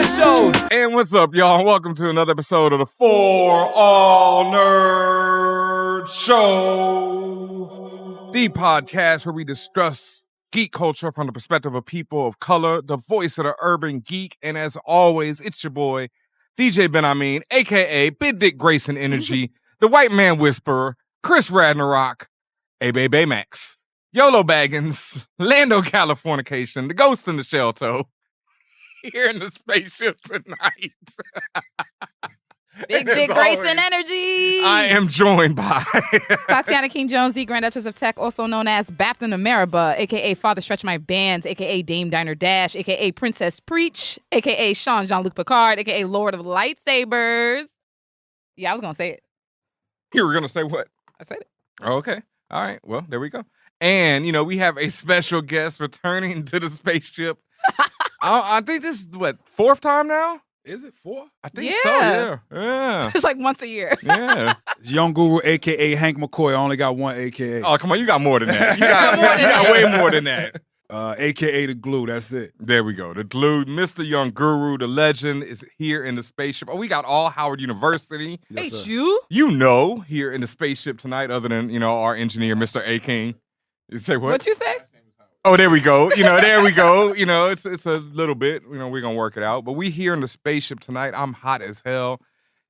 episode. And what's up, y'all? Welcome to another episode of the For All Nerds Show, the podcast where we discuss geek culture from the perspective of people of color, the voice of the urban geek. And as always, it's your boy, DJ Ben Amin, aka Big Dick Grayson Energy, the White Man Whisperer, Chris Ragnarok, A-Bay Baymax, YOLO Baggins, Lando Californication, the Ghost in the Shell Toe, here in the spaceship tonight. Big Grayson Energy. I am joined by Tatiana King Jones, the Grand Duchess of Tech, also known as Baptin Ameriba, aka Father Stretch My Bands, aka Dame Diner Dash, aka Princess Preach, aka Sean Jean-Luc Picard, aka Lord of Lightsabers. Yeah, I was gonna say it. You were gonna say what? I said it. Oh, okay. All right. Well, there we go. And we have a special guest returning to the spaceship. I think this is fourth time now? Is it 4? I think so, yeah. Yeah. It's like once a year. Yeah. It's Young Guru, a.k.a. Hank McCoy. I only got one a.k.a. Oh, come on. You got more than that. You got way more than that. A.k.a. The Glue. That's it. There we go. The glue, Mr. Young Guru, the legend, is here in the spaceship. Oh, we got all Howard University. Yes, sir. HU? Here in the spaceship tonight, other than, our engineer, Mr. A. King. You say what? What you say? Oh, there we go. There we go. It's a little bit. We're going to work it out. But we here in the spaceship tonight. I'm hot as hell.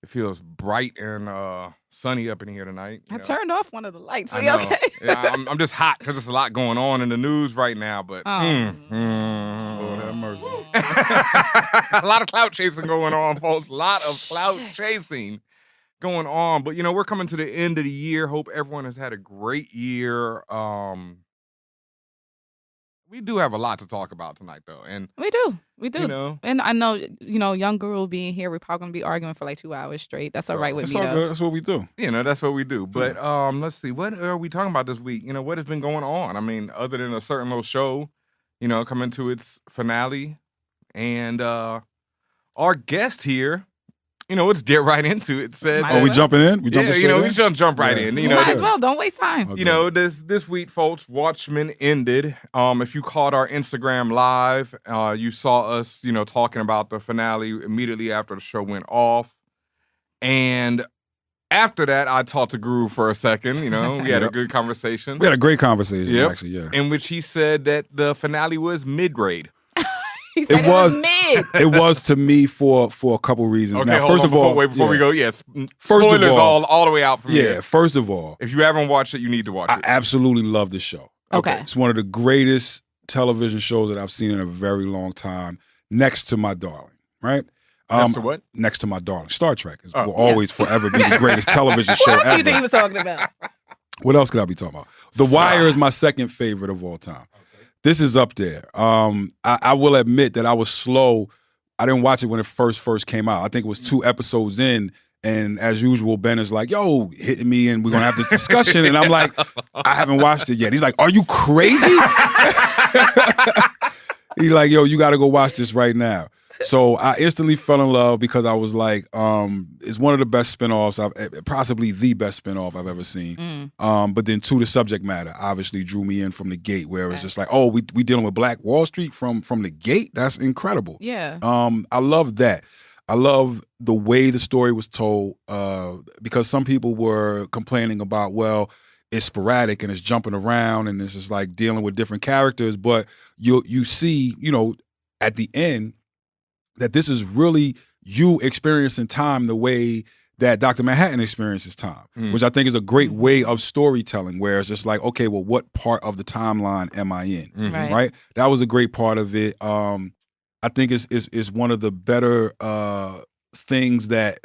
It feels bright and sunny up in here tonight. I turned off one of the lights. I Are you know. okay? Yeah, I'm just hot because there's a lot going on in the news right now. But Lord have mercy. a lot of clout chasing going on, folks. A lot of clout chasing going on. But, we're coming to the end of the year. Hope everyone has had a great year. We do have a lot to talk about tonight, though. And We do. And I know, Young Guru being here, we're probably going to be arguing for like 2 hours straight. That's all right with It's me, all though. good. That's what we do. that's what we do. But let's see. What are we talking about this week? What has been going on? I mean, other than a certain little show, coming to its finale. And our guest here, let's get right into it. Said, We jumping in? We jumping straight in? we should jump right in. Might as well. Don't waste time. Okay. This week, folks, Watchmen ended. If you caught our Instagram live, you saw us, talking about the finale immediately after the show went off. And after that, I talked to Guru for a second. We had a good conversation. We had a great conversation, actually, yeah. In which he said that the finale was mid-grade. He said it was mid. It was to me for a couple reasons. Okay, now, first of all, before we go, yes. First of spoilers all, all the way out from here. Yeah, first of all, If you haven't watched it, you need to watch I it. absolutely love this show. Okay. It's one of the greatest television shows that I've seen in a very long time, next to my darling, right? Next to what? Next to my darling. Star Trek Oh. will always forever be the greatest television show What else do you ever. think he was talking about? What else could I be talking about? The Wire is my second favorite of all time. This is up there. I will admit that I was slow. I didn't watch it when it first came out. I think it was 2 episodes in, and as usual, Ben is like, yo, hitting me, and we're going to have this discussion. And I'm like, I haven't watched it yet. He's like, are you crazy? He's like, yo, you got to go watch this right now. So I instantly fell in love because I was like, it's one of the best spinoffs, possibly the best spinoff I've ever seen. But then the subject matter obviously drew me in from the gate, where it's just like, oh, we dealing with Black Wall Street from the gate? That's incredible. Yeah. I love that. I love the way the story was told, because some people were complaining about, well, it's sporadic and it's jumping around and it's just like dealing with different characters. But you see, at the end, that this is really you experiencing time the way that Dr. Manhattan experiences time, which I think is a great way of storytelling, where it's just like, okay, well, what part of the timeline am I in? Right? That was a great part of it. I think is one of the better things that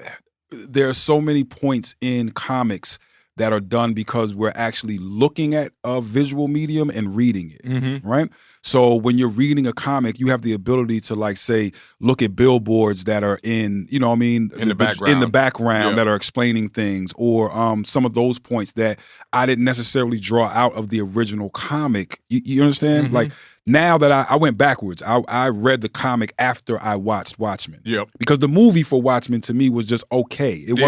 there are so many points in comics that are done because we're actually looking at a visual medium and reading it, right? So when you're reading a comic, you have the ability to, like, say, look at billboards that are in the background that are explaining things, or some of those points that I didn't necessarily draw out of the original comic. You understand? Like, now that I went backwards, I read the comic after I watched Watchmen. Yep. Because the movie for Watchmen to me was just okay. It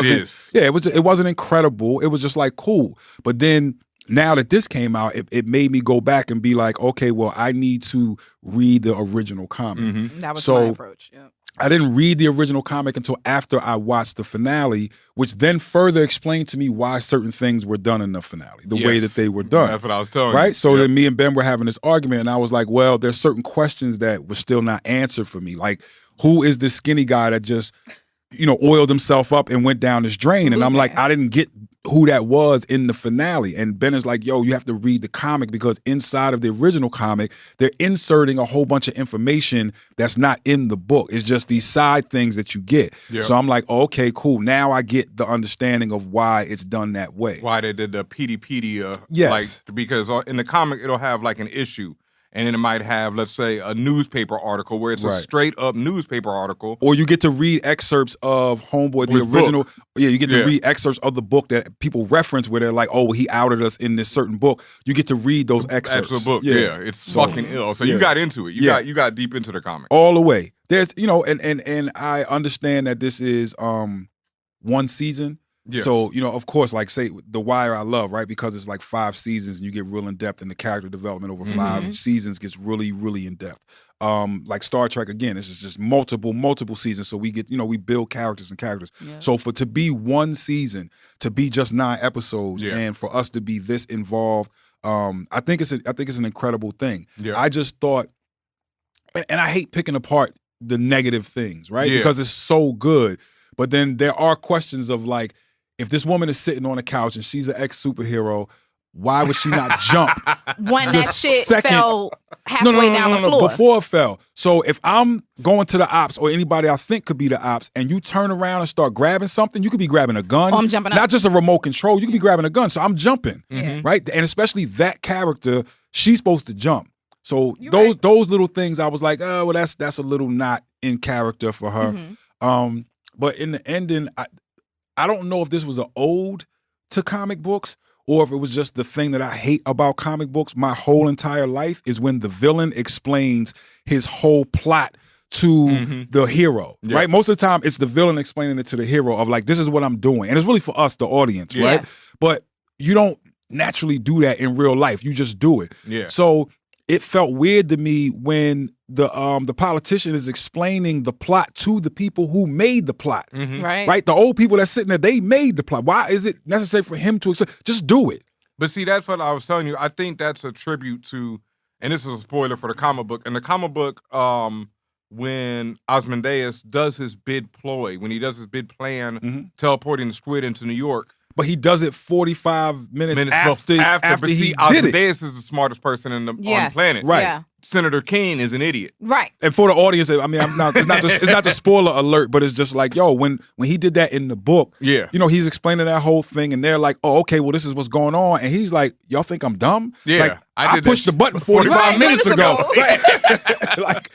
wasn't incredible. It was just like cool. But then now that this came out, it made me go back and be like, okay, well, I need to read the original comic. That was my approach. Yeah. I didn't read the original comic until after I watched the finale, which then further explained to me why certain things were done in the finale, the way that they were done. That's what I was telling you. Right? So then me and Ben were having this argument, and I was like, well, there's certain questions that were still not answered for me. Like, who is this skinny guy that just, oiled himself up and went down this drain? And I'm like, I didn't get who that was in the finale. And Ben is like, yo, you have to read the comic because inside of the original comic, they're inserting a whole bunch of information that's not in the book. It's just these side things that you get. Yep. So I'm like, oh, okay, cool. Now I get the understanding of why it's done that way. Why they did the Peteypedia. Yes. Because in the comic, it'll have like an issue. And then it might have, let's say, a newspaper article where it's a straight up newspaper article. Or you get to read excerpts of Homeboy, the original. Yeah, you get to read excerpts of the book that people reference where they're like, oh, he outed us in this certain book. You get to read those excerpts. Actual book, it's fucking ill. So you got into it. You got deep into the comic. All the way. There's, and I understand that this is one season. Yeah. So, of course, like say The Wire I love, right? Because it's like 5 seasons and you get real in depth and the character development over 5 seasons gets really, really in depth. Like Star Trek, again, this is just multiple seasons. So we get, we build characters and characters. Yeah. So to be one season, to be just 9 episodes and for us to be this involved, I think it's an incredible thing. Yeah. I just thought, and I hate picking apart the negative things, right? Yeah. Because it's so good. But then there are questions of like, if this woman is sitting on a couch and she's an ex-superhero, why would she not jump? When that shit fell halfway down the floor. Before it fell. So if I'm going to the ops or anybody I think could be the ops and you turn around and start grabbing something, you could be grabbing a gun. Oh, I'm jumping up. Not just a remote control. You could be grabbing a gun. So I'm jumping, right? And especially that character, she's supposed to jump. So those little things, I was like, oh, well, that's a little not in character for her. But in the ending, I don't know if this was an ode to comic books or if it was just the thing that I hate about comic books my whole entire life is when the villain explains his whole plot to the hero, right? Most of the time, it's the villain explaining it to the hero of like, this is what I'm doing. And it's really for us, the audience, right? But you don't naturally do that in real life. You just do it. Yeah. So it felt weird to me when the politician is explaining the plot to the people who made the plot. Right? The old people that's sitting there, they made the plot. Why is it necessary for him to explain? Just do it. But see, that's what I was telling you. I think that's a tribute to, and this is a spoiler for the comic book. In the comic book, when Ozymandias does his bid ploy, when he does his bid plan, teleporting the squid into New York, but he does it 45 minutes after he did it. Ozymandias is the smartest person on the planet. Right. Yeah. Senator Kane is an idiot. Right. And for the audience, I mean, it's not the spoiler alert, but it's just like, yo, when he did that in the book, he's explaining that whole thing, and they're like, oh, okay, well, this is what's going on, and he's like, y'all think I'm dumb? Yeah. Like, I pushed the button 45 minutes ago. Right. Like,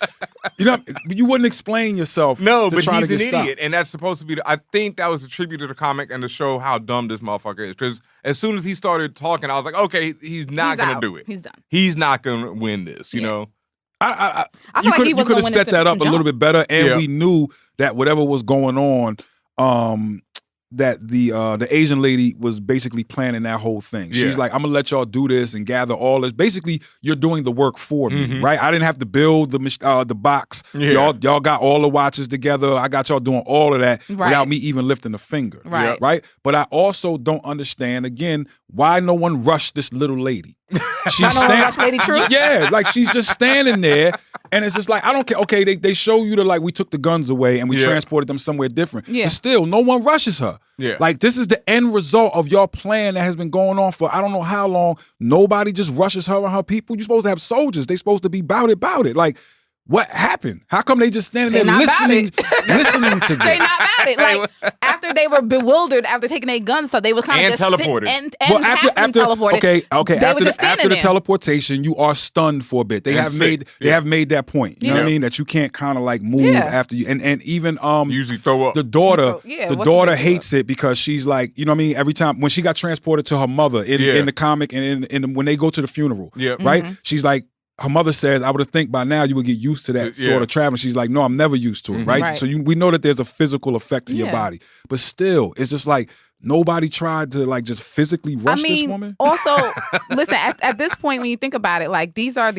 you wouldn't explain yourself. No, but he's an idiot, and that's supposed to be. I think that was a tribute to the comic and to show how dumb this motherfucker is. Because as soon as he started talking, I was like, okay, he's not gonna do it. He's done. He's not gonna win this. You know. I feel like you could have set that up a little bit better, and we knew that whatever was going on, that the Asian lady was basically planning that whole thing. She's like, I'm gonna let y'all do this and gather all this. Basically, you're doing the work for me, right? I didn't have to build the box. Y'all got all the watches together. I got y'all doing all of that without me even lifting a finger, right? But I also don't understand again why no one rushed this little lady. She's Lady True? Yeah, like she's just standing there, and it's just like, I don't care. Okay, they show you like we took the guns away and we transported them somewhere different. But still, no one rushes her. Yeah. Like this is the end result of your plan that has been going on for I don't know how long. Nobody just rushes her and her people. You're supposed to have soldiers. They're supposed to be about it. Like, what happened? How come they just standing there listening to this? They not about it. Like after they were bewildered after taking their guns, so they was kind of just teleported. And after teleported. Okay. After the teleportation, you are stunned for a bit. They have made that point. You know what I mean? That you can't kind of like move after you. And even usually throw up. The daughter hates it because she's like, you know what I mean? Every time when she got transported to her mother in the comic and in when they go to the funeral, right? She's like, her mother says, I would have think by now you would get used to that sort of traveling. She's like, no, I'm never used to it, right? So we know that there's a physical effect to your body. But still, it's just like nobody tried to like just physically rush this woman. Also, listen, at this point, when you think about it, like these I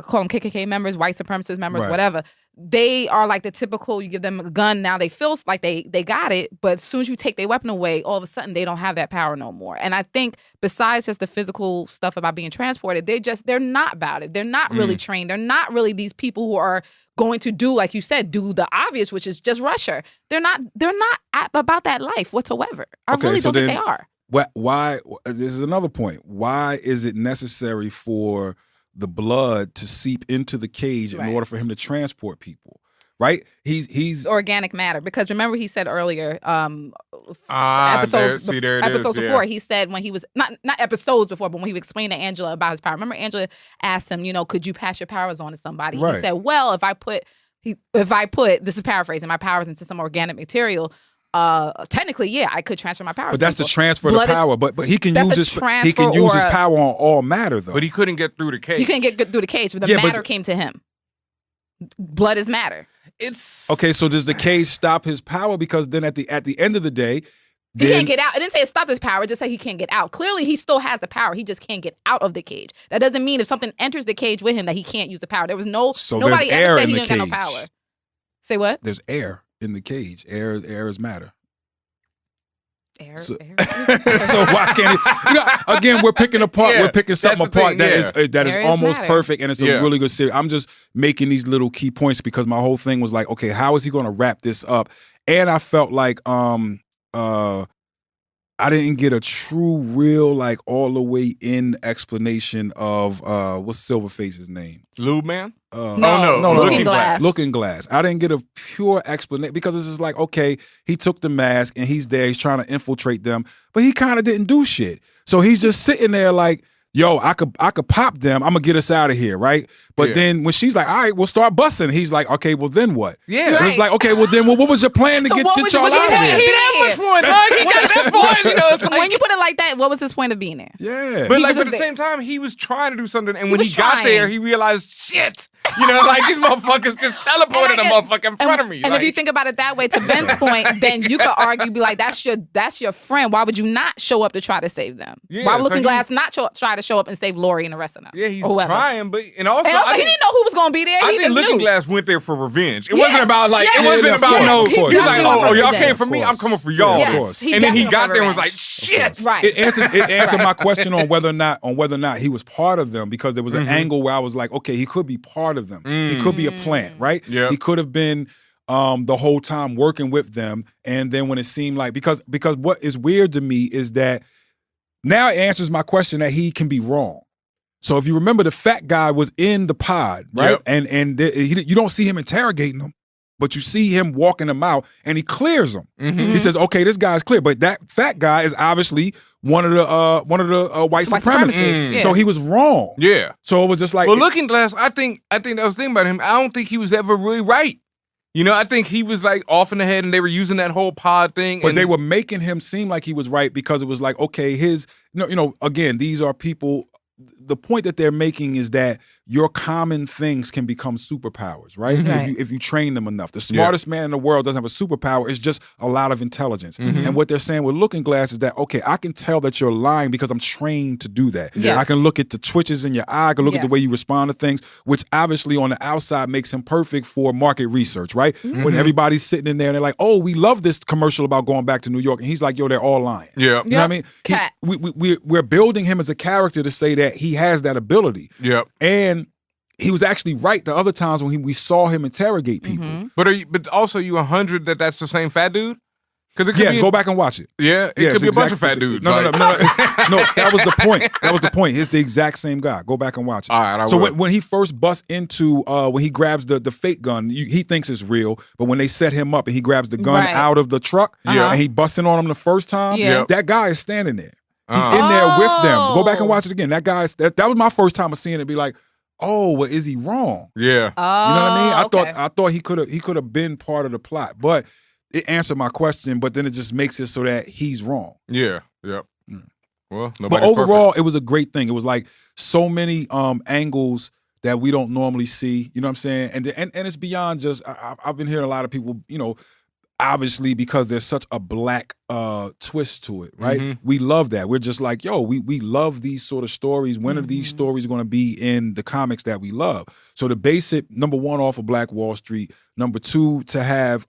call them KKK members, white supremacist members, whatever. they are like the typical, you give them a gun, now they feel like they got it, but as soon as you take their weapon away, all of a sudden they don't have that power no more. And I think besides just the physical stuff about being transported, they're not about it. They're not really trained. They're not really these people who are going to do, like you said, do the obvious, which is just rush her. They're not about that life whatsoever. I really don't think they are. Why? This is another point. Why is it necessary for the blood to seep into the cage in order for him to transport people? Right? He's organic matter, because remember he said earlier, episodes before, he said when he was not episodes before, but when he explained to Angela about his power. Remember Angela asked him, could you pass your powers on to somebody? Right. He said, well, if I put this is paraphrasing, my powers into some organic material, technically, yeah, I could transfer my powers. But that's the transfer of the power. But he can use his power on all matter though. But he couldn't get through the cage. He couldn't get through the cage, but the matter came to him. Blood is matter. It's okay. So does the cage stop his power? Because then at the end of the day, he can't get out. It didn't say it stopped his power. It just said he can't get out. Clearly, he still has the power. He just can't get out of the cage. That doesn't mean if something enters the cage with him that he can't use the power. There was nobody ever said he didn't got no power. Say what? There's air in the cage. Air is matter. So why can't he? Again, we're picking apart. We're picking something apart that is almost perfect, and it's a really good series. I'm just making these little key points because my whole thing was like, okay, how is he going to wrap this up? And I felt like I didn't get a true, real, like all the way in explanation of what's Silverface's name? Lube Man? No, Looking Glass. Looking Glass. I didn't get a pure explanation because it's just like, okay, he took the mask and he's there, he's trying to infiltrate them, but he kind of didn't do shit. So he's just sitting there like, yo, I could pop them. I'm gonna get us out of here, right? But then when she's like, all right, we'll start busting. He's like, okay, well then what? Yeah. Right. It's like, okay, well then, what was your plan to get y'all out of here? He that much fun, dog. He got that far. So when you put it like that, what was his point of being there? Yeah. But like at the same time, he was trying to do something, and when he got there, he realized, shit. These motherfuckers just teleported a motherfucker in front of me. And if you think about it that way, to Ben's point, then you could argue, be like, that's your friend. Why would you not show up to try to save them? Yeah, why would Looking Glass not try to show up and save Lori and the rest of them? Yeah, he's trying, but and also he didn't know who was going to be there. I think Looking Glass went there for revenge. It wasn't about he was like, oh, y'all came for me, I'm coming for y'all. Yes, and then he got there and was like, shit. Right. It answered my question on whether or not he was part of them, because there was an angle where I was like, okay, he could be part of them. He could be a plant, right? Yeah. He could have been the whole time working with them, and then when it seemed like because what is weird to me is that now it answers my question that he can be wrong. So if you remember, the fat guy was in the pod, right? Yep. And you don't see him interrogating him, but you see him walking them out, and he clears them. He says, "Okay, this guy's clear," but that fat guy is obviously one of the white supremacists. So he was wrong. Yeah. So it was just like, well, Looking Glass, I think I was thinking about him. I don't think he was ever really right. I think he was like off in the head, and they were using that whole pod thing. But they were making him seem like he was right because it was like, okay, again, these are people. The point that they're making is that your common things can become superpowers, right? If you train them enough. The smartest man in the world doesn't have a superpower. It's just a lot of intelligence. And what they're saying with Looking Glass is that, okay, I can tell that you're lying because I'm trained to do that. Yes. I can look at the twitches in your eye. I can look at the way you respond to things, which obviously on the outside makes him perfect for market research, right? When everybody's sitting in there and they're like, oh, we love this commercial about going back to New York. And he's like, yo, they're all lying. Yeah. You know what I mean? We're building him as a character to say that he has that ability. Yep. And he was actually right the other times when we saw him interrogate people. But also you 100 that's the same fat dude? Go back and watch it. Yeah, it could be a bunch of fat dudes. No, that was the point. That was the point. It's the exact same guy. Go back and watch it. All right, So when he first busts into, when he grabs the fake gun, he thinks it's real, but when they set him up and he grabs the gun out of the truck, and he busting on him the first time, that guy is standing there. He's in there with them. Go back and watch it again. That guy's that was my first time of seeing it. Be like, oh, well, is he wrong? Yeah. You know what I mean? I thought he could have been part of the plot, but it answered my question. But then it just makes it so that he's wrong. Yeah. Yep. Well, but overall, it was a great thing. It was like so many angles that we don't normally see. You know what I'm saying? And it's beyond just. I've been hearing a lot of people. obviously because there's such a black twist to it, right? Mhm. We love that. We're just like, yo, we love these sort of stories. When are these Mhm. stories going to be in the comics that we love? So the basic, number one, off of Black Wall Street. Number two, to have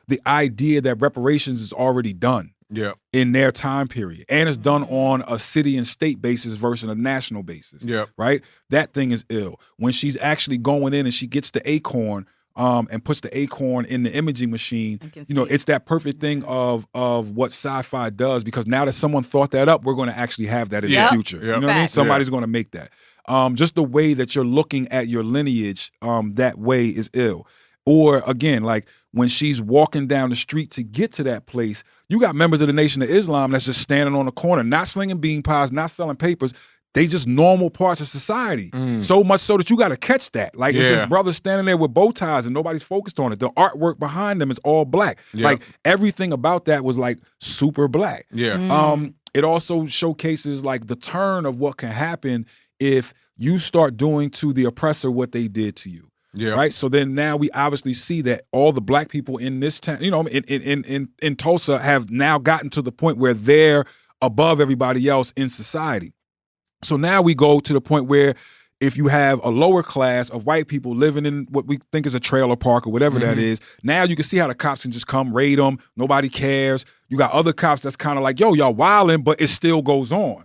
the idea that reparations is already done Yeah. in their time period, and it's done on a city and state basis versus a national basis. Yeah. Right? That thing is ill. When she's actually going in and she gets the acorn and puts the acorn in the imaging machine, you know, it's that perfect thing of what sci-fi does, because now that someone thought that up, we're going to actually have that in the future. You know what I mean? Facts. Somebody's going to make that. Just the way that you're looking at your lineage that way is ill. Or again, like when she's walking down the street to get to that place, you got members of the Nation of Islam that's just standing on the corner, not slinging bean pies, not selling papers. They just normal parts of society. So much so that you got to catch that. Like it's just brothers standing there with bow ties and nobody's focused on it. The artwork behind them is all black. Like everything about that was like super black. It also showcases like the turn of what can happen if you start doing to the oppressor what they did to you. Right. So then now we obviously see that all the black people in this town, you know, in Tulsa have now gotten to the point where they're above everybody else in society. So now we go to the point where if you have a lower class of white people living in what we think is a trailer park or whatever that is, now you can see how the cops can just come raid them. Nobody cares. You got other cops that's kind of like, yo, y'all wilding, but it still goes on.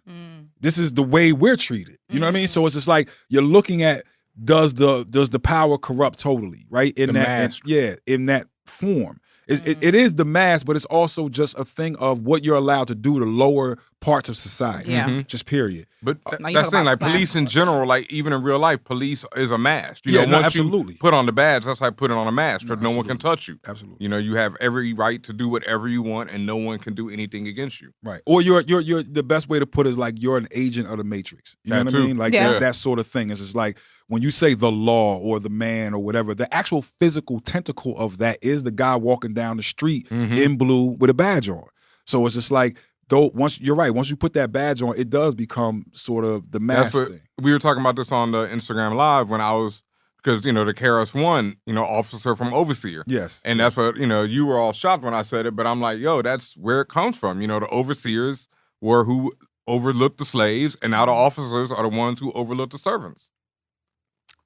This is the way we're treated. You know what I mean? So it's just like you're looking at, does the power corrupt totally, right? In that form. It is the mask, but it's also just a thing of what you're allowed to do to lower parts of society. Just period. But that's saying like police in general, like even in real life, police is a mask. You know, once absolutely. you put on the badge, that's like putting on a mask, so no one can touch you. Absolutely. You know, you have every right to do whatever you want, and no one can do anything against you. Right. Or you're the best way to put it is like you're an agent of the Matrix. You know what I mean? Like that sort of thing. It's just like when you say the law or the man or whatever, the actual physical tentacle of that is the guy walking down the street in blue with a badge on. So it's just like, though, once you put that badge on, it does become sort of the mask thing. We were talking about this on the Instagram Live when I was, because, you know, the KRS-One, you know, officer from Overseer. Yes. And that's what, you know, you were all shocked when I said it, but I'm like, yo, that's where it comes from. You know, the overseers were who overlooked the slaves, and now the officers are the ones who overlook the servants.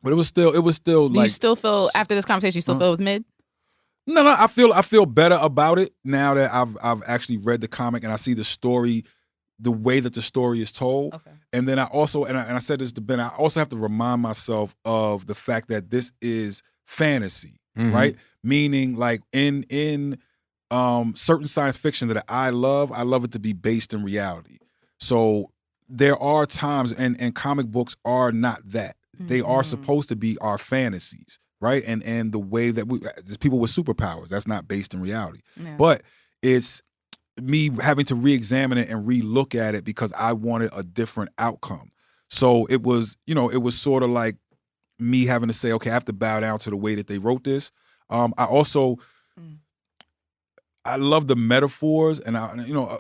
But it was still Do you still feel, after this conversation, you still feel it was mid? No, I feel better about it now that I've actually read the comic and I see the story, the way that the story is told. Okay. And then I also, and I said this to Ben, I also have to remind myself of the fact that this is fantasy, right? Meaning like in certain science fiction that I love it to be based in reality. So there are times, and comic books are not that. They are supposed to be our fantasies, right? And the way that there's people with superpowers, that's not based in reality. Yeah. But it's me having to re-examine it and re-look at it because I wanted a different outcome. So it was, you know, it was sort of like me having to say, okay, I have to bow down to the way that they wrote this. I also, I love the metaphors, and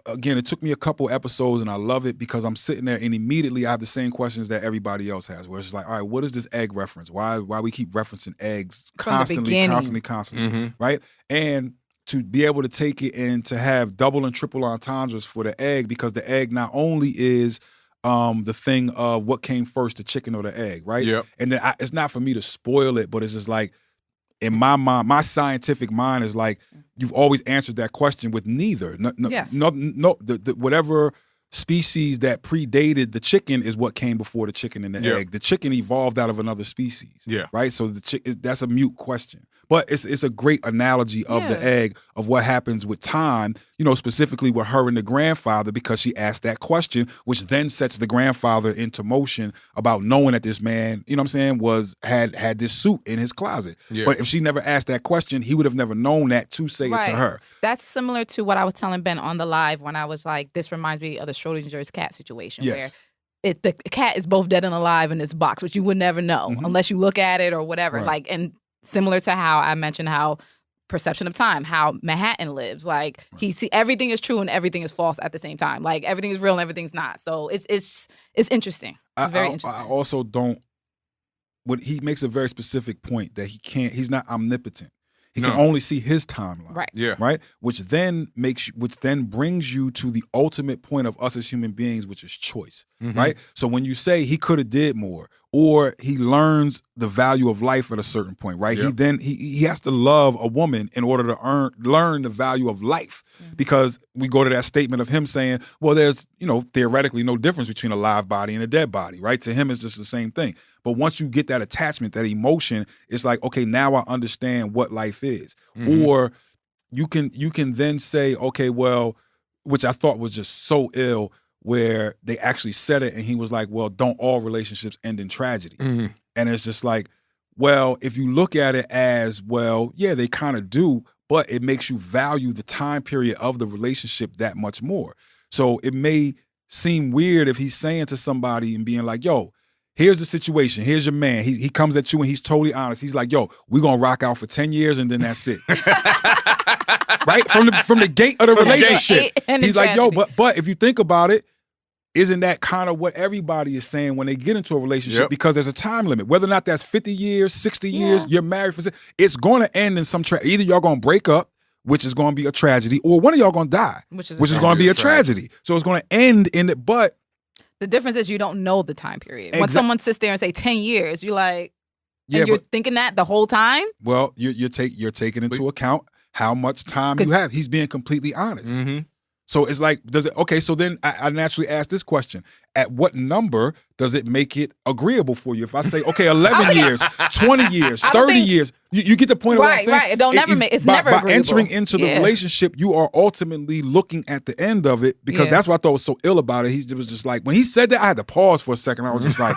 again, it took me a couple episodes, and I love it because I'm sitting there, and immediately I have the same questions that everybody else has, where it's just like, all right, what is this egg reference? Why we keep referencing eggs constantly, right? And to be able to take it and to have double and triple entendres for the egg, because the egg not only is the thing of what came first, the chicken or the egg, right? Yep. And then it's not for me to spoil it, but it's just like, in my mind, my scientific mind is like, you've always answered that question with neither. Whatever species that predated the chicken is what came before the chicken and the egg. The chicken evolved out of another species. Yeah. Right? So that's a mute question. But it's a great analogy of the egg, of what happens with time, you know, specifically with her and the grandfather, because she asked that question, which then sets the grandfather into motion about knowing that this man, you know what I'm saying, had this suit in his closet. Yeah. But if she never asked that question, he would have never known that to say it to her. That's similar to what I was telling Ben on the live when I was like, this reminds me of the Schrodinger's cat situation, where the cat is both dead and alive in this box, which you would never know unless you look at it or whatever. Right. Like, and similar to how I mentioned how perception of time, how Manhattan lives. Like he see everything is true and everything is false at the same time. Like everything is real and everything's not. So it's interesting. It's very interesting. I also don't. He makes a very specific point that he's not omnipotent. He can only see his timeline. Right. Yeah. Right? Which then brings you to the ultimate point of us as human beings, which is choice. Right? So when you say he could have did more, or he learns the value of life at a certain point, right? Yep. He has to love a woman in order to learn the value of life. Because we go to that statement of him saying, well, there's, theoretically no difference between a live body and a dead body, right? To him, it's just the same thing. But once you get that attachment, that emotion, it's like, okay, now I understand what life is. Or you can then say, okay, well, which I thought was just so ill, where they actually said it and he was like, well, don't all relationships end in tragedy? And it's just like, well, if you look at it as, well, yeah, they kind of do, but it makes you value the time period of the relationship that much more. So it may seem weird if he's saying to somebody and being like, yo, here's the situation. Here's your man. He comes at you and he's totally honest. He's like, yo, we're going to rock out for 10 years and then that's it. Right? From the gate of the relationship. He's like, yo, but if you think about it, isn't that kind of what everybody is saying when they get into a relationship? Because there's a time limit. Whether or not that's 50 years, 60 years, you're married for, it's going to end in some either y'all going to break up, which is going to be a tragedy, or one of y'all going to die, which is going to be a tragedy. So it's going to end in it, but the difference is you don't know the time period. When someone sits there and say 10 years, you're like, and you're thinking that the whole time? Well, you're taking into account how much time you have. He's being completely honest. So it's like, so then I naturally ask this question. At what number does it make it agreeable for you? If I say, okay, 11 years, 20 years, 30 years, you get the point of what I'm saying? Right, it's never agreeable. By entering into the relationship, you are ultimately looking at the end of it, because that's what I thought was so ill about it. He was just like, when he said that, I had to pause for a second. I was just like,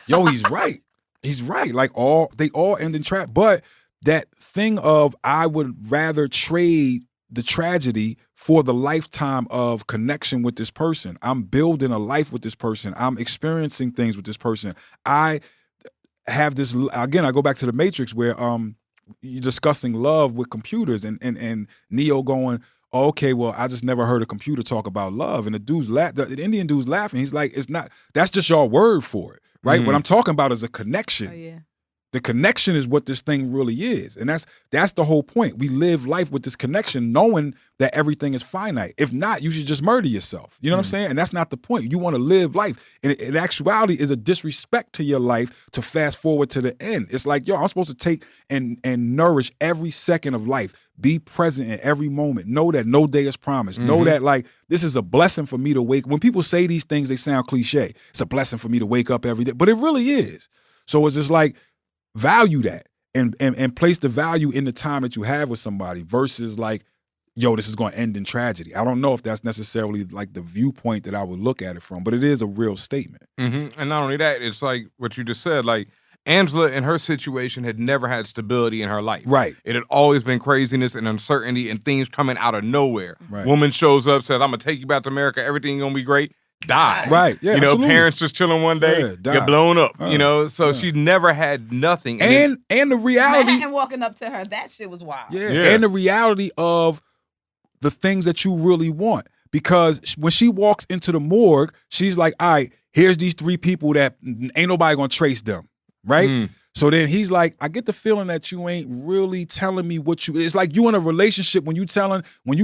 yo, he's right. He's right. Like they all end in trap. But that thing of, I would rather trade the tragedy for the lifetime of connection with this person. I'm building a life with this person. I'm experiencing things with this person. I have this, again, I go back to the Matrix where you're discussing love with computers and Neo going, oh, okay, well, I just never heard a computer talk about love. And the Indian dude's laughing. He's like, it's not, that's just your word for it, right? What I'm talking about is a connection. Oh, yeah. The connection is what this thing really is. And that's the whole point. We live life with this connection, knowing that everything is finite. If not, you should just murder yourself. You know what I'm saying? And that's not the point. You want to live life. And in actuality, is a disrespect to your life to fast forward to the end. It's like, yo, I'm supposed to take and nourish every second of life. Be present in every moment. Know that no day is promised. Know that, like, this is a blessing for me to wake. When people say these things, they sound cliche. It's a blessing for me to wake up every day. But it really is. So it's just like, value that and place the value in the time that you have with somebody versus like, yo, this is going to end in tragedy. I don't know if that's necessarily like the viewpoint that I would look at it from, but it is a real statement. And not only that, it's like what you just said, like Angela in her situation had never had stability in her life. Right. It had always been craziness and uncertainty and things coming out of nowhere. Right. Woman shows up, says, I'm going to take you back to America. Everything going to be great. Dies. Right. Yeah. Absolutely. Parents just chilling one day, get blown up. So she never had nothing. And the reality. Manhattan walking up to her, that shit was wild. Yeah. And the reality of the things that you really want. Because when she walks into the morgue, she's like, all right, here's these 3 people that ain't nobody gonna trace them. Right? So then he's like, I get the feeling that you ain't really telling me what you, it's like you in a relationship when you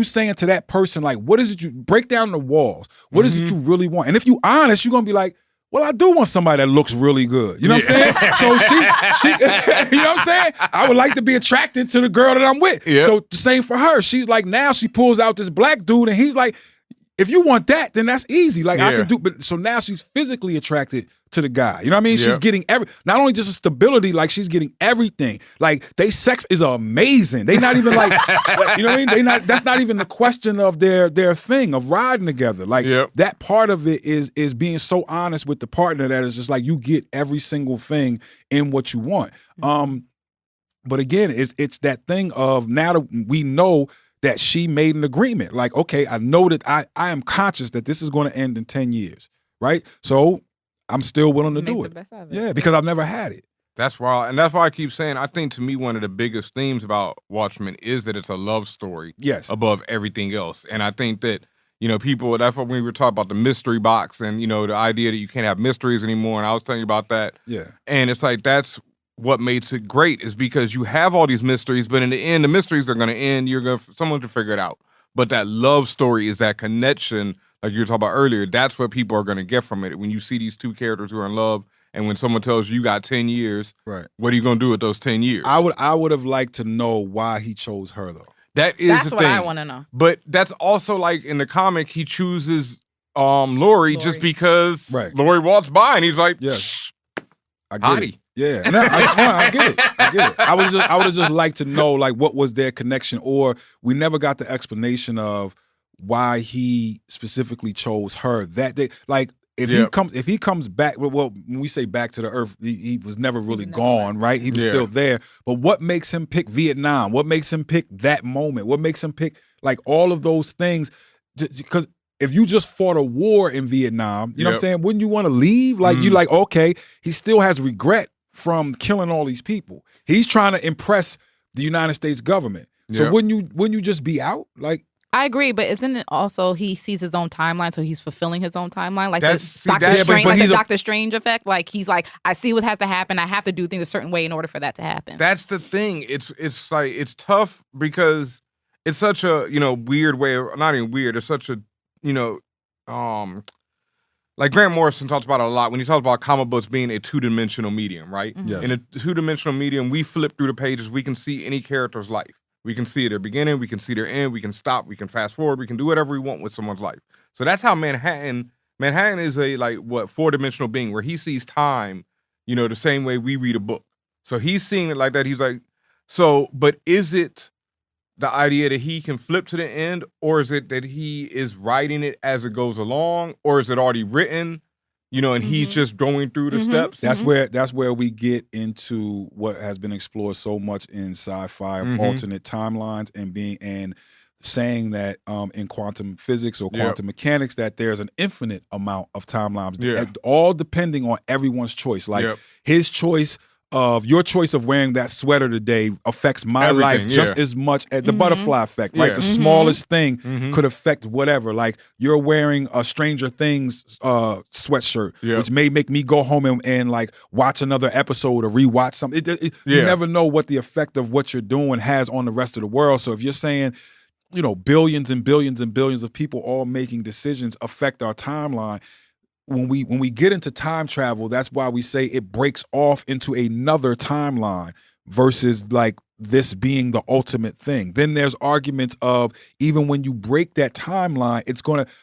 saying to that person, like, what is it you, break down the walls. What is it you really want? And if you honest, you're going to be like, well, I do want somebody that looks really good. You know what I'm saying? So she, you know what I'm saying? I would like to be attracted to the girl that I'm with. Yep. So the same for her. She's like, now she pulls out this black dude and he's like, if you want that, then that's easy. Like I can do, but so now she's physically attracted to the guy. You know what I mean? She's getting not only just a stability, like she's getting everything. Like they sex is amazing. They not even like, you know what I mean? That's not even the question of their thing of riding together. Like that part of it is being so honest with the partner that is just like you get every single thing in what you want. But again, it's that thing of now that we know that she made an agreement. Like, okay, I know that I am conscious that this is going to end in 10 years, right? So I'm still willing to do it. Yeah, because I've never had it. That's why, and that's why I keep saying, I think to me, one of the biggest themes about Watchmen is that it's a love story above everything else. And I think that, people, that's what we were talking about the mystery box and, the idea that you can't have mysteries anymore. And I was telling you about that. Yeah. And it's like, that's what makes it great is because you have all these mysteries, but in the end, the mysteries are going to end. Someone to figure it out. But that love story is that connection, like you were talking about earlier. That's what people are going to get from it. When you see these two characters who are in love, and when someone tells you got 10 years, right? What are you going to do with those 10 years? I would have liked to know why he chose her though. That's the what thing. I want to know. But that's also like in the comic, he chooses Lori just because Lori walks by and he's like, yes, I get Hottie. it. Yeah, and I get it. I get it. I would have just liked to know like what was their connection, or we never got the explanation of why he specifically chose her that day. Like if he comes back, well, when we say back to the earth, he was never really gone, right? He was still there. But what makes him pick Vietnam? What makes him pick that moment? What makes him pick like all of those things? Because if you just fought a war in Vietnam, you know what I'm saying? Wouldn't you want to leave? Like you like, okay, he still has regret from killing all these people. He's trying to impress the United States government. So wouldn't you just be out? Like, I agree, but isn't it also he sees his own timeline, so he's fulfilling his own timeline, like That's- the Doctor that's- Strange, but like the Doctor Strange effect. Like he's like, I see what has to happen. I have to do things a certain way in order for that to happen. That's the thing. It's like it's tough because it's such a weird way of, not even weird. It's such a like Grant Morrison talks about it a lot when he talks about comic books being a two-dimensional medium, right? Mm-hmm. Yes. In a two-dimensional medium, we flip through the pages, we can see any character's life. We can see their beginning, we can see their end, we can stop, we can fast forward, we can do whatever we want with someone's life. So that's how Manhattan is a four-dimensional being where he sees time, the same way we read a book. So he's seeing it like that. He's like, but is it the idea that he can flip to the end, or is it that he is writing it as it goes along, or is it already written, and he's just going through the steps? That's where we get into what has been explored so much in sci-fi, alternate timelines, and saying that in quantum physics or quantum mechanics that there's an infinite amount of timelines, all depending on everyone's choice. Like his choice of your choice of wearing that sweater today affects my life just as much as the butterfly effect, right? The smallest thing could affect whatever. Like you're wearing a Stranger Things sweatshirt, which may make me go home and like watch another episode or rewatch something. You never know what the effect of what you're doing has on the rest of the world. So if you're saying, billions and billions and billions of people all making decisions affect our timeline, when we get into time travel, that's why we say it breaks off into another timeline versus like this being the ultimate thing. Then there's arguments of even when you break that timeline,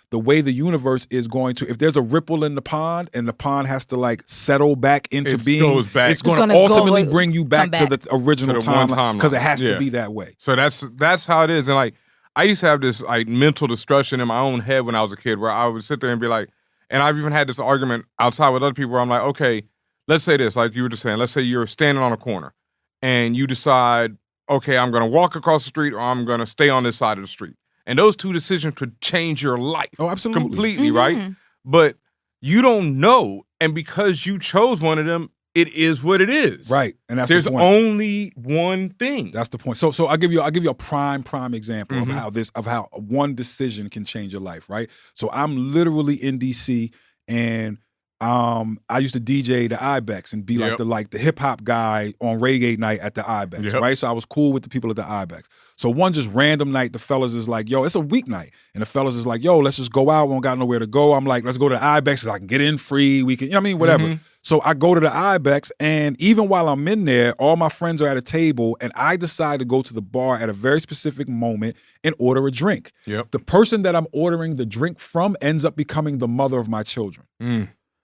the way the universe is going to, if there's a ripple in the pond and the pond has to like settle back into being, it's going to ultimately bring you back to the original timeline because it has to be that way. So that's how it is. And like, I used to have this like mental discussion in my own head when I was a kid where I would sit there and be like, and I've even had this argument outside with other people where I'm like, okay, let's say this, like you were just saying, let's say you're standing on a corner and you decide, okay, I'm going to walk across the street or I'm going to stay on this side of the street. And those two decisions could change your life. Oh, absolutely. Completely, right? But you don't know. And because you chose one of them, it is what it is. Right. And that's There's the point. only one thing. That's the point. So I'll give you a prime example of how one decision can change your life, right? So I'm literally in DC and I used to DJ the Ibex and be like the hip hop guy on reggae night at the Ibex, right? So I was cool with the people at the Ibex. So one just random night, the fellas is like, yo, it's a weeknight. And the fellas is like, yo, let's just go out. We don't got nowhere to go. I'm like, let's go to the Ibex so I can get in free. We can, whatever. So I go to the Ibex, and even while I'm in there, all my friends are at a table, and I decide to go to the bar at a very specific moment and order a drink. The person that I'm ordering the drink from ends up becoming the mother of my children.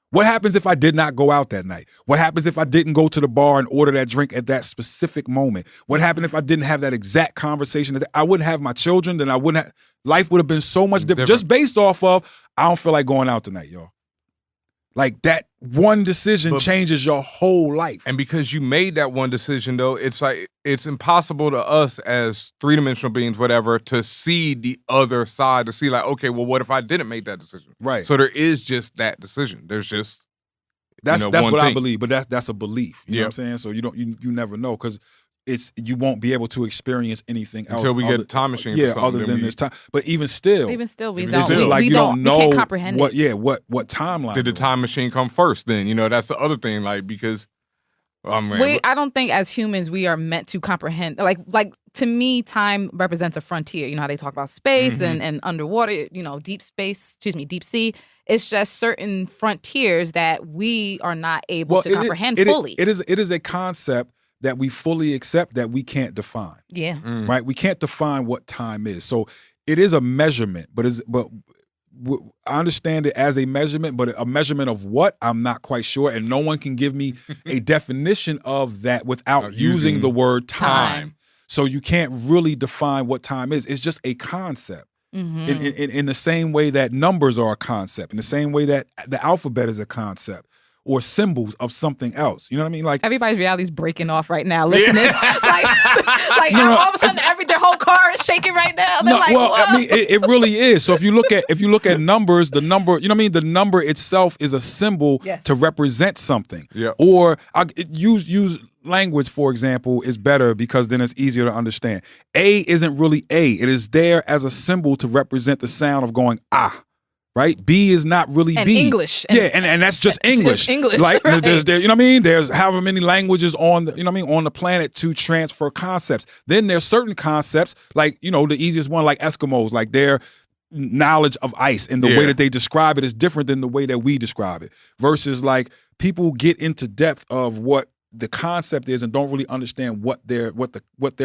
What happens if I did not go out that night? What happens if I didn't go to the bar and order that drink at that specific moment? What happened if I didn't have that exact conversation? I wouldn't have my children, then life would have been so much different. Just based off of, I don't feel like going out tonight, y'all. Like that one decision changes your whole life. And because you made that one decision, though, it's like it's impossible to us as three-dimensional beings, whatever, to see the other side, to see like, okay, well, what if I didn't make that decision? Right. So there is just that decision. There's just that's what thing. I believe, but that's a belief. You know what I'm saying? So you never know because you won't be able to experience anything else until we get a time machine. Other than this time. But even still, we don't. It's just like you don't know we can't comprehend what timeline. Did the time machine come first? Then that's the other thing. Like because Oh, man. I don't think as humans we are meant to comprehend. Like to me, time represents a frontier. You know how they talk about space and underwater, deep sea. It's just certain frontiers that we are not able to comprehend fully. It is a concept that we fully accept that we can't define. Yeah. Right? We can't define what time is. So it is a measurement, but I understand it as a measurement, but a measurement of what, I'm not quite sure. And no one can give me a definition of that without using the word time. So you can't really define what time is. It's just a concept. In the same way that numbers are a concept, in the same way that the alphabet is a concept, or symbols of something else. You know what I mean? Like everybody's reality's breaking off right now. Listening, all of a sudden, their whole car is shaking right now. They're whoa. I mean, it really is. So if you look at numbers, the number, you know what I mean? The number itself is a symbol to represent something. Yeah. Or use language, for example, is better because then it's easier to understand. A isn't really A. It is there as a symbol to represent the sound of going ah. Right? B is not really and B. English. And that's just English. Just English. Like right. there's you know what I mean? There's however many languages on the, on the planet to transfer concepts. Then there's certain concepts, like, the easiest one, like Eskimos, like their knowledge of ice and the way that they describe it is different than the way that we describe it. Versus like people get into depth of what the concept is and don't really understand what they're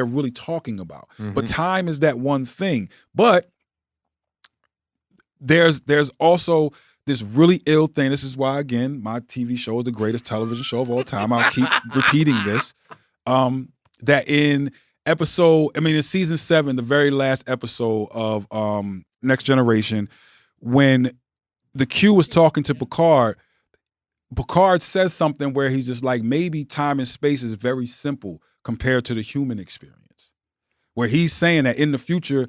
really talking about. But time is that one thing. But there's also this really ill thing. This is why, again, my TV show is the greatest television show of all time. I'll keep repeating this. That in season 7, the very last episode of Next Generation, when the Q was talking to Picard says something where he's just like, maybe time and space is very simple compared to the human experience. Where he's saying that in the future,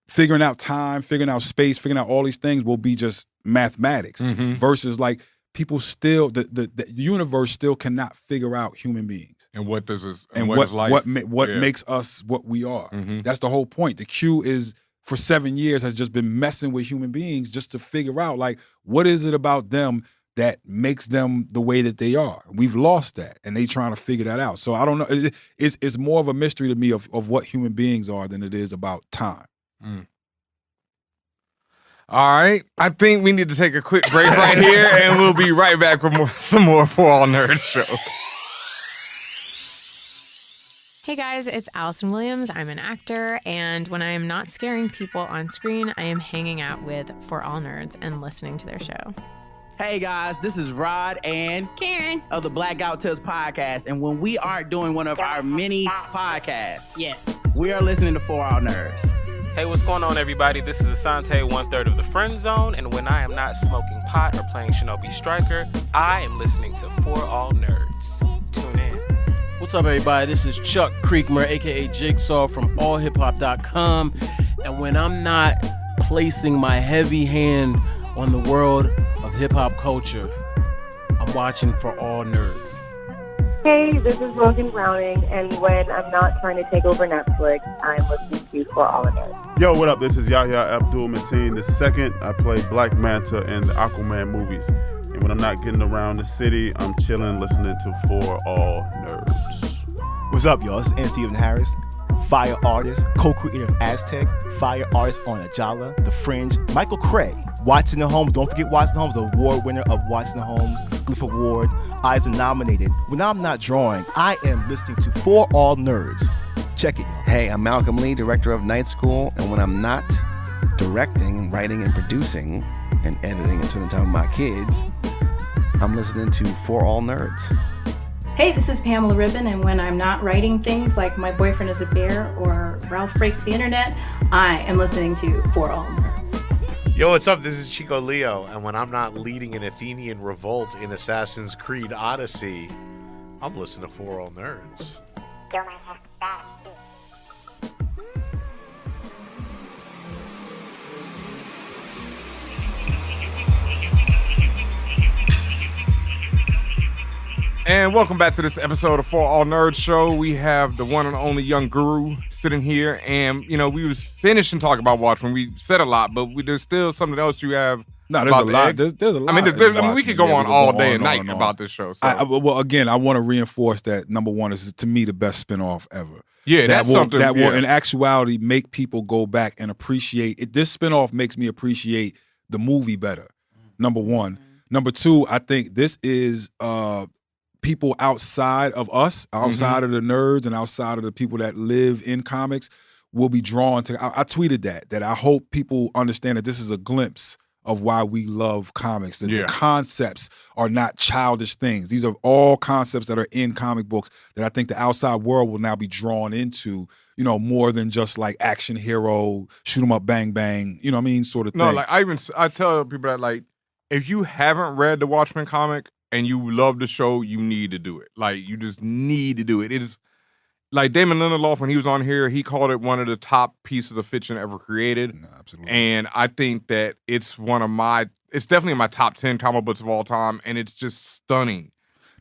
figuring out time, figuring out space, figuring out all these things will be just mathematics versus like people still, the universe still cannot figure out human beings. And what does this, and what is life? What makes us what we are. That's the whole point. The Q is, for 7 years, has just been messing with human beings just to figure out like, what is it about them that makes them the way that they are? We've lost that, and they trying to figure that out. So I don't know. It's more of a mystery to me of what human beings are than it is about time. All right. I think we need to take a quick break right here, and we'll be right back with some more For All Nerds show. Hey guys, it's Allison Williams. I'm an actor, and when I am not scaring people on screen, I am hanging out with For All Nerds and listening to their show. Hey guys, this is Rod and Karen of the Blackout Tales podcast, and when we aren't doing one of our mini podcasts, we are listening to For All Nerds. Hey, what's going on, everybody? This is Asante, 1/3 of the Friend Zone, and when I am not smoking pot or playing Shinobi Striker, I am listening to For All Nerds. Tune in. What's up, everybody? This is Chuck Creekmer, aka Jigsaw from allhiphop.com, and when I'm not placing my heavy hand on the world of hip-hop culture, I'm watching For All Nerds. Hey, this is Logan Browning, and when I'm not trying to take over Netflix, I'm listening to For All Nerds. Yo, what up? This is Yahya Abdul-Mateen II. I play Black Manta in the Aquaman movies. And when I'm not getting around the city, I'm chilling, listening to For All Nerds. What's up, y'all? This is N. Stephen Harris, fire artist, co-creator of Aztec, fire artist on Ajala, The Fringe, Michael Cray, Watson and Holmes. Don't forget Watson Holmes, the award winner of Watson and Holmes, Glyph Award. Eyes are nominated. When I'm not drawing, I am listening to For All Nerds. Check it, y'all. Hey, I'm Malcolm Lee, director of Night School, and when I'm not directing, writing, and producing, and editing and spending time with my kids, I'm listening to For All Nerds. Hey, this is Pamela Ribbon, and when I'm not writing things like My Boyfriend is a Bear or Ralph Breaks the Internet, I am listening to For All Nerds. Yo, what's up? This is Chico Leo, and when I'm not leading an Athenian revolt in Assassin's Creed Odyssey, I'm listening to For All Nerds. And welcome back to this episode of For All Nerds Show. We have the one and only Young Guru sitting here, and we was finishing talking about Watchmen. We said a lot, but there's still something else you have No, there's a lot. There's a lot. I mean, we could go on all day and night about this show. So. Well, again, I want to reinforce that number one is to me the best spinoff ever. Yeah, that's something that will, in actuality, make people go back and appreciate it. This spinoff makes me appreciate the movie better. Number one. Number two, I think this is people outside of us, outside of the nerds, and outside of the people that live in comics will be drawn to. I tweeted that I hope people understand that this is a glimpse of why we love comics. That the concepts are not childish things. These are all concepts that are in comic books that I think the outside world will now be drawn into, more than just like action hero, shoot 'em up, bang, bang, you know what I mean, sort of thing. No, like I tell people that, like, if you haven't read the Watchmen comic and you love the show, you need to do it. Like, you just need to do it. It is, like Damon Lindelof, when he was on here, he called it one of the top pieces of fiction ever created. No, absolutely. And I think that it's it's definitely in my top 10 comic books of all time, and it's just stunning.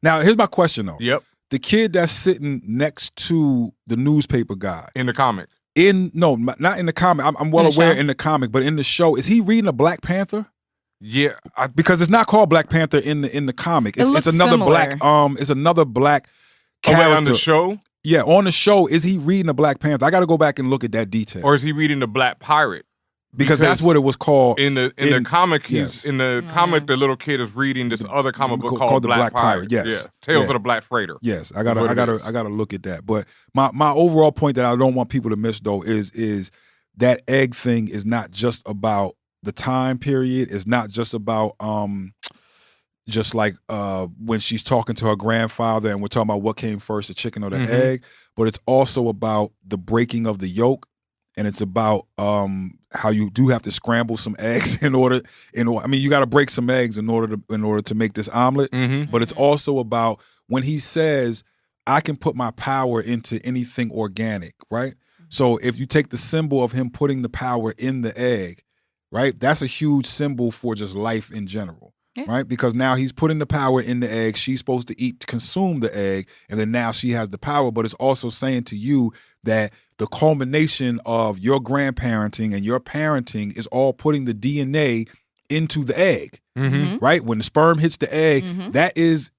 Now, here's my question, though. Yep. The kid that's sitting next to the newspaper guy. In the comic. No, not in the comic. I'm well aware in the comic, but in the show, is he reading a Black Panther? Yeah, because it's not called Black Panther in the comic. It's another similar. it's another black character on the show. Yeah, on the show, is he reading a Black Panther? I got to go back and look at that detail. Or is he reading the Black Pirate? Because that's what it was called in the comic. Yes. In the comic, the little kid is reading this other comic book called the Black Pirate. Yes, yeah. Tales of the Black Freighter. Yes, I gotta look at that. But my overall point that I don't want people to miss though is that egg thing is not just about the time period. It's not just about just like when she's talking to her grandfather and we're talking about what came first, the chicken or the egg, but it's also about the breaking of the yolk, and it's about how you do have to scramble some eggs in order. I mean, you got to break some eggs in order to make this omelet. But it's also about when he says, "I can put my power into anything organic," right? So if you take the symbol of him putting the power in the egg, right, that's a huge symbol for just life in general. Yeah. Right? Because now he's putting the power in the egg. She's supposed to consume the egg, and then now she has the power. But it's also saying to you that the culmination of your grandparenting and your parenting is all putting the DNA into the egg. Right? When the sperm hits the egg, that is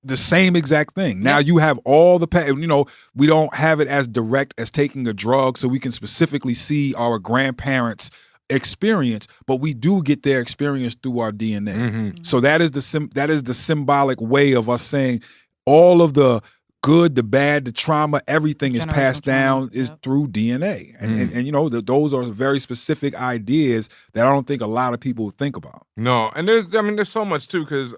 the same exact thing. Now you have all the, we don't have it as direct as taking a drug, so we can specifically see our grandparents' experience, but we do get their experience through our DNA. So that is the symbolic way of us saying all of the good, the bad, the trauma, everything is passed down is through DNA. And those are very specific ideas that I don't think a lot of people think about. No, and there's so much too, because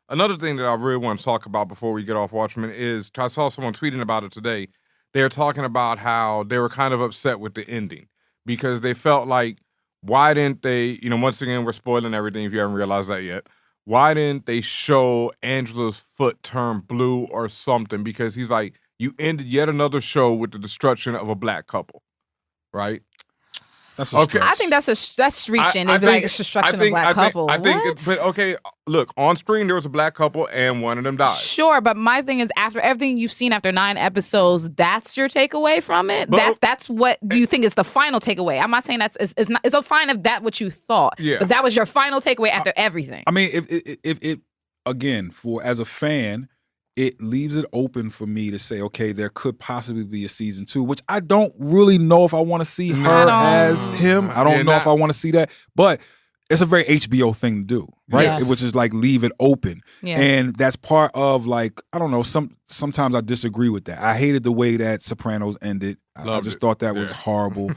another thing that I really want to talk about before we get off Watchmen is, I saw someone tweeting about it today. They're talking about how they were kind of upset with the ending because they felt like, why didn't they, once again, we're spoiling everything if you haven't realized that yet. Why didn't they show Angela's foot turn blue or something? Because he's like, you ended yet another show with the destruction of a black couple, right? That's a stretch. I think that's reaching. They'd be like, it's destruction of a black couple. But okay, look, on screen there was a black couple and one of them died. Sure, but my thing is, after everything you've seen after 9 episodes, that's your takeaway from it. That's what do you think is the final takeaway? I'm not saying it's fine if that's what you thought. Yeah. But that was your final takeaway after everything. I mean, if it again, as a fan, it leaves it open for me to say, okay, there could possibly be a season 2, which I don't really know if I want to see her as him. I don't know if I want to see that, but it's a very HBO thing to do, right? Yes. Which is like leave it open. Yeah. And that's part of like, I don't know, sometimes I disagree with that. I hated the way that Sopranos ended. I just thought that was horrible.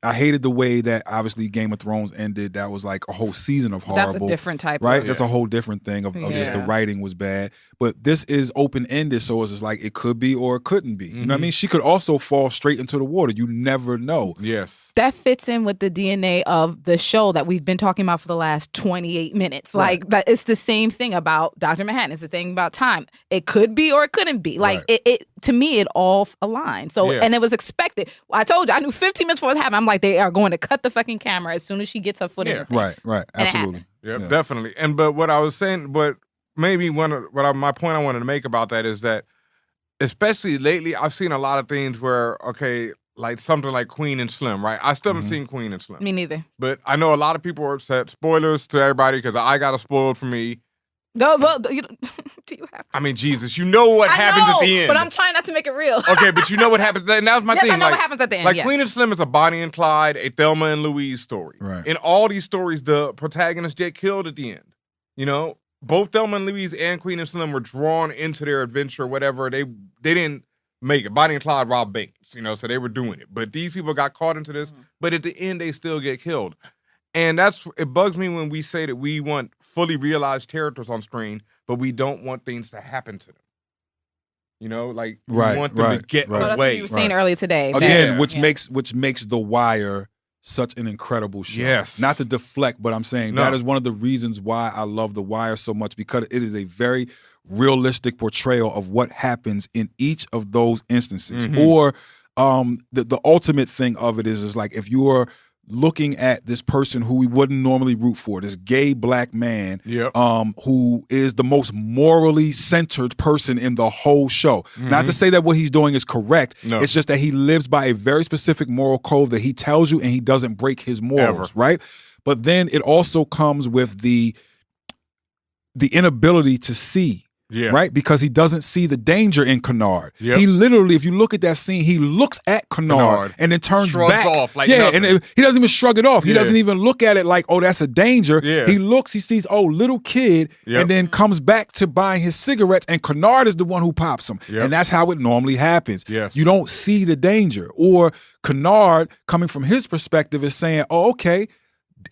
I hated the way that obviously Game of Thrones ended. That was like a whole season of horrible. That's a different type, right? of That's a whole different thing of just the writing was bad. But this is open ended, so it's just like it could be or it couldn't be. You know what I mean? She could also fall straight into the water. You never know. Yes, that fits in with the DNA of the show that we've been talking about for the last 28 minutes. Right. Like that, it's the same thing about Dr. Manhattan. It's the thing about time. It could be or it couldn't be. Like it to me, it all aligned. So and it was expected. I told you, I knew 15 minutes before it happened. I'm like, they are going to cut the fucking camera as soon as she gets her foot in the thing. Right, absolutely. Yeah, definitely. But what I was saying, maybe my point I wanted to make about that is that, especially lately, I've seen a lot of things where, okay, like something like Queen and Slim, right? I still haven't seen Queen and Slim. Me neither. But I know a lot of people are upset. Spoilers to everybody because I got it spoiled for me. No, well, do you have to? I mean, Jesus, you know what happens at the end. But I'm trying not to make it real. Okay, but you know what happens. And that was my Yes, thing. I know like, what happens at the end, Like yes. Queen and Slim is a Bonnie and Clyde, a Thelma and Louise story. Right. In all these stories, the protagonists get killed at the end. You know, both Thelma and Louise and Queen and Slim were drawn into their adventure, whatever. They didn't make it. Bonnie and Clyde robbed banks, you know, so they were doing it. But these people got caught into this. But at the end, they still get killed. And it bugs me when we say that we want fully realized characters on screen, but we don't want things to happen to them. You know, like we want them to get away. That's what you were saying earlier today. Again, which makes The Wire such an incredible show. Yes. Not to deflect, but I'm saying that is one of the reasons why I love The Wire so much, because it is a very realistic portrayal of what happens in each of those instances. Or the ultimate thing of it is like if you are looking at this person who we wouldn't normally root for, this gay black man, who is the most morally centered person in the whole show. Not to say that what he's doing is correct. No. It's just that he lives by a very specific moral code that he tells you, and he doesn't break his morals, right? But then it also comes with the inability to see. Right? Because he doesn't see the danger in Kennard. He literally, if you look at that scene, he looks at Kennard and then turns Shrugs back. off like nothing. And he doesn't even shrug it off. He doesn't even look at it like, oh, that's a danger. He looks, he sees, oh, little kid, and then comes back to buying his cigarettes, and Kennard is the one who pops them. And that's how it normally happens. You don't see the danger. Or Kennard, coming from his perspective, is saying, oh, okay,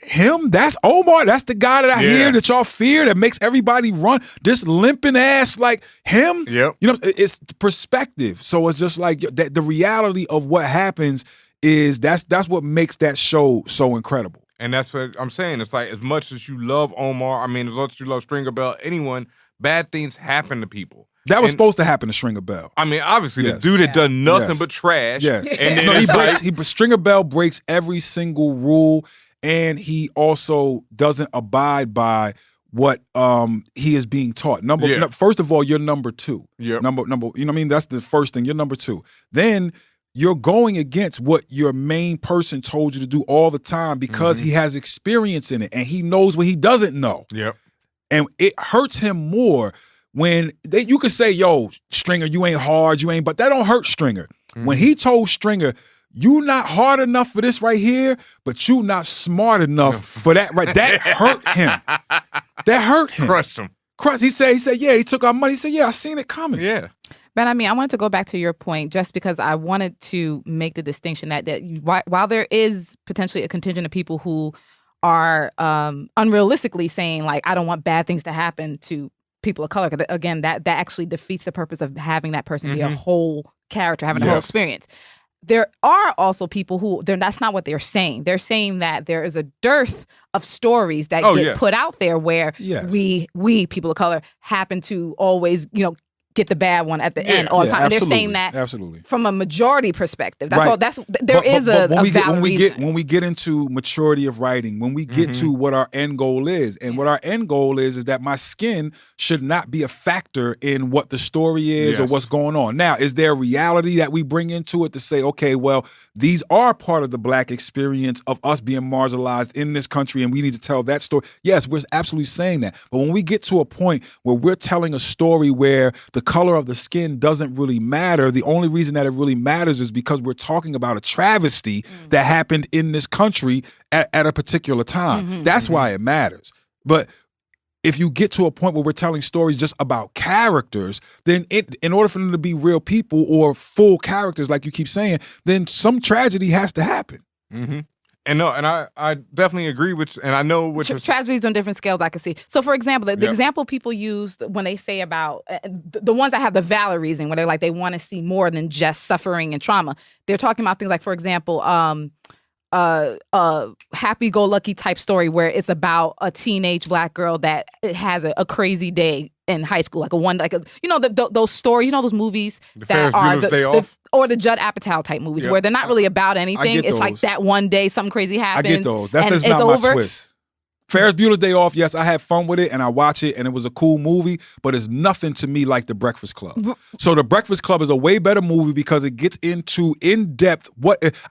him, that's Omar, that's the guy that I hear that y'all fear, that makes everybody run, this limping ass like him. You know, it's perspective. So it's just like that, the reality of what happens is that's what makes that show so incredible. And that's what I'm saying. It's like, as much as you love Omar, I mean, as much as you love Stringer Bell, anyone, bad things happen to people. That was supposed to happen to Stringer Bell. I mean, obviously, the dude had done nothing but trash. And then Stringer Bell breaks every single rule. And he also doesn't abide by what he is being taught. First of all, you're number two. Number, you know what I mean? That's the first thing. You're number two. Then you're going against what your main person told you to do all the time because he has experience in it and he knows what he doesn't know. And it hurts him more when you could say, yo, Stringer, you ain't hard, but that don't hurt Stringer. When he told Stringer, you not hard enough for this right here, but you not smart enough for that right. That hurt him. That hurt him. Crushed him. He said, yeah, he took our money. He said, yeah, I seen it coming. But I mean, I wanted to go back to your point just because I wanted to make the distinction that while there is potentially a contingent of people who are unrealistically saying, like, I don't want bad things to happen to people of color, because again, that actually defeats the purpose of having that person be a whole character, having a whole experience. There are also people who that's not what they're saying. They're saying that there is a dearth of stories that get put out there where we people of color happen to always, get the bad one at the end all the time. And they're saying that from a majority perspective. That's all. There is a valid reason. When we get into maturity of writing, when we get to what our end goal is, and what our end goal is that my skin should not be a factor in what the story is or what's going on. Now, is there a reality that we bring into it to say, okay, well, these are part of the Black experience of us being marginalized in this country, and we need to tell that story? Yes, we're absolutely saying that. But when we get to a point where we're telling a story where the color of the skin doesn't really matter, the only reason that it really matters is because we're talking about a travesty that happened in this country at a particular time. That's why it matters. But if you get to a point where we're telling stories just about characters, then in order for them to be real people or full characters, like you keep saying, then some tragedy has to happen. And I definitely agree with, and I know which tragedies on different scales I can see. So, for example, the example people use when they say about the ones that have the valid reason, where they're like they want to see more than just suffering and trauma. They're talking about things like, for example, happy-go-lucky type story where it's about a teenage Black girl that has a crazy day in high school, those stories, those movies that are or the Judd Apatow type movies where they're not really about anything. It's like that one day something crazy happens. I get those. That's not my twist. Ferris Bueller's Day Off, yes, I had fun with it and I watch it and it was a cool movie, but it's nothing to me like The Breakfast Club. So The Breakfast Club is a way better movie because it gets into in-depth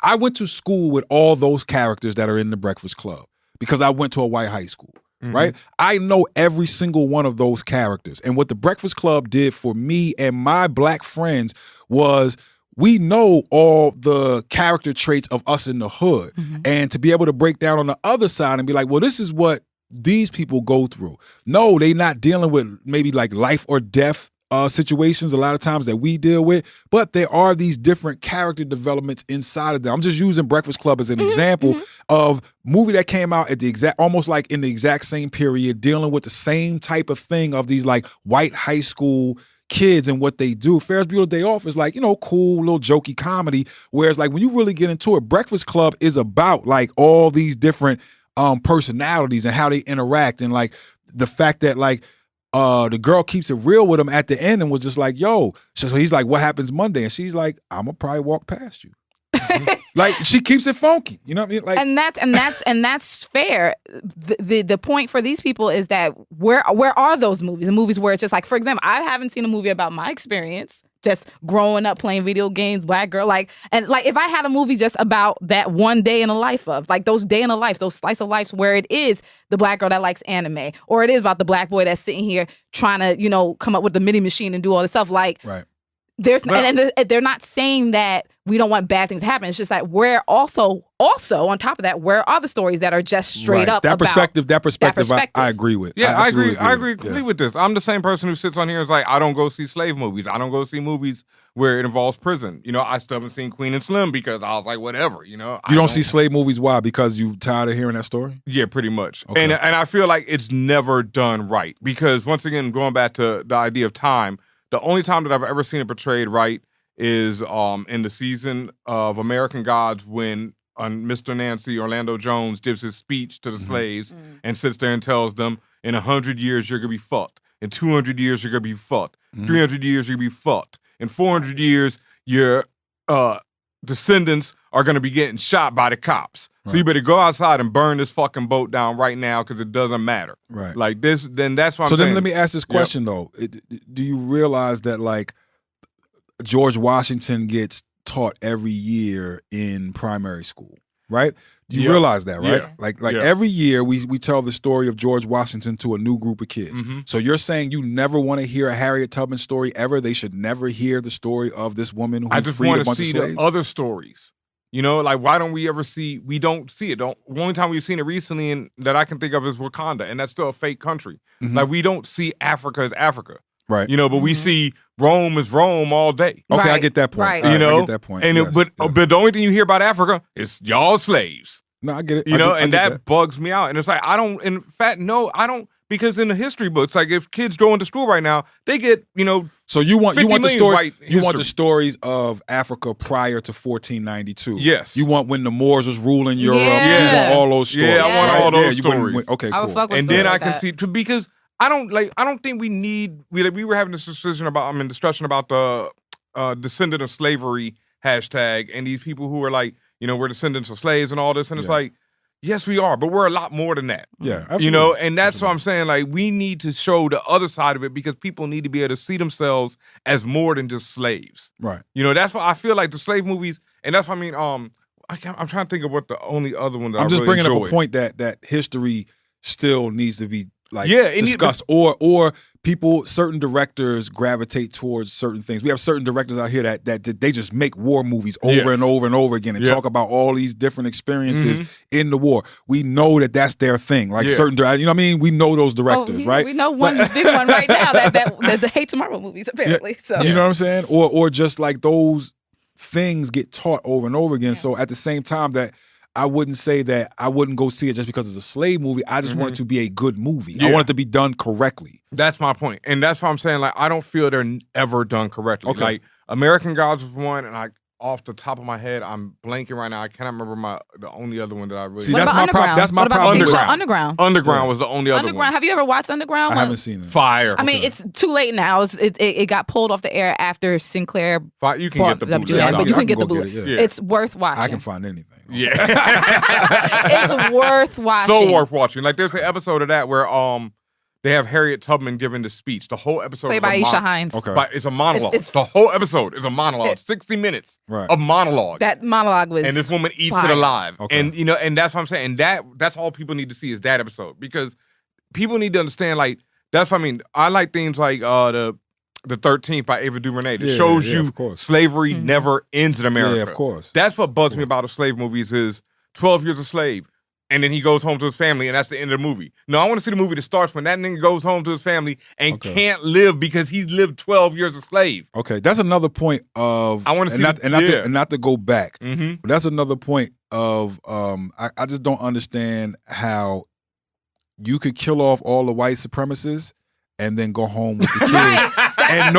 I went to school with all those characters that are in The Breakfast Club because I went to a white high school, right? I know every single one of those characters. And what The Breakfast Club did for me and my black friends was we know all the character traits of us in the hood. And to be able to break down on the other side and be like, well, this is what these people go through. No, they not dealing with maybe like life or death situations a lot of times that we deal with, but there are these different character developments inside of them. I'm just using Breakfast Club as an example of movie that came out at the almost like in the exact same period, dealing with the same type of thing of these like white high school kids and what they do. Ferris Bueller's Day Off is like, cool little jokey comedy. Whereas like when you really get into it, Breakfast Club is about like all these different personalities and how they interact and like the fact that like the girl keeps it real with him at the end and was just like, yo. So he's like, what happens Monday? And she's like, I'm gonna probably walk past you. Like she keeps it funky, you know what I mean? Like, and that's fair. The point for these people is that where are those movies? The movies where it's just like, for example, I haven't seen a movie about my experience just growing up playing video games, black girl, and if I had a movie just about that one day in the life of like those day in the life, those slice of lives where it is the black girl that likes anime, or it is about the black boy that's sitting here trying to come up with the mini machine and do all this stuff, like right. And they're not saying that we don't want bad things to happen. It's just that we're also on top of that, where are the stories that are just straight up that about perspective I agree with. Yeah, I agree completely with this. I'm the same person who sits on here and is like, I don't go see slave movies. I don't go see movies where it involves prison. I still haven't seen Queen and Slim because I was like, whatever. You don't see slave movies. Why? Because you tired of hearing that story? Yeah, pretty much. Okay. And I feel like it's never done right because once again, going back to the idea of time. The only time that I've ever seen it portrayed right is in the season of American Gods when Mr. Nancy Orlando Jones gives his speech to the slaves and sits there and tells them, in 100 years, you're going to be fucked. In 200 years, you're going to be fucked. 300 years, you're going to be fucked. In 400 years, your descendants are going to be getting shot by the cops. Right. So you better go outside and burn this fucking boat down right now because it doesn't matter. Right. Like this, then that's what I'm saying. So then let me ask this question though. Do you realize that like George Washington gets taught every year in primary school, right? Do you realize that, right? Like every year we tell the story of George Washington to a new group of kids. So you're saying you never want to hear a Harriet Tubman story ever? They should never hear the story of this woman who freed a bunch of slaves? I just want to see the other stories. Like why don't we ever see? We don't see it. The only time we've seen it recently and that I can think of is Wakanda, and that's still a fake country. Like we don't see Africa as Africa, right? But we see Rome as Rome all day. Okay, right. I get that point. Right. I get that point. And but the only thing you hear about Africa is y'all slaves. No, I get it. And that bugs me out. And it's like I don't. In fact, no, I don't. Because in the history books, like if kids go into school right now, they get So you want the story? You want the history. Stories of Africa prior to 1492. Yes. You want when the Moors was ruling Europe. Yeah. You want all those stories. Yeah, I want all those stories. Okay, I would cool. fuck with And then I stories can like see because I don't think we need. We were having this discussion about the descendant of slavery hashtag and these people who are like we're descendants of slaves and all this and it's like. Yes, we are, but we're a lot more than that. Yeah, absolutely. And that's what I'm saying. Like, we need to show the other side of it because people need to be able to see themselves as more than just slaves. Right. That's why I feel like the slave movies, and that's what I mean. I'm trying to think of what the only other one that I'm just really bringing enjoy. up a point that history still needs to be discussed, or people, certain directors gravitate towards certain things. We have certain directors out here that they just make war movies over and over and over again and talk about all these different experiences in the war. We know that that's their thing. Like certain, you know what I mean? We know those directors, right? We know one big one right now that hates Marvel movies apparently. So you know what I'm saying? Or just like those things get taught over and over again. So at the same time that I wouldn't say that I wouldn't go see it just because it's a slave movie. I just want it to be a good movie. I want it to be done correctly. That's my point. And that's why I'm saying, like, I don't feel they're ever done correctly. Okay. Like, American Gods was one, and off the top of my head, I'm blanking right now. I cannot remember the only other one that I really... See, that's my problem. That's my problem. Underground. Underground was the only other one. Have you ever watched Underground? I haven't seen it. Fire. I mean, it's too late now. It got pulled off the air after Sinclair. You can get the bootleg. But you can get the bootleg. Yeah. It's worth watching. I can find anything. Yeah. It's worth watching. So worth watching. Like there's an episode of that where they have Harriet Tubman giving the speech. The whole episode Played is by a Isha Hines. Okay. It's a monologue. It's- the whole episode is a monologue. 60 minutes of monologue. That monologue was And this woman eats fire. it alive. Okay. And and that's what I'm saying. And that's all people need to see is that episode. Because people need to understand, like, that's what I mean. I like things like the 13th by Ava DuVernay. That shows you slavery never ends in America. Yeah, of course. That's what bugs me about the slave movies is 12 years a slave. And then he goes home to his family, and that's the end of the movie. No, I want to see the movie that starts when that nigga goes home to his family and can't live because he's lived 12 years a slave. Okay, that's another point of I want to see not to go back. Mm-hmm. But that's another point of I just don't understand how you could kill off all the white supremacists and then go home with the kids. and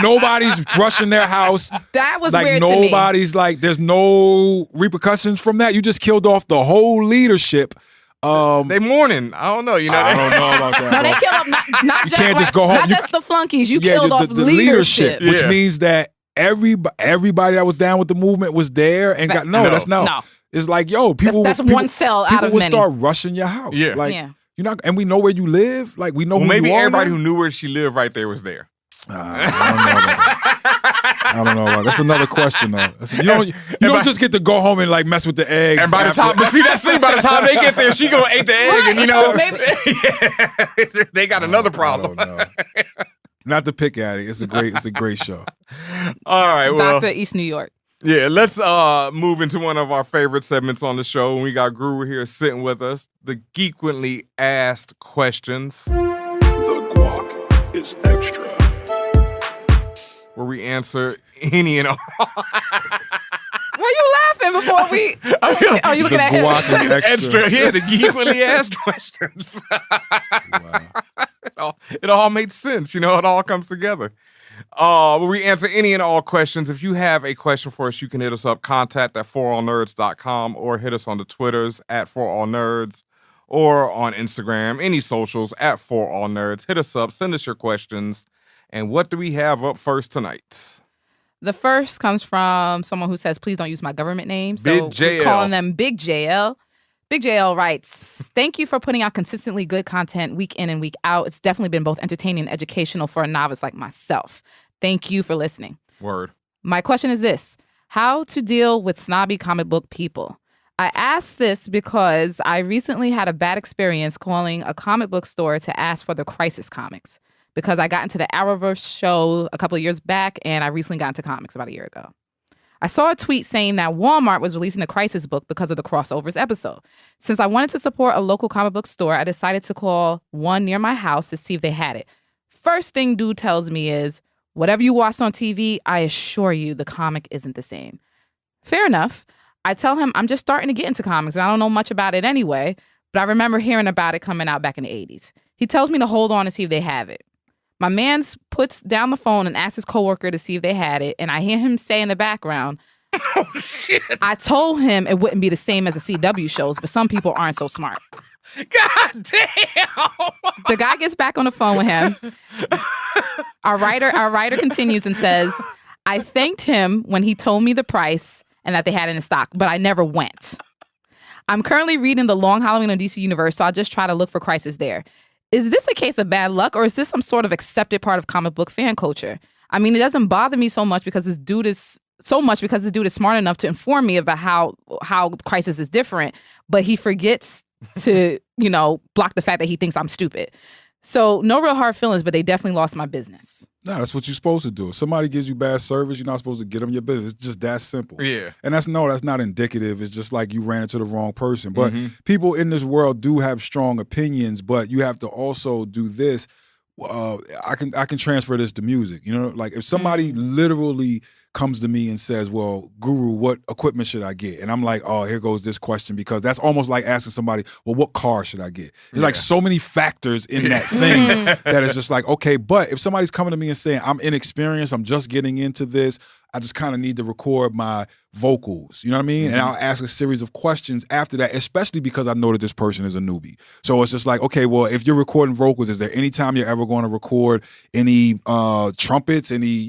nobody's rushing their house. That was like weird to me. nobody's like there's no repercussions from that. You just killed off the whole leadership. They mourning. I don't know. I don't know about that. No, they killed off not You just can't just go home. not just the flunkies. You Yeah, killed off the leadership. which means that everybody that was down with the movement was there and got that's not. No. It's like, yo, people. That's people, one cell out people of would many. start rushing your house. Yeah. Like, Yeah. you're not, and we know where you live. Like, we know who Maybe you are everybody now. who knew where she lived right there was there. I don't know about that. That's another question, though. You don't just get to go home and like mess with the eggs. And by the time, but see, that's the thing. By the time they get there, she gonna eat the egg, and they got another problem. Not to pick at it. It's a great show. All right, well, Dr. East New York. yeah, let's move into one of our favorite segments on the show. We got Guru here sitting with us. The Geekwently Asked Questions. The guac is extra. Where we answer any and all. Were you laughing before we? Oh, you looking at him? Guac is extra. Yeah, the Geekwently Asked Questions. It all makes sense. It all comes together. Where we answer any and all questions. If you have a question for us, you can hit us up, contact@forallnerds.com, or hit us on the Twitters @forallnerds, or on Instagram, any socials @forallnerds. Hit us up, send us your questions. And what do we have up first tonight? The first comes from someone who says, please don't use my government name. So Big we're JL. calling them Big JL. Big JL writes, thank you for putting out consistently good content week in and week out. It's definitely been both entertaining and educational for a novice like myself. Thank you for listening. Word. My question is this: how to deal with snobby comic book people? I ask this because I recently had a bad experience calling a comic book store to ask for the Crisis comics because I got into the Arrowverse show a couple of years back and I recently got into comics about a year ago. I saw a tweet saying that Walmart was releasing the Crisis book because of the Crossovers episode. Since I wanted to support a local comic book store, I decided to call one near my house to see if they had it. First thing dude tells me is, whatever you watched on TV, I assure you the comic isn't the same. Fair enough. I tell him I'm just starting to get into comics and I don't know much about it anyway, but I remember hearing about it coming out back in the 80s. He tells me to hold on and see if they have it. My man puts down the phone and asks his coworker to see if they had it, and I hear him say in the background, oh, shit. I told him it wouldn't be the same as the CW shows, but some people aren't so smart. God damn! The guy gets back on the phone with him. Our writer continues and says, I thanked him when he told me the price and that they had it in stock, but I never went. I'm currently reading The Long Halloween on DC Universe, so I'll just try to look for Crisis there. Is this a case of bad luck, or is this some sort of accepted part of comic book fan culture? I mean, it doesn't bother me so much because this dude is smart enough to inform me about how Crisis is different, but he forgets to, block the fact that he thinks I'm stupid. So no real hard feelings, but they definitely lost my business. No, that's what you're supposed to do. If somebody gives you bad service, you're not supposed to get them your business. It's just that simple. Yeah. And that's not indicative. It's just like you ran into the wrong person. But people in this world do have strong opinions, but you have to also do this. I can transfer this to music. Like if somebody literally comes to me and says, well, Guru, what equipment should I get? And I'm like, oh, here goes this question, because that's almost like asking somebody, well, what car should I get? There's like so many factors in that thing that it's just like, okay, but if somebody's coming to me and saying, I'm inexperienced, I'm just getting into this, I just kind of need to record my vocals, you know what I mean? And I'll ask a series of questions after that, especially because I know that this person is a newbie. So it's just like, okay, well, if you're recording vocals, is there any time you're ever going to record any trumpets, any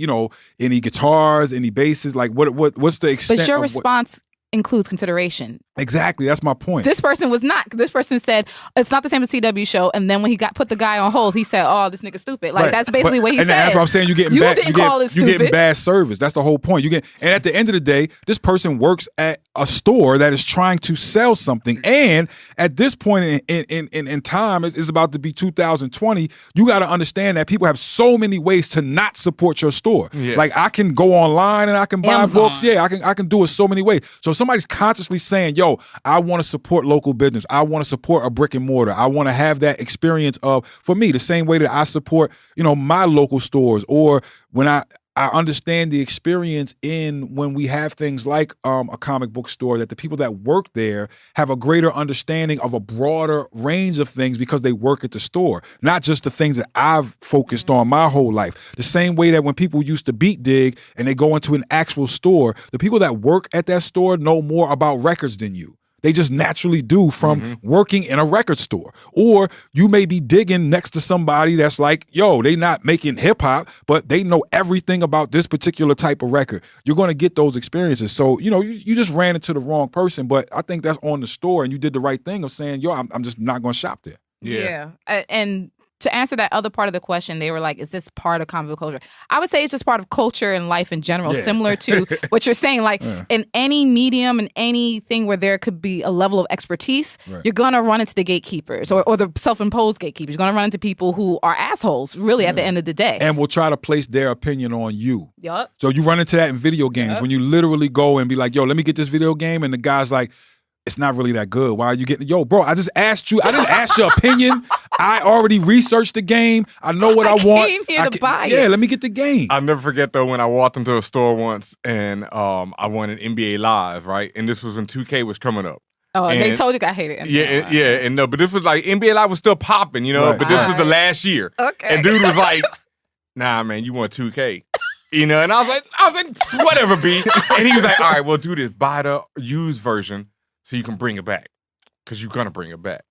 guitars, any basses? Like what's the extent But your of response includes consideration. Exactly. That's my point. This person was not. This person said it's not the same as CW show, and then when he put the guy on hold, he said, "Oh, this nigga's stupid." Like that's basically what he said. That's what I'm saying. You're getting bad. You're getting bad service. That's the whole point. And at the end of the day, this person works at a store that is trying to sell something, and at this point in time, it's about to be 2020. You got to understand that people have so many ways to not support your store. Yes. Like I can go online and I can buy Amazon. books. Yeah, I can do it so many ways. So if somebody's consciously saying, "Yo, I want to support local business. I want to support a brick and mortar. I want to have that experience of, for me, the same way that I support, my local stores, or when I understand the experience in when we have things like a comic book store, that the people that work there have a greater understanding of a broader range of things because they work at the store, not just the things that I've focused on my whole life. The same way that when people used to beat dig and they go into an actual store, the people that work at that store know more about records than you. They just naturally do from working in a record store. Or you may be digging next to somebody that's like, yo, they not making hip hop, but they know everything about this particular type of record. You're going to get those experiences. So, you just ran into the wrong person, but I think that's on the store, and you did the right thing of saying, yo, I'm just not going to shop there. Yeah. And to answer that other part of the question, they were like, is this part of comic book culture? I would say it's just part of culture and life in general, similar to what you're saying. Like in any medium and anything where there could be a level of expertise, you're going to run into the gatekeepers or the self-imposed gatekeepers. You're going to run into people who are assholes, really, at the end of the day. And will try to place their opinion on you. Yup. So you run into that in video games when you literally go and be like, yo, let me get this video game. And the guy's like, it's not really that good. Why are you getting... Yo, bro, I just asked you. I didn't ask your opinion. I already researched the game. I know what I want. I came here to buy it. Yeah, let me get the game. I'll never forget, though, when I walked into a store once and I wanted NBA Live, right? And this was when 2K was coming up. Oh, and they told you I hated NBA Live. And no, but this was like, NBA Live was still popping, but this was the last year. Okay. And dude was like, nah, man, you want 2K. And I was like, whatever, B. And he was like, all right, well, do this. Buy the used version so you can bring it back. Because you're going to bring it back.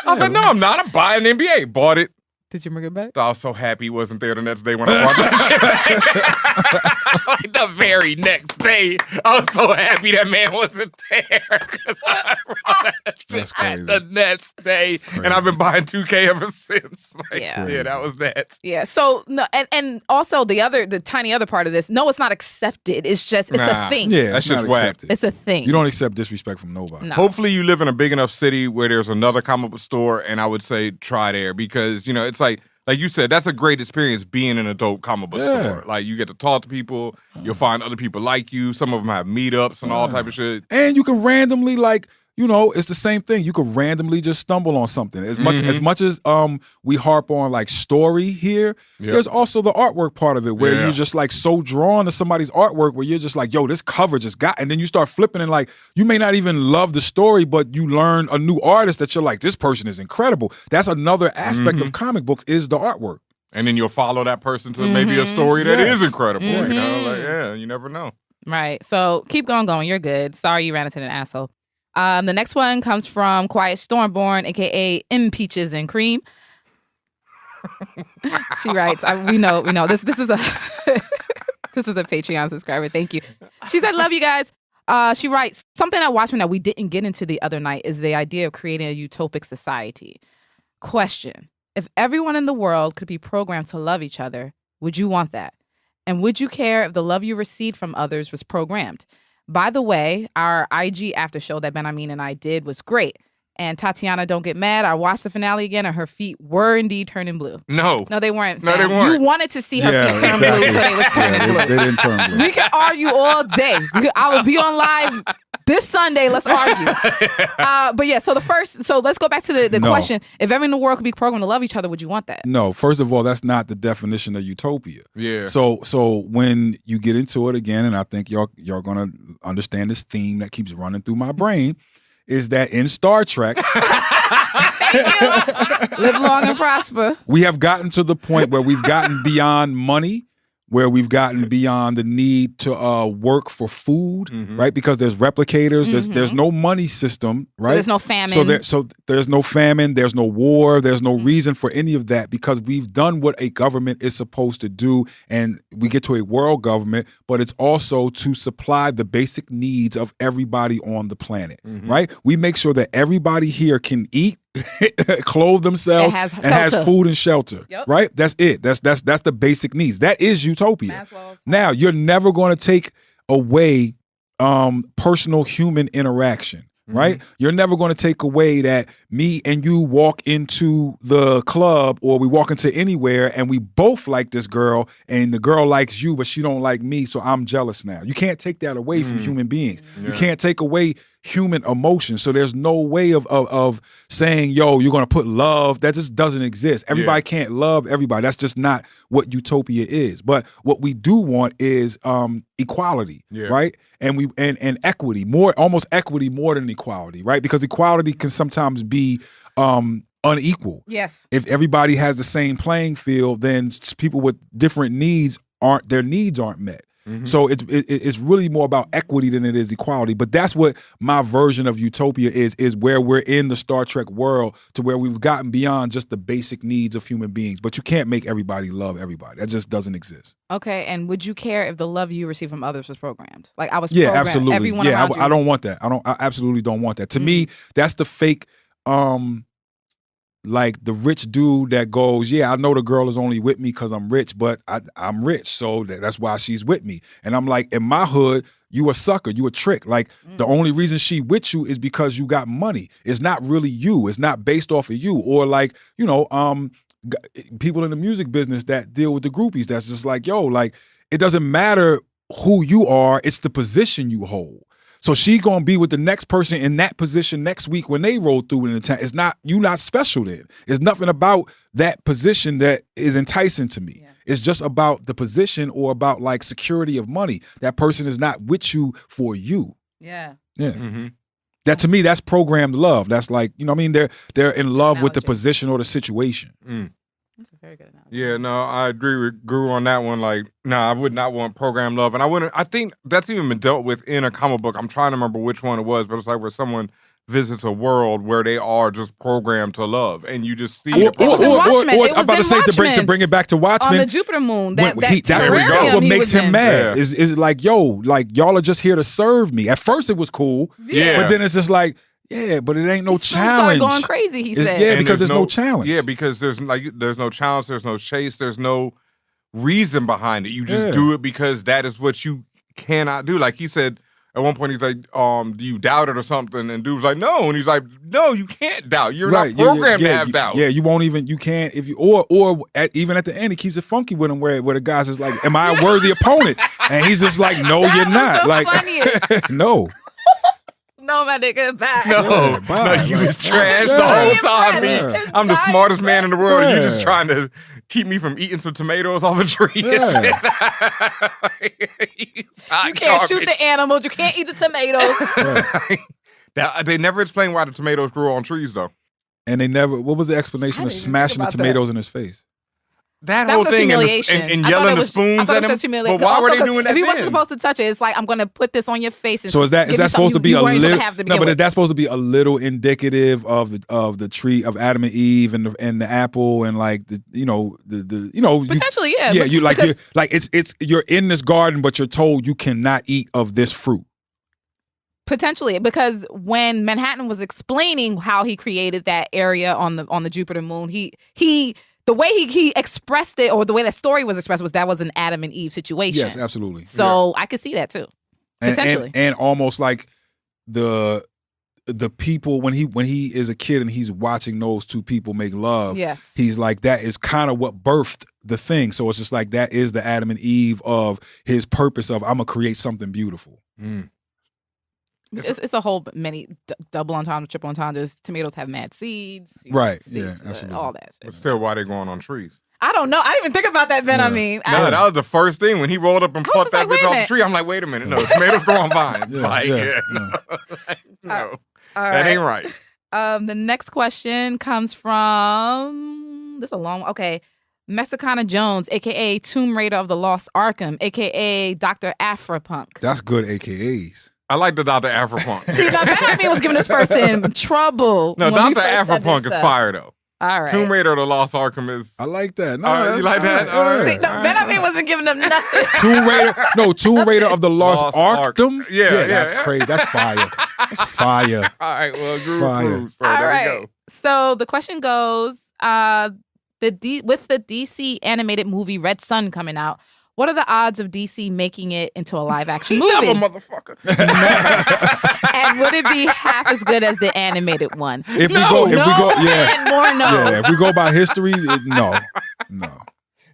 I was like, no, I'm not. I'm buying NBA. Bought it. Did you bring it back? I was so happy he wasn't there the next day when I bought that shit. Like the very next day, I was so happy that man wasn't there. I brought that shit back the next day. Crazy. And I've been buying 2K ever since. Like, yeah, that was that. Yeah. So no, and also the tiny other part of this, no, it's not accepted. It's just a thing. Yeah, that's just whack. It's a thing. You don't accept disrespect from nobody. No. Hopefully you live in a big enough city where there's another comic book store, and I would say try there because, it's like you said, that's a great experience being in a dope comic book store. Like, you get to talk to people. You'll find other people like you. Some of them have meetups and all type of shit. And you can randomly, it's the same thing. You could randomly just stumble on something. As much as we harp on like story here, there's also the artwork part of it where you're just like so drawn to somebody's artwork where you're just like, yo, this cover just got, and then you start flipping and like you may not even love the story, but you learn a new artist that you're like, this person is incredible. That's another aspect of comic books is the artwork. And then you'll follow that person to maybe a story that is incredible. You never know. Right. So keep going. You're good. Sorry you ran into an asshole. The next one comes from Quiet Stormborn, aka M Peaches and Cream. She writes, we know this is a this is a Patreon subscriber. Thank you. She said, "Love you guys." She writes, "Something at Watchmen that we didn't get into the other night is the idea of creating a utopic society. Question: if everyone in the world could be programmed to love each other, would you want that? And would you care if the love you received from others was programmed? By the way, our IG after show that Ben Amin and I did was great. And Tatiana, don't get mad. I watched the finale again and her feet were indeed turning blue." No, they weren't. No, they weren't. You wanted to see her feet turn blue, so they was turning blue. They didn't turn blue. We can argue all day. I will be on live this Sunday. Let's argue. But yeah, so let's go back to the question. If everyone in the world could be programmed to love each other, would you want that? No, first of all, that's not the definition of utopia. Yeah. So when you get into it again, and I think y'all gonna understand this theme that keeps running through my brain, is that in Star Trek, live long and prosper. We have gotten to the point where we've gotten beyond money. where we've gotten beyond the need to work for food, right? Because there's replicators, there's no money system, right? So there's no famine. So there's no famine, there's no war, there's no reason for any of that because we've done what a government is supposed to do, and we get to a world government, but it's also to supply the basic needs of everybody on the planet, right? We make sure that everybody here can eat, clothe themselves, and has food and shelter, right? That's it. That's the basic needs. That is utopia. Now, you're never going to take away personal human interaction, right? You're never going to take away that me and you walk into the club or we walk into anywhere and we both like this girl and the girl likes you, but she don't like me, so I'm jealous now. You can't take that away from human beings. You can't take away human emotion. So there's no way of saying, yo, you're going to put love. That just doesn't exist. Everybody can't love everybody. That's just not what utopia is. But what we do want is equality, right? And and equity, almost equity more than equality, right? Because equality can sometimes be unequal. Yes. If everybody has the same playing field, then people with different needs their needs aren't met. So it's really more about equity than it is equality. But that's what my version of utopia is where we're in the Star Trek world to where we've gotten beyond just the basic needs of human beings. But you can't make everybody love everybody. That just doesn't exist. Okay, and would you care if the love you receive from others was programmed? Like I was Yeah, programmed. absolutely. Everyone Yeah, around you. I don't want that. I absolutely don't want that. To me, that's the fake like the rich dude that goes, yeah, I know the girl is only with me because I'm rich, but I'm rich, so that's why she's with me. And I'm like, in my hood, you a sucker, you a trick. Like the only reason she with you is because you got money. It's not really you. It's not based off of you. Or like, people in the music business that deal with the groupies. That's just like, yo, like it doesn't matter who you are. It's the position you hold. So she gonna be with the next person in that position next week when they roll through in the town. It's not, you not special then. It's nothing about that position that is enticing to me. It's just about the position or about like security of money. That person is not with you for you. Yeah. Yeah. That to me, that's programmed love. That's like, you know what I mean? They're in love with the position or the situation. That's a very good analogy. Yeah, no, I agree with Guru on that one. Like, no, I would not want program love. And I think that's even been dealt with in a comic book. I'm trying to remember which one it was, but it's like where someone visits a world where they are just programmed to love. And you just see it was in Watchmen. I'm about to say to bring it back to Watchmen. On the Jupiter moon. That's what makes him mad. Is like, yo, like y'all are just here to serve me. At first it was cool. Yeah. But then it's just like, yeah, but it ain't no challenge. Started going crazy, he said. Yeah, because there's no challenge. Yeah, because there's no challenge, there's no chase, there's no reason behind it. You just do it because that is what you cannot do. Like he said at one point, he's like, do you doubt it or something? And dude's like, no. And he's like, no, you can't doubt. You're not programmed to have doubt. Yeah, you won't even, you can't, if you, even at the end, he keeps it funky with him where the guy's just like, am I a worthy opponent? And he's just like, no, you're not. So like, no. No, my nigga, bye. No, you was trash the whole time. I'm the smartest man in the world. You just trying to keep me from eating some tomatoes off a tree. You can't shoot the animals. You can't eat the tomatoes. They never explain why the tomatoes grow on trees, though. And they never, what was the explanation of smashing the tomatoes in his face? That whole thing and yelling the spoons at him. But why were they doing that? If he wasn't supposed to touch it, it's like, I'm going to put this on your face. So is that supposed to be a little? No, but is that supposed to be a little indicative of the tree of Adam and Eve and the apple and like the potentially yeah you're in this garden but you're told you cannot eat of this fruit. Potentially, because when Manhattan was explaining how he created that area on the Jupiter moon, he the way he expressed it, or the way that story was expressed, was that was an Adam and Eve situation. Yes, absolutely. So I could see that too, potentially. And almost like the people when he is a kid and he's watching those two people make love. Yes, he's like, that is kind of what birthed the thing. So it's just like that is the Adam and Eve of his purpose of I'm gonna create something beautiful. It's a whole many double entendres, triple entendres. Tomatoes have mad seeds. Right. Seeds, yeah, absolutely. All that shit. But still, why they going on trees? I don't know. I didn't even think about that, Ben. Yeah. I mean. That was the first thing. When he rolled up and plucked that bitch off the tree, I'm like, wait a minute. No, tomatoes grow on vines. No. That ain't right. The next question comes from... This is a long one. Okay. Mexicana Jones, a.k.a. Tomb Raider of the Lost Arkham, a.k.a. Dr. Afropunk. That's good AKAs. I like the Dr. Afropunk. See, now that was giving this person trouble. No, when we Dr. first said Afropunk this is stuff. fire, though. All right. Tomb Raider of the Lost Arkham is... I like that. No, you like that? All right. See, no, Ben wasn't giving them nothing. Tomb Raider of the Lost Arkham? Yeah, that's crazy. That's fire. That's fire. All right, well, Guru Fire. proves. So All there right. we go. So the question goes, with the DC animated movie Red Sun coming out, what are the odds of DC making it into a live action movie? Never, motherfucker. And would it be half as good as the animated one? If we go, and more no. Yeah, if we go by history, no.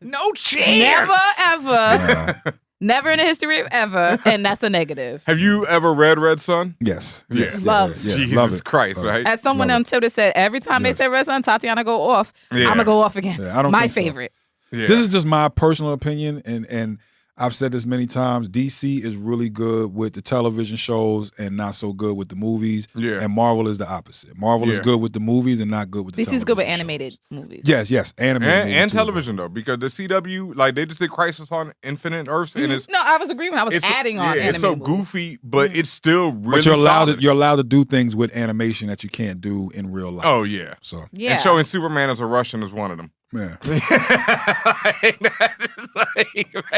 No chance. Never, ever. Never in the history of ever. And that's a negative. Have you ever read Red Sun? Yes. Yeah. Love. Jesus Love it. Christ, Love it. right? As someone on Twitter said, every time they say Red Sun, Tatiana go off. Yeah. I'm going to go off again. Yeah, I don't My think so. favorite. Yeah. This is just my personal opinion, and I've said this many times. DC is really good with the television shows and not so good with the movies. Yeah. And Marvel is the opposite. Marvel is Yeah. good with the movies and not good with the DC's good with television animated movies. Yes, animated movies and too. television, though, because the CW, like, they just did Crisis on Infinite Earths, and it's... No, I was agreeing. I was adding on animated it's so movies. goofy, but it's still really But you're solid. allowed to do things with animation that you can't do in real life. Oh, yeah. So Yeah. And showing Superman as a Russian is one of them. yeah. Is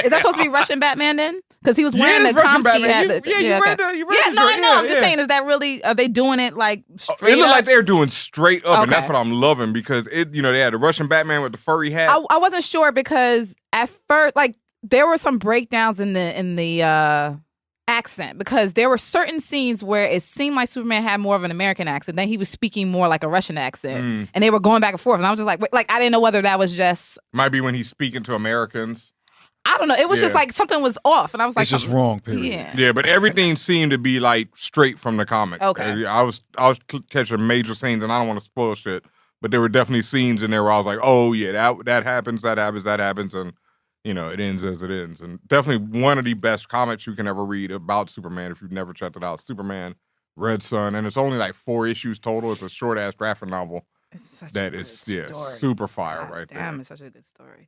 that supposed to be Russian Batman then? Because he was wearing it's the Russian Komsky. Batman. Had the, You read okay. the- you read Yeah, the no, I joint. know. I'm Yeah, just yeah. saying, is that really, are they doing it like straight It looked up? like they're doing straight up, and that's Okay. what I'm loving, because they had the Russian Batman with the furry hat. I wasn't sure because at first, like, there were some breakdowns in the accent, because there were certain scenes where it seemed like Superman had more of an American accent, then he was speaking more like a Russian accent, and they were going back and forth, and I was just like, wait, like, I didn't know whether that was just, Might be when he's speaking to Americans. I don't know, it was just Yeah. like something was off, and I was like, It's just wrong, period. Yeah. Yeah, but everything seemed to be like straight from the comic. Okay. I was catching major scenes, and I don't want to spoil shit, but there were definitely scenes in there where I was like, oh yeah, that happens, and it ends as it ends. And definitely one of the best comics you can ever read about Superman if you've never checked it out. Superman, Red Sun, and it's only like 4 issues total. It's a short ass graphic novel. It's such That a is good story. super fire God right damn, there. it's such a good story.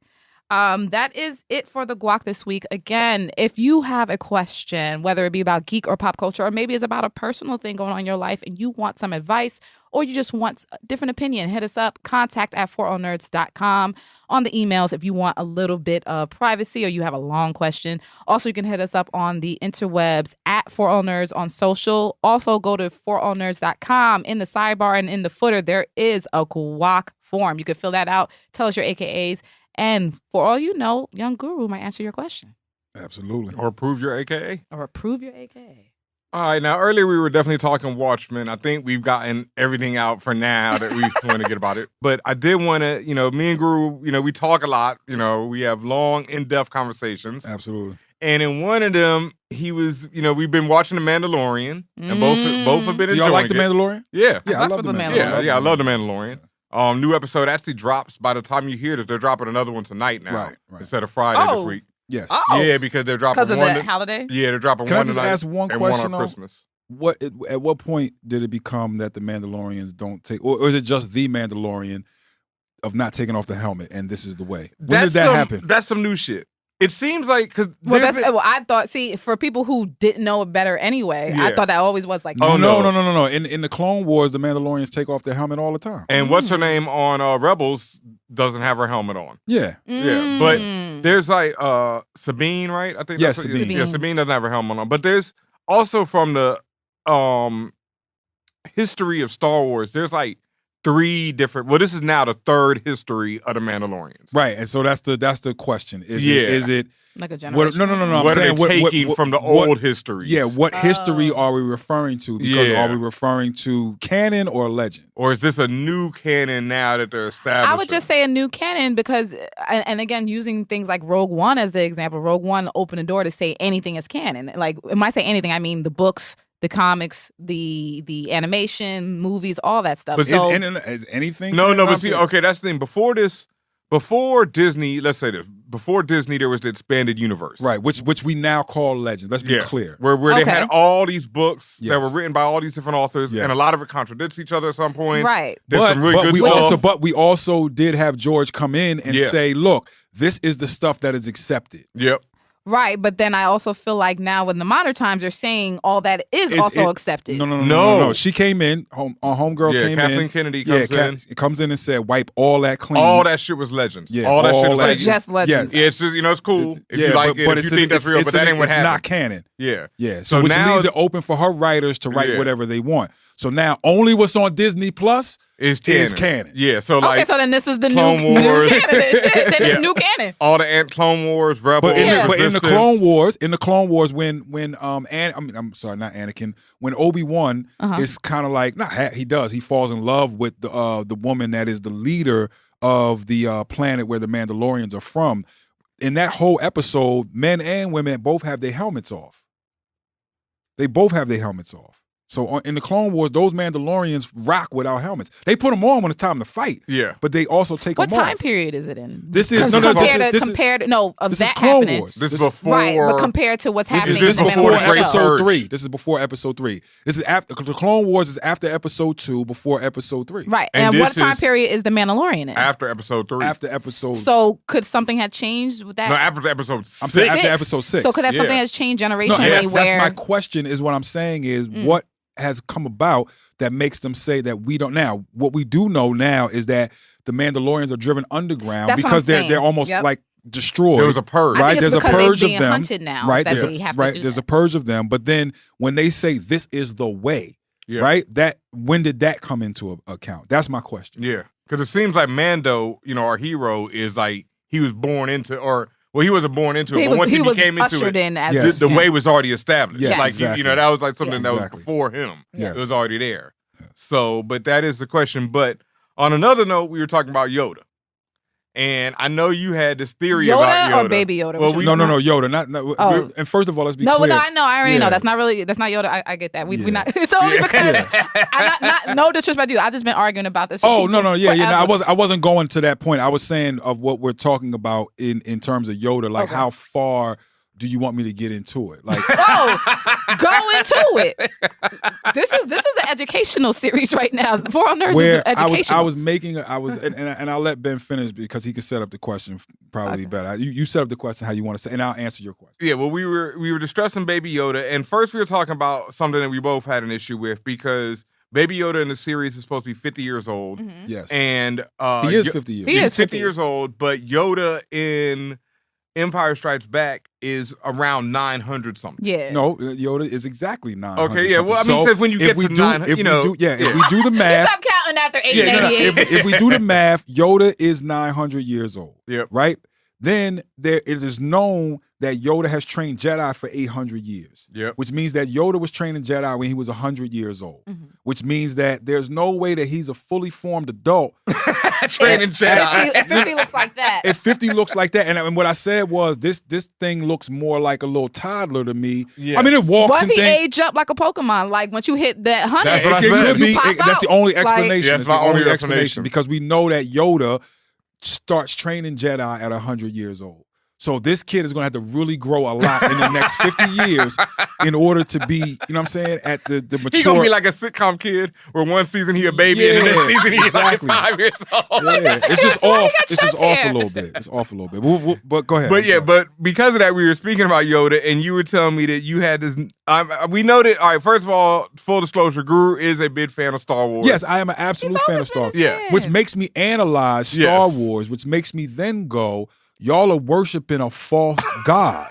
That is it for the Guac this week. Again, if you have a question, whether it be about geek or pop culture, or maybe it's about a personal thing going on in your life and you want some advice, or you just want a different opinion, hit us up, contact@forallnerds.com. On the emails if you want a little bit of privacy or you have a long question. Also, you can hit us up on the interwebs @ForAllNerds on social. Also, go to ForAllNerds.com. In the sidebar and in the footer, there is a Guac form. You can fill that out. Tell us your AKAs. And for all you know, Young Guru might answer your question. Absolutely. Or prove your AKA. Or approve your AKA. All right, now earlier we were definitely talking Watchmen. I think we've gotten everything out for now that we want to get about it. But I did want to, me and Guru, we talk a lot. We have long, in-depth conversations. Absolutely. And in one of them, he was, we've been watching The Mandalorian, and both have been enjoying Y'all like The it. Mandalorian? Yeah. Yeah, I love The Mandalorian. Yeah, I love The Mandalorian. New episode actually drops by the time you hear this. They're dropping another one tonight now, Right. instead of Friday Oh. this week. Yes. Oh. Yeah, because they're dropping Because of one the holiday? Yeah, they're dropping Can I one just tonight ask one and question one on on Christmas. At what point did it become that the Mandalorians don't take, or is it just the Mandalorian of not taking off the helmet and this is the way? When did that happen? That's some new shit. It seems like, because I thought, for people who didn't know it better anyway, I Yeah. thought that always was like, Oh, no. no. In the Clone Wars, the Mandalorians take off their helmet all the time. And what's her name on Rebels doesn't have her helmet on. Yeah. Yeah, but there's like Sabine, right? I think Yes, that's what- Sabine. Yeah, Sabine doesn't have her helmet on. But there's also from the history of Star Wars, there's like 3 different. Well, this is now the 3rd history of the Mandalorians. Right, and so that's the question. Is it like a what, generation? no. I'm What are saying they taking from the old histories? Yeah, what history are we referring to? Because Yeah. are we referring to canon or legend? Or is this a new canon now that they're establishing? I would just say a new canon because, and again, using things like Rogue One as the example, Rogue One opened the door to say anything is canon. Like, when I say anything, I mean the books, the comics, the animation, movies, all that stuff. But So is anything? No, canon? but I'm see, saying- okay, that's the thing. Before Disney, let's say this, before Disney, there was the expanded universe. Right, which we now call Legends. Let's be clear. Where they had all these books that were written by all these different authors, and a lot of it contradicts each other at some point. Right. There's some really good stuff. But we also did have George come in and say, look, this is the stuff that is accepted. Yep. Right, but then I also feel like now in the modern times they're saying all that is also accepted. No. She came in, homegirl came in. Kathleen Kennedy comes in. Comes in and said, wipe all that clean. All that shit was Legends. Yeah, all that shit was Legends. Just Legends. Yeah, it's just, it's cool if you like it, if you think that's real, but that ain't what happened. It's not canon. Yeah. Yeah, so which now leaves it open for her writers to write whatever they want. So now only what's on Disney Plus is canon. Yeah, so okay, so then this is the Clone new Wars. canon. Then it's new canon. All the Clone Wars, Rebels, but in the Clone Wars, when I'm sorry, not Anakin, when Obi-Wan is kind of like he falls in love with the woman that is the leader of the planet where the Mandalorians are from. In that whole episode, men and women both have their helmets off. They both have their helmets off. So in the Clone Wars, those Mandalorians rock without helmets. They put them on when it's time to fight. Yeah, but they also take them off. What time period is it in? This is compared to that Clone happening. Wars. This is before, right? But compared to what's happening This is in the before episode 3. This is before episode 3. This is after the Clone Wars is after episode 2, before episode 3. Right, and what time period is the Mandalorian in? After episode 3. After episode. So could something have changed with that? No, after episode 6. I'm saying after episode 6. So could have something has changed generationally? That's my question. Is what I'm saying is what has come about that makes them say that we don't now. What we do know now is that the Mandalorians are driven underground because they're almost like destroyed. There was a purge, right? There's a purge of them, hunted now. right? There's a purge of them. But then when they say this is the way, right? When did that come into account? That's my question. Yeah, because it seems like Mando, our hero, is like he was born into Well, he wasn't born into it, but once he came into it, the way was already established. Yes, like exactly. that was like something that was before him. Yes. It was already there. Yes. So, but that is the question. But on another note, we were talking about Yoda. And I know you had this theory about Yoda. Or Baby Yoda? Well, no, Yoda. And first of all, let's be clear. No, I know. I already know. That's not Yoda. I get that. We not. It's only because no disrespect to you. I've just been arguing about this. I wasn't going to that point. I was saying of what we're talking about in terms of Yoda. Like, how far do you want me to get into it? Like, go into it. This is an educational series right now. ForAllNerds is educational. I was and I'll let Ben finish because he can set up the question probably better. You set up the question how you want to say, and I'll answer your question. Yeah, well, we were discussing Baby Yoda, and first we were talking about something that we both had an issue with because Baby Yoda in the series is supposed to be 50 years old. Mm-hmm. Yes, and he is 50 years. He is 50 years old, but Yoda in Empire Strikes Back is around 900 something. Yeah. No, Yoda is exactly 900. Okay, yeah. Well, I mean, says when you get to 900, if we do the math. Stop counting after 888. If we do the math, Yoda is 900 years old. Yep. Right? Then it is known that Yoda has trained Jedi for 800 years. Yep. Which means that Yoda was training Jedi when he was 100 years old. Mm-hmm. Which means that there's no way that he's a fully formed adult training Jedi. If 50 looks like that. If 50 looks like that, and what I said was this thing looks more like a little toddler to me. Yes. I mean, it walks What and if he things. age up like a Pokemon? Like once you hit that 100, That's what I said. That's the only explanation. That's my only explanation because we know that Yoda starts training Jedi at 100 years old. So this kid is going to have to really grow a lot in the next 50 years in order to be, you know what I'm saying, at the mature. He's going to be like a sitcom kid where one season he a baby and the next season he's like 5 years old. Yeah, it's just off. It's just off a little bit. It's off a little bit. But go ahead. But because of that, we were speaking about Yoda and you were telling me that you had this. We know that, all right, first of all, full disclosure, Guru is a big fan of Star Wars. Yes, I am an absolute fan of Star Wars. Yeah. Which makes me analyze Star Wars, which makes me then go, y'all are worshiping a false god.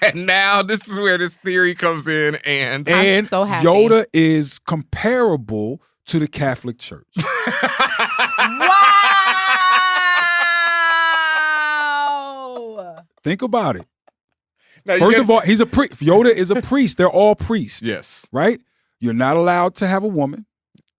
And now this is where this theory comes in, and I'm so happy. Yoda is comparable to the Catholic Church. Wow! Think about it. Now, first of all, he's a priest. Yoda is a priest. They're all priests. Yes. Right? You're not allowed to have a woman.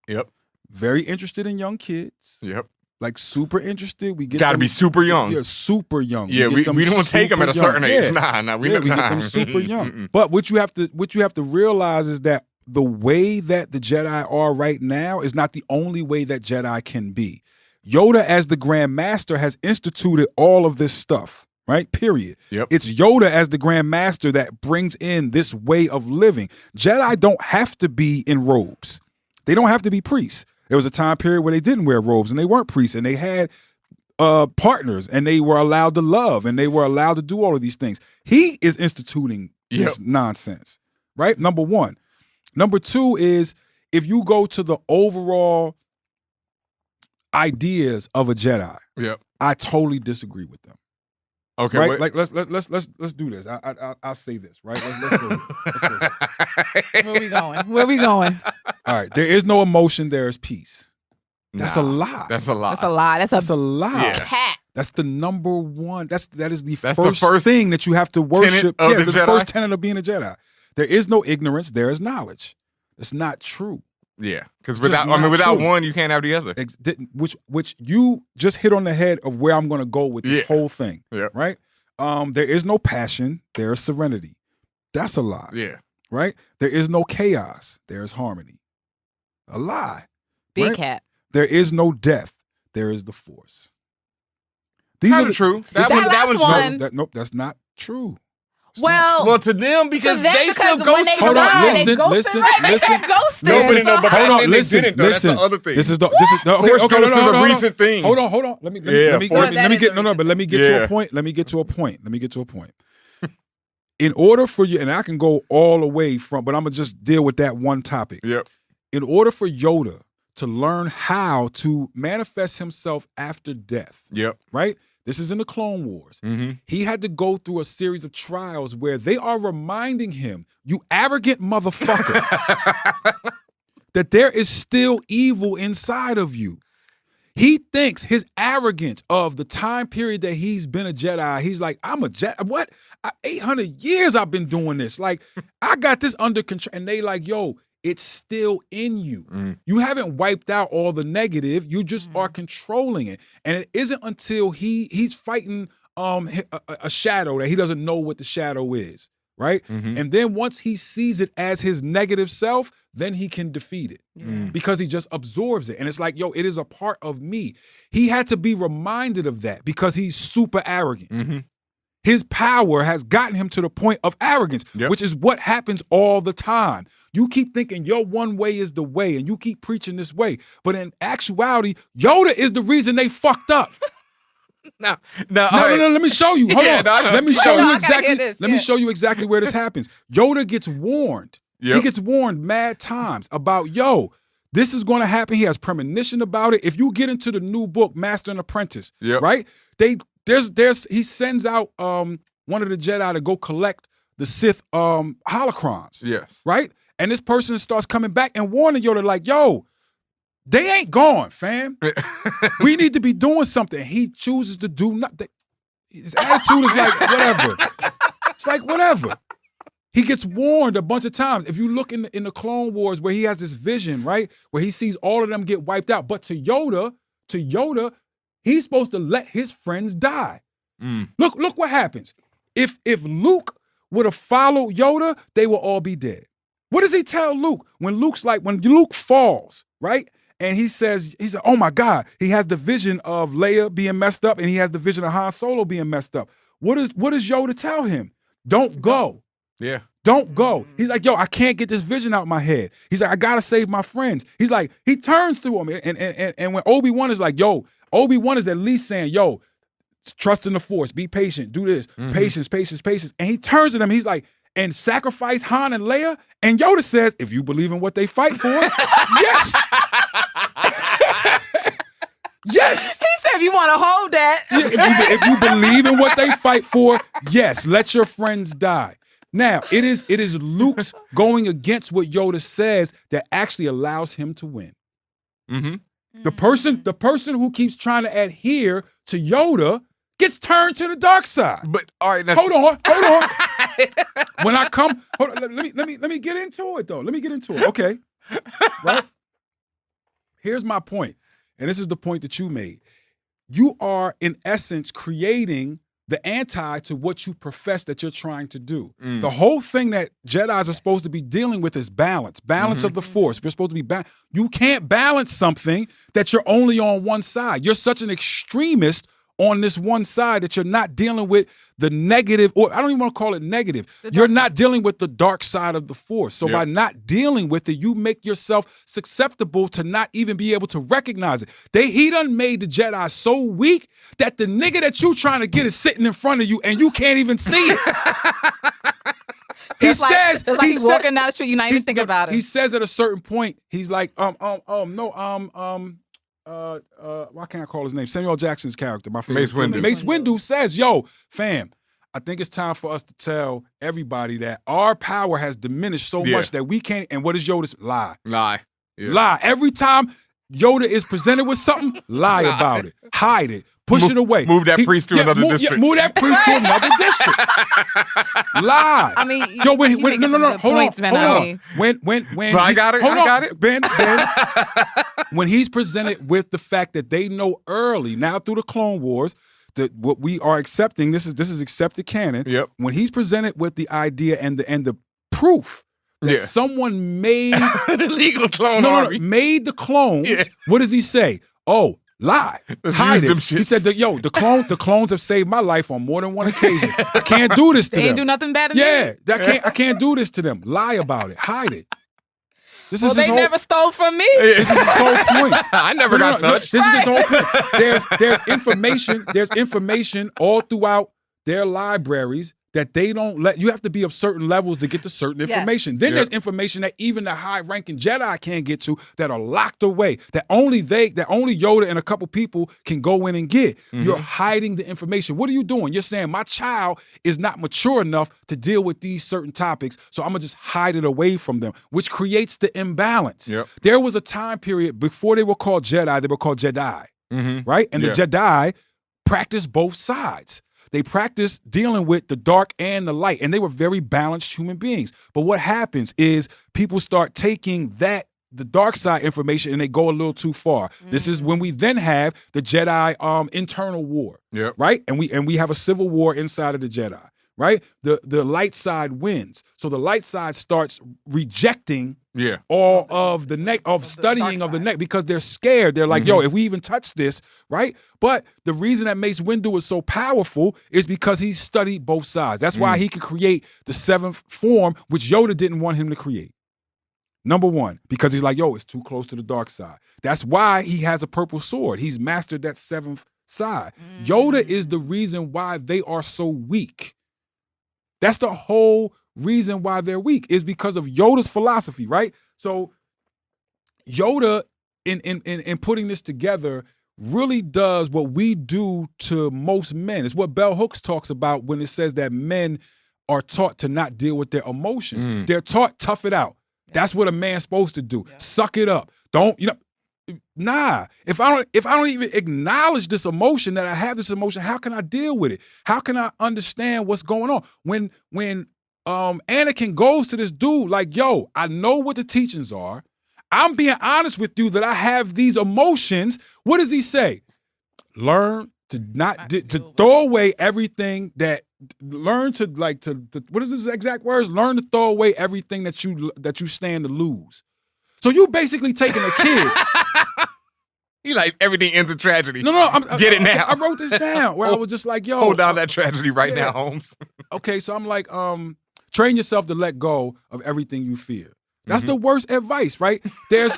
Yep. Very interested in young kids. Yep. Like super interested. We get gotta be super young. Yeah, super young. Yeah, we don't take them at a certain age. Nah, we get them super young. But what you have to realize is that the way that the Jedi are right now is not the only way that Jedi can be. Yoda, as the Grand Master, has instituted all of this stuff. right? Period. Yep. It's Yoda as the Grand Master that brings in this way of living. Jedi don't have to be in robes. They don't have to be priests. There was a time period where they didn't wear robes and they weren't priests and they had partners and they were allowed to love and they were allowed to do all of these things. He is instituting this nonsense, right? Number one. Number two is if you go to the overall ideas of a Jedi, I totally disagree with them. Okay, right? wait. Like let's do this. I'll say this, right? Let's go. Where we going? Where we going? All right. There is no emotion. There is peace. That's a lie. That's a lie. That's a lie. That's a lie. Yeah. Cat. That's the number one. That is the That's first the first thing that you have to worship. tenet of the the Jedi? first tenet of being a Jedi. There is no ignorance. There is knowledge. It's not true. Yeah, because It's just not without true. one, you can't have the other. Which you just hit on the head of where I'm going to go with this whole thing. Yeah. Right. There is no passion. There is serenity. That's a lie. Yeah. Right. There is no chaos. There is harmony. A lie. Big right? cat. There is no death. There is the Force. These Kinda are true. That last one. Nope, that's not true. Well, to them because them, they still because when ghost. they Hold on, die, listen, they ghosted, listen, right? They listen. said ghosted. Nobody know, but Hold back on, then listen, they didn't, though. listen. That's the other thing. This is okay. Force Okay, ghost is a recent thing. Hold on. Let me get to a point. Let me get to a point. In order for you, and I can go all the way from, but I'm gonna just deal with that one topic. Yep. In order for Yoda to learn how to manifest himself after death. Yep. Right? This is in the Clone Wars. Mm-hmm. He had to go through a series of trials where they are reminding him, you arrogant motherfucker, that there is still evil inside of you. He thinks his arrogance of the time period that he's been a Jedi, he's like, I'm a Jedi. What? 800 years I've been doing this. Like, I got this under control. And they like, yo, it's still in you. You haven't wiped out all the negative. You just are controlling it. And it isn't until he's fighting a shadow that he doesn't know what the shadow is, right? And then once he sees it as his negative self, then he can defeat it because he just absorbs it. And it's like, yo, it is a part of me. He had to be reminded of that because he's super arrogant. His power has gotten him to the point of arrogance, which is what happens all the time. You keep thinking your one way is the way and you keep preaching this way. But in actuality, Yoda is the reason they fucked up. No, let me show you. Hold on. Let me show you exactly. Let me yeah. show you exactly where this happens. Yoda gets warned. He gets warned mad times about, yo, this is going to happen. He has premonition about it. If you get into the new book, Master and Apprentice, right? He sends out one of the Jedi to go collect the Sith holocrons. Yes. Right? And this person starts coming back and warning Yoda like, yo, they ain't gone, fam. We need to be doing something. He chooses to do nothing. His attitude is like, whatever. It's like, whatever. He gets warned a bunch of times. If you look in the Clone Wars where he has this vision, right? Where he sees all of them get wiped out. But to Yoda, he's supposed to let his friends die. Look what happens. If Luke would have followed Yoda, they will all be dead. What does he tell Luke? When Luke falls, right? And he says, oh my God, he has the vision of Leia being messed up and he has the vision of Han Solo being messed up. What does Yoda tell him? Don't go. Yeah. Don't go. He's like, yo, I can't get this vision out of my head. He's like, I gotta save my friends. He's like, he turns to him and when Obi-Wan is like, yo, Obi-Wan is at least saying, yo, trust in the Force, be patient, do this, patience. And he turns to them, he's like, and sacrifice Han and Leia? And Yoda says, if you believe in what they fight for, yes. Yes. He said, if you want to hold that. Yeah, if you believe in what they fight for, yes, let your friends die. Now, it is Luke's going against what Yoda says that actually allows him to win. The person who keeps trying to adhere to Yoda gets turned to the dark side. But all right, hold on. When I come, hold on, let me get into it though. Let me get into it. Okay. Right? Here's my point. And this is the point that you made. You are in essence creating the anti to what you profess that you're trying to do. The whole thing that Jedis are supposed to be dealing with is balance of the Force. We're supposed to be You can't balance something that you're only on one side. You're such an extremist on this one side, that you're not dealing with the negative, or I don't even want to call it negative. You're not dealing with the dark side of the Force. So by not dealing with it, you make yourself susceptible to not even be able to recognize it. He done made the Jedi so weak that the nigga that you trying to get is sitting in front of you and you can't even see it. He says, it's like he's walking down the street, you not even think about it. He says at a certain point, he's like, why can't I call his name? Samuel Jackson's character, my favorite. Mace Windu. Mace Windu says, yo, fam, I think it's time for us to tell everybody that our power has diminished so much that we can't, and what does Yoda say? Lie. Lie. Yeah. Lie. Every time Yoda is presented with something, lie about it. Hide it. Push it away. Move that priest to another district. Move that priest to another district. Lie. I mean, no, hold on. When I got it. Ben, when he's presented with the fact that they know early, now through the Clone Wars, that what we are accepting, this is accepted canon. Yep. When he's presented with the idea and the proof that someone made illegal clone army. Made the clones, what does he say? Oh, lie. Hide it. He said that, the clones have saved my life on more than one occasion. I can't do this to them. They ain't do nothing bad to me. I can't do this to them. Lie about it. Hide it. They never stole from me. This is his whole point. I never got touched. This is his whole point. There's information. There's information all throughout their libraries that they don't let you have to be of certain levels to get to certain information. Then there's information that even the high-ranking Jedi can't get to that are locked away, that only Yoda and a couple people can go in and get. You're hiding the information. What are you doing? You're saying my child is not mature enough to deal with these certain topics, so I'm gonna just hide it away from them, which creates the imbalance. There was a time period before they were called Jedi, they were called Jedi, right? And the Jedi practiced both sides. They practiced dealing with the dark and the light, and they were very balanced human beings. But what happens is people start taking the dark side information and they go a little too far. This is when we then have the Jedi internal war, right? And we have a civil war inside of the Jedi, right? The light side wins. So the light side starts rejecting all of the studying of the neck because they're scared. They're like, yo, if we even touch this, right? But the reason that Mace Windu is so powerful is because he studied both sides. That's why he could create the seventh form, which Yoda didn't want him to create. Number one, because he's like, yo, it's too close to the dark side. That's why he has a purple sword. He's mastered that seventh side. Yoda is the reason why they are so weak. That's the whole reason why they're weak, is because of Yoda's philosophy, right? So Yoda, in putting this together, really does what we do to most men. It's what Bell Hooks talks about when it says that men are taught to not deal with their emotions. They're taught, tough it out. That's what a man's supposed to do. Suck it up. Don't, nah. If I don't even acknowledge this emotion, that I have this emotion, how can I deal with it? How can I understand what's going on? When Anakin goes to this dude like, yo, I know what the teachings are. I'm being honest with you that I have these emotions. What does he say? Learn to to throw away everything what is his exact words? Learn to throw away everything that you stand to lose. So you basically taking a kid. You like everything ends in tragedy. No, get it now. I wrote this down where I was just like, yo, hold down that tragedy right now, Holmes. Okay, so I'm like, train yourself to let go of everything you fear. That's the worst advice, right? It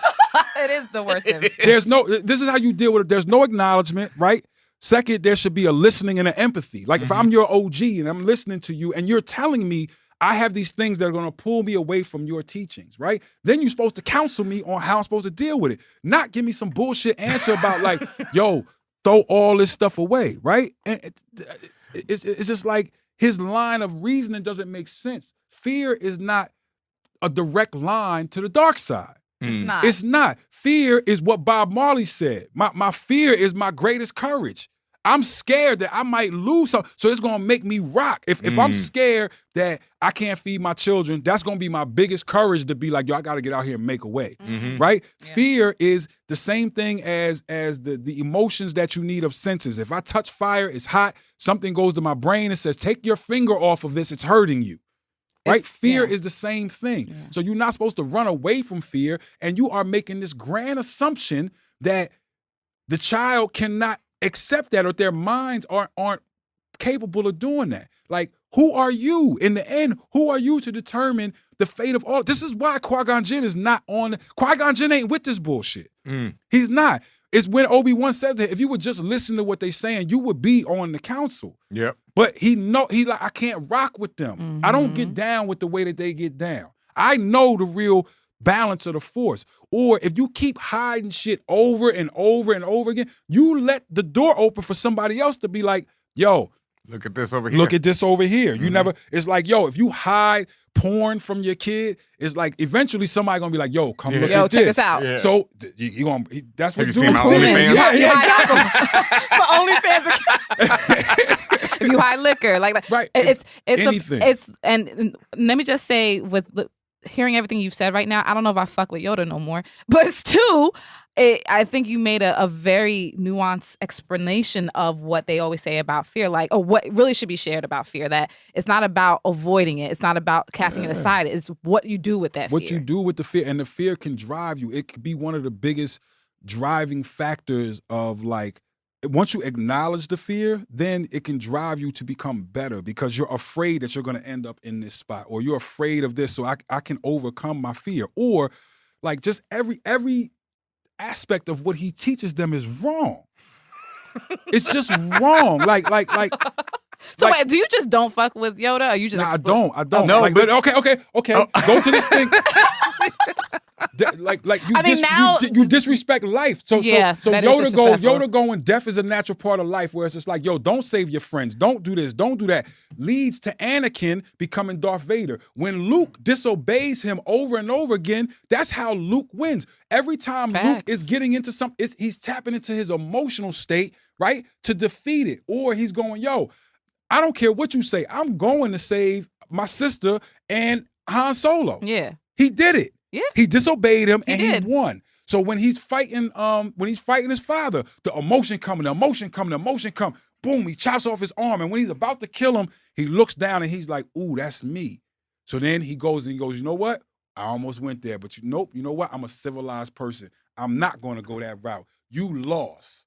is the worst advice. This is how you deal with it. There's no acknowledgement, right? Second, there should be a listening and an empathy. Like if I'm your OG and I'm listening to you and you're telling me I have these things that are going to pull me away from your teachings, right? Then you're supposed to counsel me on how I'm supposed to deal with it. Not give me some bullshit answer about like, yo, throw all this stuff away, right? And it's just like his line of reasoning doesn't make sense. Fear is not a direct line to the dark side. It's not. It's not. Fear is what Bob Marley said. My fear is my greatest courage. I'm scared that I might lose something, so it's gonna make me rock. If I'm scared that I can't feed my children, that's gonna be my biggest courage to be like, yo, I gotta get out here and make a way, right? Yeah. Fear is the same thing as the emotions that you need of senses. If I touch fire, it's hot, something goes to my brain and says, take your finger off of this, it's hurting you. Right? Fear is the same thing. Yeah. So you're not supposed to run away from fear, and you are making this grand assumption that the child cannot accept that, or their minds aren't capable of doing that. Like, who are you? In the end, who are you to determine the fate of all? This is why Qui-Gon Jinn is not on. Qui-Gon Jinn ain't with this bullshit. He's not. It's when Obi-Wan says that if you would just listen to what they saying, you would be on the council. Yep. But he's like, I can't rock with them. I don't get down with the way that they get down. I know the real balance of the Force. Or if you keep hiding shit over and over and over again, you let the door open for somebody else to be like, yo, look at this over here. Look at this over here. You never, it's like, yo, if you hide porn from your kid, it's like eventually somebody gonna be like, yo, come look at check this. this out. Yeah. So that's what Have you dudes seen my do. OnlyFans? My OnlyFans. If you hide liquor, like right, it's anything. And let me just say, with hearing everything you've said right now, I don't know if I fuck with Yoda no more. But it's two. I think you made a very nuanced explanation of what they always say about fear, like, or what really should be shared about fear, that it's not about avoiding it. It's not about casting it aside. It's what you do with that fear. What you do with the fear, and the fear can drive you. It could be one of the biggest driving factors of, like, once you acknowledge the fear, then it can drive you to become better because you're afraid that you're going to end up in this spot, or you're afraid of this, so I can overcome my fear. Or like just every aspect of what he teaches them is wrong. It's just wrong. Like. So wait, do you just don't fuck with Yoda, or you just? Nah, I don't. No, like, but okay. Go to this thing. You disrespect life. So Yoda going, death is a natural part of life, where it's just like, yo, don't save your friends, don't do this, don't do that, leads to Anakin becoming Darth Vader. When Luke disobeys him over and over again, that's how Luke wins. Every time Luke is getting into something, he's tapping into his emotional state, right, to defeat it. Or he's going, yo, I don't care what you say, I'm going to save my sister and Han Solo. Yeah. He did it. Yeah. He disobeyed him and did. he won. So when he's fighting his father, the emotion come, boom, he chops off his arm. And when he's about to kill him, he looks down and he's like, ooh, that's me. So then he goes, you know what? I almost went there, but you know what? I'm a civilized person. I'm not going to go that route. You lost.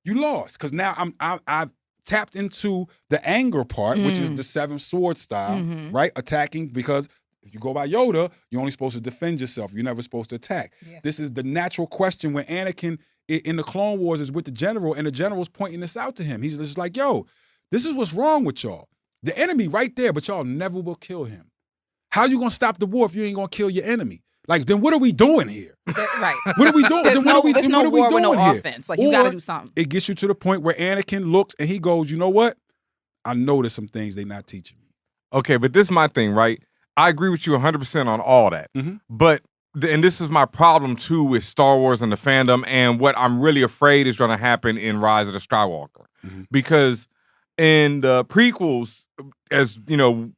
Because now I've tapped into the anger part, which is the 7 sword style, right? Attacking, because if you go by Yoda, you're only supposed to defend yourself. You're never supposed to attack. Yeah. This is the natural question when Anakin in the Clone Wars is with the general, and the general's pointing this out to him. He's just like, yo, this is what's wrong with y'all. The enemy right there, but y'all never will kill him. How you gonna stop the war if you ain't gonna kill your enemy? Like, then what are we doing here? Right. What are we doing? There's no war with no here? offense. Like, you gotta do something. It gets you to the point where Anakin looks and he goes, you know what? I know there's some things they're not teaching me. Okay, but this is my thing, right? I agree with you 100% on all that. But, and this is my problem too with Star Wars and the fandom, and what I'm really afraid is going to happen in Rise of the Skywalker. Because in the prequels, as, you know,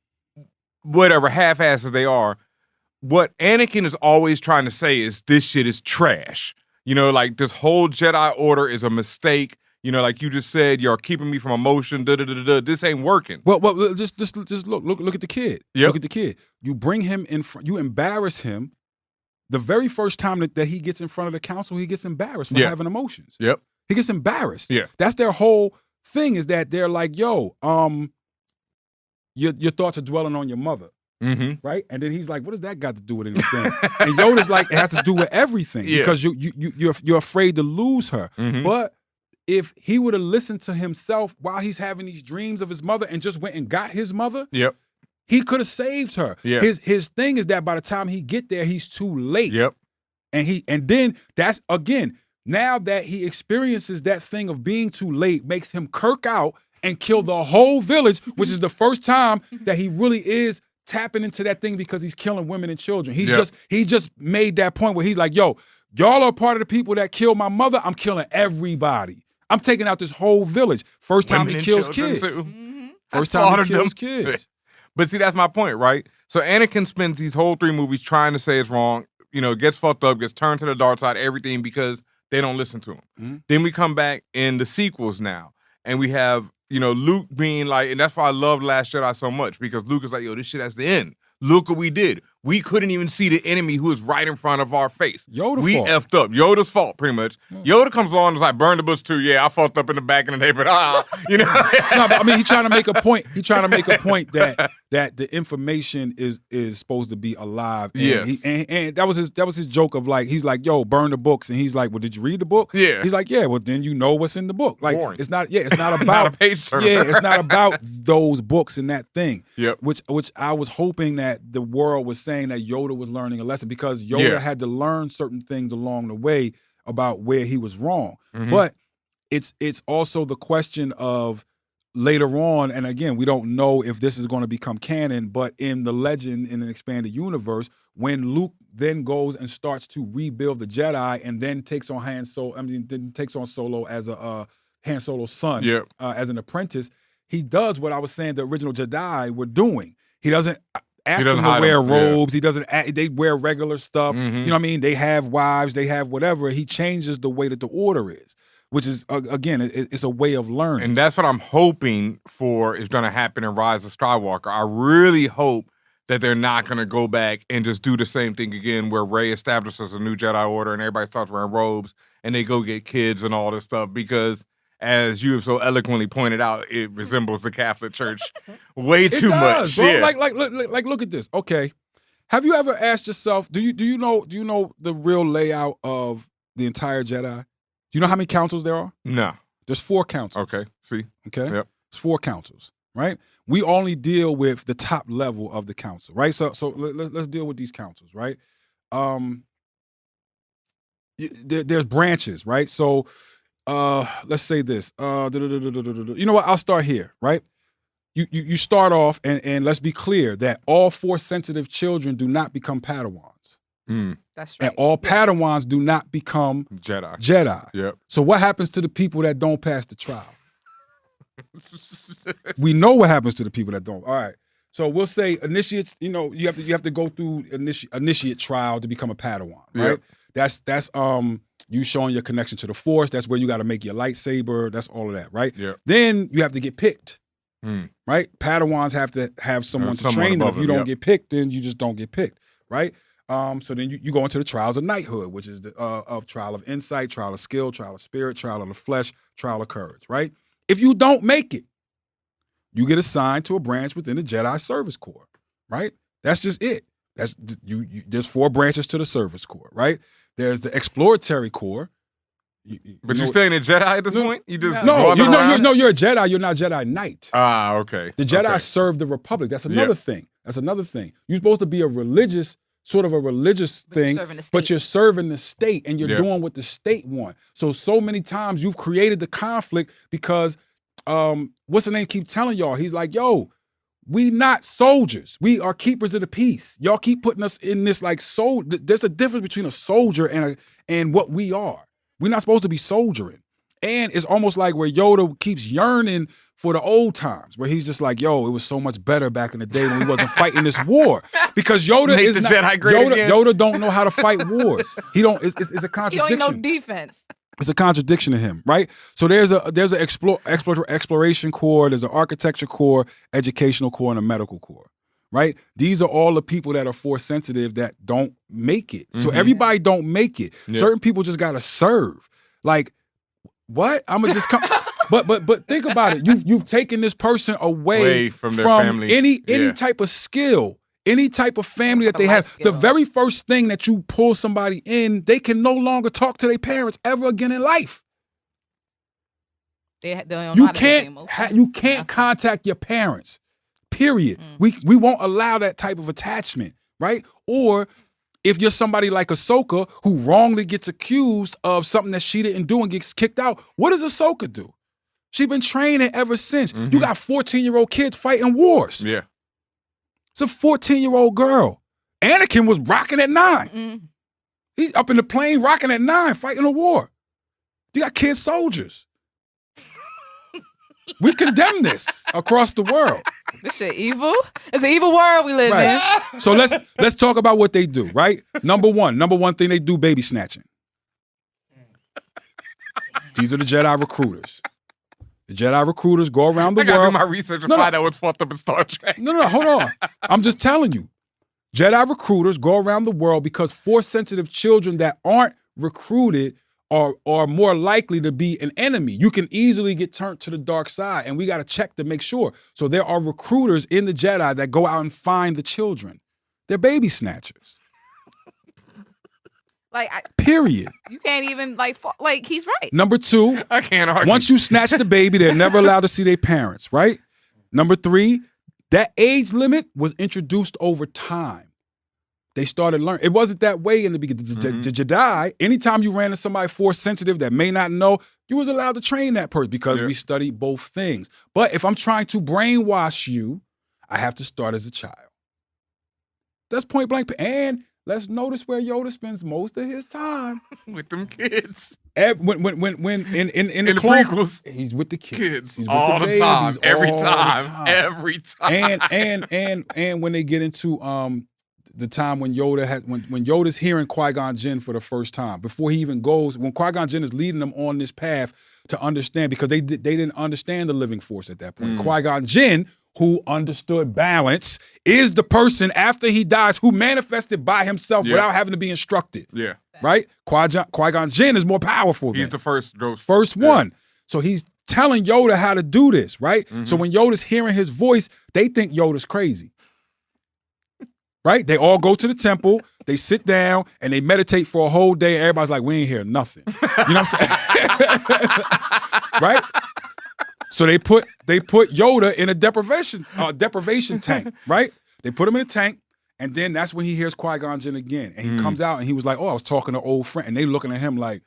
whatever half-assed they are, what Anakin is always trying to say is this shit is trash. You know, like, this whole Jedi Order is a mistake. You know, like you just said, you're keeping me from emotion. This ain't working. Well, just look at the kid. Yep. Look at the kid. You bring him in front. You embarrass him. The very first time that he gets in front of the council, he gets embarrassed for having emotions. Yep. He gets embarrassed. Yeah. That's their whole thing. Is that they're like, yo, your thoughts are dwelling on your mother. Right, and then he's like, "What does that got to do with anything?" And Yoda's like, "It has to do with everything because you're afraid to lose her." But if he would have listened to himself while he's having these dreams of his mother and just went and got his mother, he could have saved her. Yeah. His thing is that by the time he get there, he's too late. And then that's again, now that he experiences that thing of being too late, makes him kirk out and kill the whole village, which is the first time that he really is tapping into that thing because he's killing women and children. He just made that point where he's like, yo, y'all are part of the people that killed my mother. I'm killing everybody. I'm taking out this whole village. First time he kills kids. First time he kills kids. But see, that's my point, right? So Anakin spends these whole 3 movies trying to say it's wrong, you know, gets fucked up, gets turned to the dark side, everything because they don't listen to him. Then we come back in the sequels now, and we have, you know, Luke being like, and that's why I love Last Jedi so much, because Luke is like, yo, this shit has to end. Look what we did. we couldn't even see the enemy who was right in front of our face. We effed up. Yoda's fault, pretty much. Yoda comes along and is like, burn the bush too. Yeah, I fucked up in the back in the day, but you know. No, but I mean, he's trying to make a point. He's trying to make a point that the information is supposed to be alive. And yes. And that was his joke of like, he's like, yo, burn the books. And he's like, well, did you read the book? Yeah. He's like, yeah, well, then you know what's in the book. Like, Boring. it's not about Not a page turner. Yeah, it's not about those books and that thing. Yep. Which I was hoping that the world was saying that Yoda was learning a lesson, because Yoda had to learn certain things along the way about where he was wrong. Mhm. But it's also the question of later on, and again, we don't know if this is going to become canon, but in the legend in an expanded universe, when Luke then goes and starts to rebuild the Jedi and then takes on takes on Solo as a Han Solo's son, as an apprentice, he does what I was saying the original Jedi were doing. He doesn't ask them to wear robes. He doesn't. They wear regular stuff. Mhm. You know what I mean? They have wives. They have whatever. He changes the way that the order is, which is again, it's a way of learning. And that's what I'm hoping for is going to happen in Rise of Skywalker. I really hope that they're not going to go back and just do the same thing again, where Rey establishes a new Jedi Order and everybody starts wearing robes and they go get kids and all this stuff, because as you have so eloquently pointed out, it resembles the Catholic Church way too much. Bro. Yeah. Like, look at this. Okay, have you ever asked yourself, do you know the real layout of the entire Jedi? Do you know how many councils there are? No. There's 4 councils. Okay. See. Okay. Yep. There's 4 councils, right? We only deal with the top level of the council, right? So let's deal with these councils, right? There's branches, right? So let's say this. You know what? I'll start here, right? You start off, and let's be clear that all Force sensitive children do not become Padawans. That's right. And all Padawans do not become Jedi. Yep. So what happens to the people that don't pass the trial? We know what happens to the people that don't. All right. So we'll say initiates, you have to go through initiate trial to become a Padawan, right? Yep. That's you showing your connection to the Force. That's where you got to make your lightsaber. That's all of that, right? Yep. Then you have to get picked, right? Padawans have to have someone to train them. If you don't get picked, then you just don't get picked, right? So then you go into the trials of knighthood, which is the of trial of insight, trial of skill, trial of spirit, trial of the flesh, trial of courage, right? If you don't make it, you get assigned to a branch within the Jedi Service Corps, right? That's just it. That's there's 4 branches to the Service Corps, right? There's the Exploratory Corps. But you're staying a Jedi at this point? You just you're a Jedi. You're not Jedi Knight. Ah, okay. The Jedi serve the Republic. That's another thing. That's another thing. You're supposed to be a religious thing, but you're serving the state, and you're doing what the state want. So many times you've created the conflict because what's the name keep telling y'all? He's like, yo, we not soldiers. We are keepers of the peace. Y'all keep putting us in this like there's a difference between a soldier and what we are. We're not supposed to be soldiering. And it's almost like where Yoda keeps yearning for the old times, where he's just like, yo, it was so much better back in the day when we wasn't fighting this war. Because Yoda Make is the not, Jedi great again. Yoda don't know how to fight wars. He don't. It's a contradiction. He don't even know defense. It's a contradiction to him, right? So there's an exploration corps, there's an architecture corps, educational corps, and a medical corps, right? These are all the people that are Force sensitive that don't make it. So everybody don't make it. Yeah. Certain people just gotta serve. Like, what? I'm gonna just come. But think about it. You've taken this person away from their family. any type of skill. Any type of family that they have, skill. the very first thing that you pull somebody in, they can no longer talk to their parents ever again in life. They don't know how to make emotions. You can't contact your parents. Period. We won't allow that type of attachment, right? Or if you're somebody like Ahsoka who wrongly gets accused of something that she didn't do and gets kicked out, what does Ahsoka do? She's been training ever since. You got 14-year-old kids fighting wars. Yeah. It's a 14-year-old girl. Anakin was rocking at 9. He's up in the plane rocking at 9, fighting a war. You got kid soldiers. We condemn this across the world. This shit evil. It's an evil world we live in. So let's talk about what they do, right? Number one thing they do, baby snatching. These are the Jedi recruiters. The Jedi recruiters go around the I gotta world. do my research and find out what's fucked up in Star Trek. No, hold on. I'm just telling you. Jedi recruiters go around the world because Force-sensitive children that aren't recruited are more likely to be an enemy. You can easily get turned to the dark side, and we got to check to make sure. So there are recruiters in the Jedi that go out and find the children. They're baby snatchers. Period. You can't even he's right. Number 2, I can't argue. Once you snatch the baby, they're never allowed to see their parents, right? Number 3, that age limit was introduced over time. They started learning. It wasn't that way in the beginning. The Jedi, anytime you ran into somebody Force sensitive that may not know, you was allowed to train that person because we studied both things. But if I'm trying to brainwash you, I have to start as a child. That's point blank. And let's notice where Yoda spends most of his time with them kids. When in the prequels, he's with the kids. He's with all the time, every all time, the every time. And when they get into the time when when Yoda's hearing Qui-Gon Jinn for the first time, before he even goes, when Qui-Gon Jinn is leading them on this path to understand, because they didn't understand the living force at that point. Qui-Gon Jinn, who understood balance, is the person after he dies who manifested by himself without having to be instructed. Yeah. Right? Qui-Gon Jinn is more powerful. He's the first ghost. First one. So he's telling Yoda how to do this, right? So when Yoda's hearing his voice, they think Yoda's crazy. Right? They all go to the temple, they sit down, and they meditate for a whole day. Everybody's like, we ain't hear nothing. You know what I'm saying? Right? So they put Yoda in a deprivation tank, right? They put him in a tank, and then that's when he hears Qui-Gon Jinn again. And he comes out and he was like, oh, I was talking to an old friend. And they looking at him like,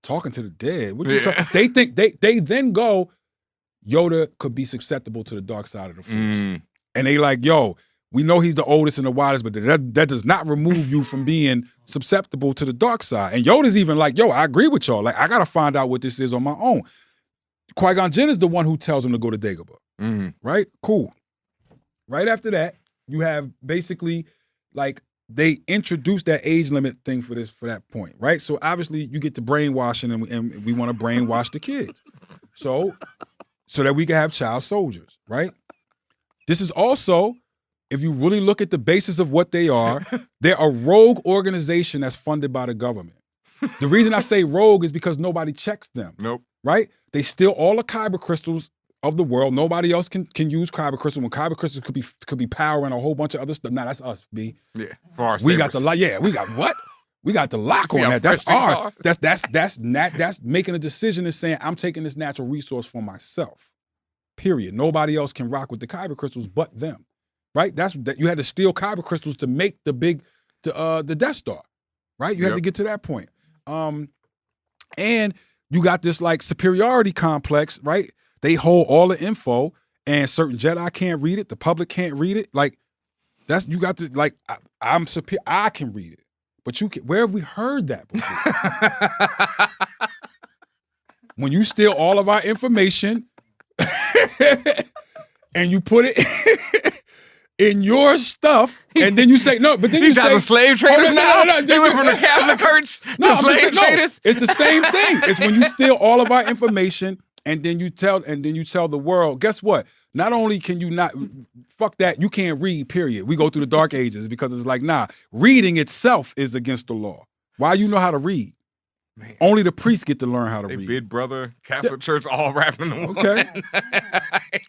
talking to the dead? What you talking? They think they then go, Yoda could be susceptible to the dark side of the Force. And they like, yo, we know he's the oldest and the widest, but that does not remove you from being susceptible to the dark side. And Yoda's even like, yo, I agree with y'all. Like, I got to find out what this is on my own. Qui-Gon Jinn is the one who tells him to go to Dagobah. Right? Cool. Right after that, you have basically, like, they introduced that age limit thing for that point, right? So obviously you get to brainwashing and we want to brainwash the kids. So that we can have child soldiers, right? This is also, if you really look at the basis of what they are, they're a rogue organization that's funded by the government. The reason I say rogue is because nobody checks them. Nope. Right? They steal all the kyber crystals of the world. Nobody else can use kyber crystals. When kyber crystals could be powering a whole bunch of other stuff. Nah, that's us, B. Yeah. For our we got the we got what? We got the lock on that. That's our. That's making a decision and saying, I'm taking this natural resource for myself. Period. Nobody else can rock with the kyber crystals but them. Right? That you had to steal kyber crystals to make the Death Star. Right? You had to get to that point. And you got this like superiority complex, right? They hold all the info, and certain Jedi can't read it. The public can't read it. Like you got this. Like I'm superior. I can read it, but you can. Where have we heard that before? When you steal all of our information and you put it in your stuff, and then you say no, but then you say the slave traders now. No. They went from the Catholic Church to slave traders. It's the same thing. It's when you steal all of our information, and then you tell the world, guess what? Not only can you not fuck that, you can't read. Period. We go through the dark ages because it's like, nah, reading itself is against the law. Why you know how to read? Man. Only the priests get to learn how to read. Bid brother, Catholic Church, all wrapped in the one. Okay.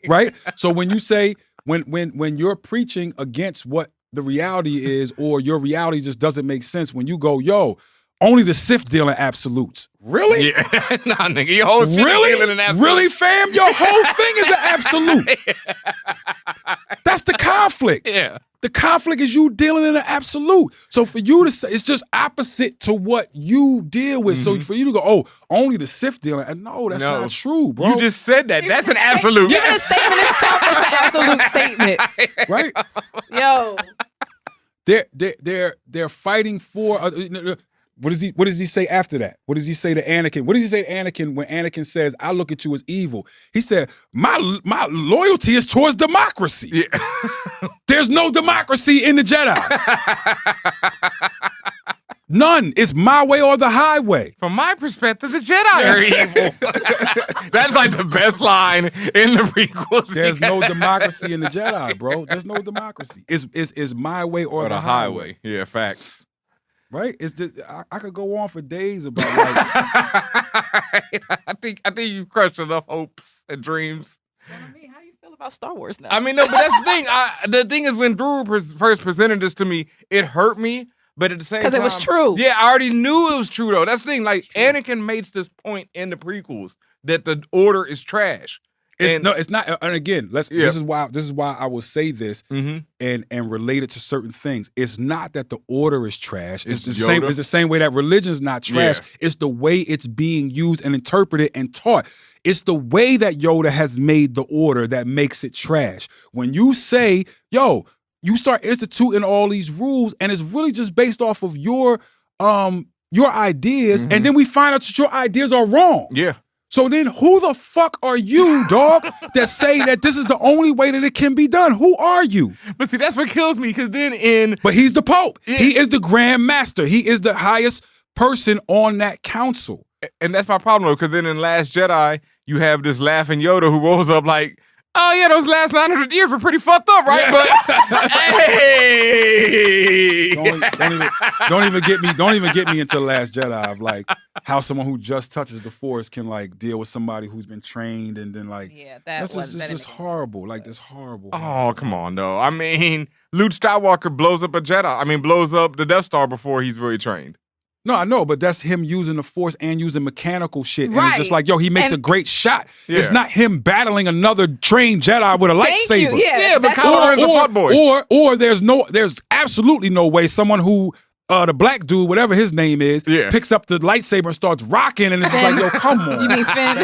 Right? So when you say, when you're preaching against what the reality is, or your reality just doesn't make sense, when you go, yo, only the Sith deal in absolutes. Really? Yeah. Nah, nigga, your whole shit is dealing in absolutes. Really, fam? Your whole thing is an absolute. That's the conflict. Yeah. The conflict is you dealing in an absolute. So for you to say, it's just opposite to what you deal with. So for you to go, oh, only the Sith dealing. And no, that's not true, bro. You just said that. That's an absolute. Even the statement itself is an absolute statement. Right? Yo. They're fighting for what does he say after that? What does he say to Anakin? What does he say to Anakin when Anakin says, I look at you as evil? He said, my loyalty is towards democracy. Yeah. There's no democracy in the Jedi. None. It's my way or the highway. From my perspective, the Jedi are evil. That's like the best line in the prequels. There's no democracy in the Jedi, bro. There's no democracy. It's my way or the highway. Yeah, facts. Right? It's just I could go on for days about I think you crushed enough hopes and dreams. I mean, how do you feel about Star Wars now? I mean, no, but that's the thing. The thing is, when Drew first presented this to me, it hurt me. But at the same time, because it was true. Yeah, I already knew it was true though. That's the thing. Like Anakin makes this point in the prequels that the order is trash. It's not. And again, this is why I will say this and relate it to certain things. It's not that the order is trash. It's the same. It's the same way that religion is not trash. Yeah. It's the way it's being used and interpreted and taught. It's the way that Yoda has made the order that makes it trash. When you say, yo, you start instituting all these rules, and it's really just based off of your ideas, and then we find out that your ideas are wrong. Yeah. So then who the fuck are you, dog, that say that this is the only way that it can be done? Who are you? But see, that's what kills me, because then But he's the Pope. Yeah. He is the Grand Master. He is the highest person on that council. And that's my problem, though, because then in Last Jedi, you have this laughing Yoda who rolls up like, oh yeah, those last 900 years were pretty fucked up, right? Yeah. But hey, don't even get me into Last Jedi of like how someone who just touches the Force can like deal with somebody who's been trained and then like that's just horrible. Like this horrible. Oh come on, though. I mean, Luke Skywalker blows up blows up the Death Star before he's really trained. No, I know, but that's him using the Force and using mechanical shit. And it's just like, yo, he makes a great shot. Yeah. It's not him battling another trained Jedi with a lightsaber. Yeah, but Kylo Ren's a fuckboy. Or there's absolutely no way someone who the black dude, whatever his name is, picks up the lightsaber and starts rocking, and it's just like, yo, come on. You mean Finn?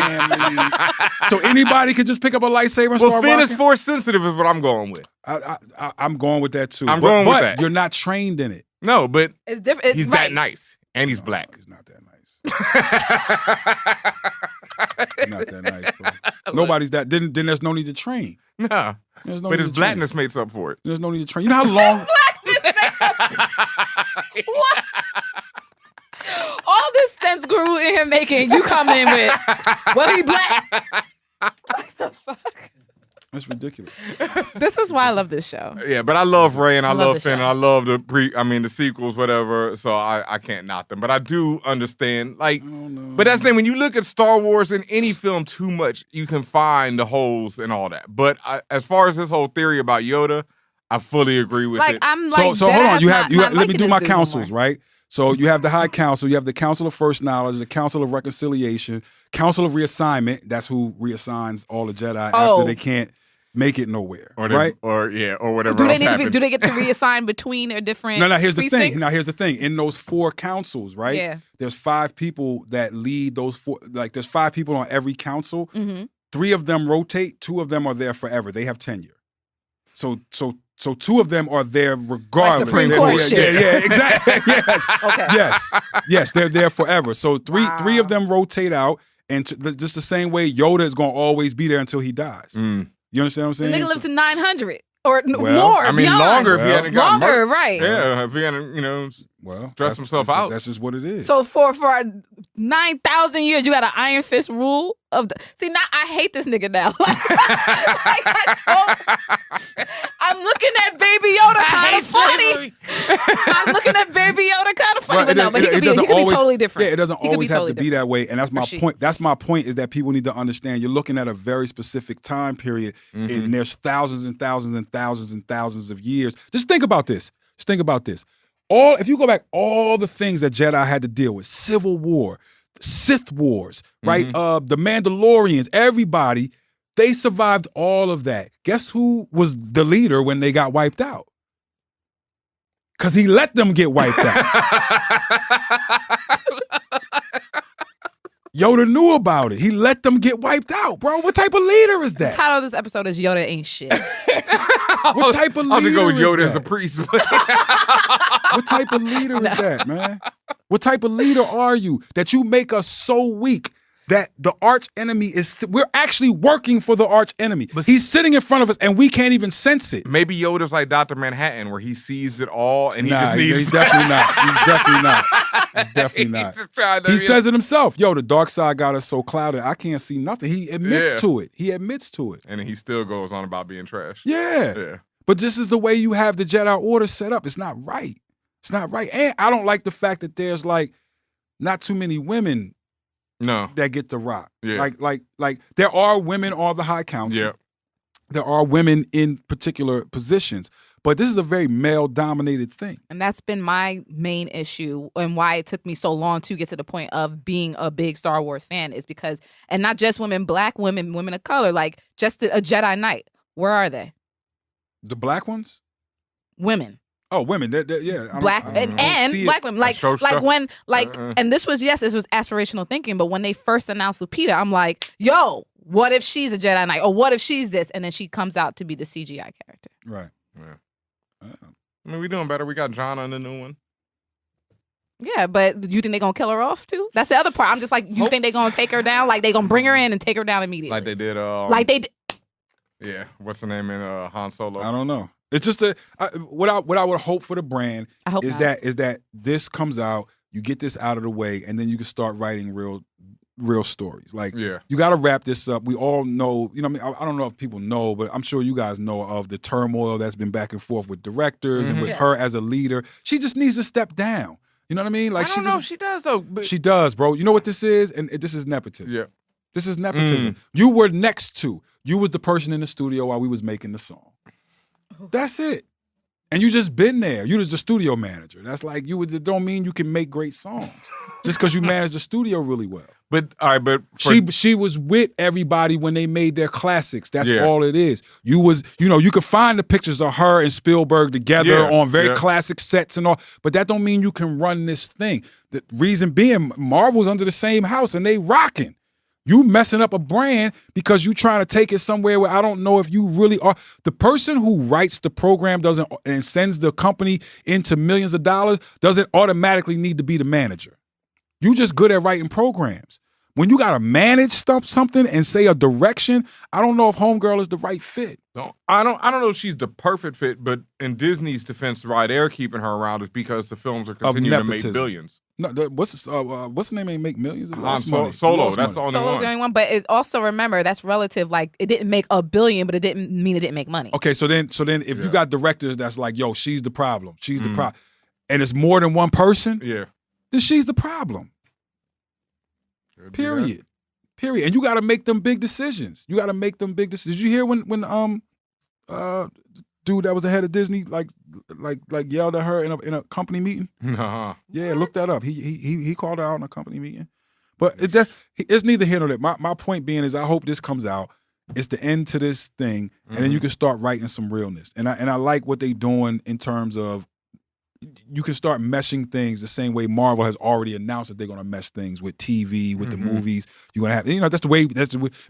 So anybody could just pick up a lightsaber and start rocking? Finn is Force sensitive is what I'm going with. I'm going with that too. I'm going with that. But you're not trained in it. No, but it's different. He's that nice. And he's black. He's not that nice. He's not that nice, bro. Nobody's that. Then there's no need to train. No. But his blackness makes up for it. There's no need to train. You know how long? What? All this sense grew in him making. You come in with, well, he black. What the fuck? That's ridiculous. This is why I love this show. Yeah, but I love Rey and I love Finn and I love the sequels, whatever. So I can't knock them. But I do understand, like, but that's the thing. When you look at Star Wars in any film too much, you can find the holes and all that. But as far as this whole theory about Yoda, I fully agree with it. I'm like, so hold on. You have let me do my councils, right? So you have the High Council, you have the Council of First Knowledge, the Council of Reconciliation, Council of Reassignment. That's who reassigns all the Jedi after they can't make it nowhere, right? Or whatever. Do they get to reassign between their different? No. Here's the precincts? thing. Now here's the thing. In those 4 councils, right? Yeah. There's 5 people that lead those 4. Like there's 5 people on every council. Mm-hmm. 3 of them rotate. 2 of them are there forever. They have tenure. So 2 of them are there regardless. Like Supreme Court shit. Yeah, exactly. Yes. Okay. Yes, they're there forever. So 3 of them rotate out, and just the same way Yoda is going to always be there until he dies. You understand what I'm saying? The nigga lives to 900 or well, more. I mean, beyond. longer if he hadn't gotten murdered. Right? Yeah, if he hadn't, stressed himself out. That's just what it is. So for 9,000 years, you got an Iron Fist rule of the. See, now I hate this nigga now. I'm looking at Baby Yoda kind of funny. I'm looking at Baby Yoda kind of funny, but he could be totally different. Yeah, it doesn't always have to be that way, and that's my point. That's my point, is that people need to understand you're looking at a very specific time period, and there's thousands and thousands and thousands and thousands of years. Just think about this. If you go back, all the things that Jedi had to deal with, Civil War, Sith Wars, right? The Mandalorians, everybody, they survived all of that. Guess who was the leader when they got wiped out? Because he let them get wiped out. Yoda knew about it. He let them get wiped out, bro. What type of leader is that? The title of this episode is Yoda Ain't Shit. What type of leader I'm gonna go with Yoda is as a that? priest. What type of leader is that, man? What type of leader are you that you make us so weak that the arch enemy we're actually working for the arch enemy. But he's sitting in front of us and we can't even sense it. Maybe Yoda's like Dr. Manhattan where he sees it all and he just needs... He's definitely not. He's definitely not. He's definitely not. He says it himself. Yo, the dark side got us so clouded, I can't see nothing. He admits to it. He admits to it. And he still goes on about being trash. Yeah. But this is the way you have the Jedi Order set up. It's not right. It's not right. And I don't like the fact that there's like not too many women that get the rock. Yeah. Like there are women on the High Council. Yeah. There are women in particular positions. But this is a very male-dominated thing. And that's been my main issue and why it took me so long to get to the point of being a big Star Wars fan is because, and not just women, black women, women of color, like just a Jedi Knight. Where are they? The black ones? Women. Oh, women. Yeah. Black and black women. Like when and this was aspirational thinking, but when they first announced Lupita, I'm like, yo, what if she's a Jedi Knight? Or what if she's this? And then she comes out to be the CGI character. Right. Yeah. I mean, we're doing better. We got John on the new one. Yeah, but you think they're gonna kill her off too? That's the other part. I'm just like, you think they're gonna take her down? Like they gonna bring her in and take her down immediately? Like they did. Yeah. What's the name in Han Solo? I don't know. It's just what I would hope for the brand is that this comes out, you get this out of the way, and then you can start writing real stories. Like you got to wrap this up. We all know, I mean, I don't know if people know, but I'm sure you guys know of the turmoil that's been back and forth with directors and with her as a leader. She just needs to step down. You know what I mean? Like I don't know if she does though. But... She does, bro. You know what this is? And this is nepotism. Yeah. This is nepotism. You were next to. You was the person in the studio while we was making the song. That's it. And you just been there. You was the studio manager. That's like it don't mean you can make great songs just because you manage the studio really well. But all right, but she was with everybody when they made their classics. That's all it is. You was, you could find the pictures of her and Spielberg together on very classic sets and all, but that don't mean you can run this thing. The reason being, Marvel's under the same house and they rocking. You messing up a brand because you trying to take it somewhere where I don't know if you really are. The person who writes the program and sends the company into millions of dollars doesn't automatically need to be the manager. You just good at writing programs. When you gotta manage something and say a direction, I don't know if Homegirl is the right fit. No, I don't know if she's the perfect fit, but in Disney's defense, why they're keeping her around is because the films are continuing to make billions. No, what's the name? Ain't make millions. Solo. That's the only one. Solo's the only one, but it also remember that's relative. Like it didn't make $1 billion, but it didn't mean it didn't make money. Okay, so then if you got directors that's like, yo, she's the problem, she's the problem, and it's more than one person, then she's the problem. Period. And you got to make them big decisions. Did you hear when dude that was the head of Disney like yelled at her in a company meeting? Yeah, look that up. He called her out in a company meeting. But it's neither here nor there. My point being is I hope this comes out. It's the end to this thing, and then you can start writing some realness. And I like what they doing in terms of you can start meshing things the same way Marvel has already announced that they're going to mesh things with TV, with the movies. You're going to have, that's the way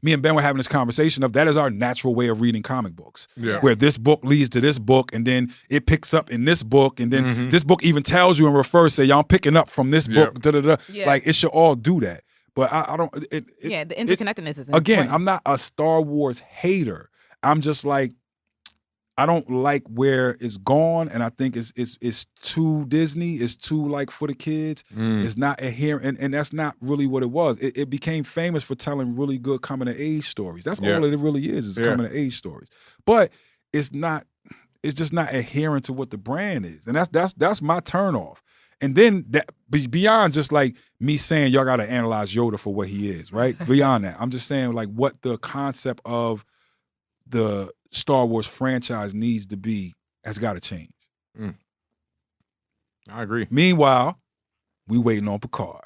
me and Ben were having this conversation of that is our natural way of reading comic books. Yeah. Where this book leads to this book and then it picks up in this book and then this book even tells you and refers, say, y'all picking up from this book, Like it should all do that. But I don't. The interconnectedness is again. important. I'm not a Star Wars hater. I'm just like, I don't like where it's gone, and I think it's too Disney. It's too like for the kids. It's not adherent, and that's not really what it was. It became famous for telling really good coming of age stories. That's all it really is coming of age stories. But it's not. It's just not adherent to what the brand is, and that's my turnoff. And then that beyond just like me saying y'all got to analyze Yoda for what he is, right? Beyond that, I'm just saying like what the concept of the Star Wars franchise needs to be has got to change. I agree. Meanwhile, we waiting on Picard.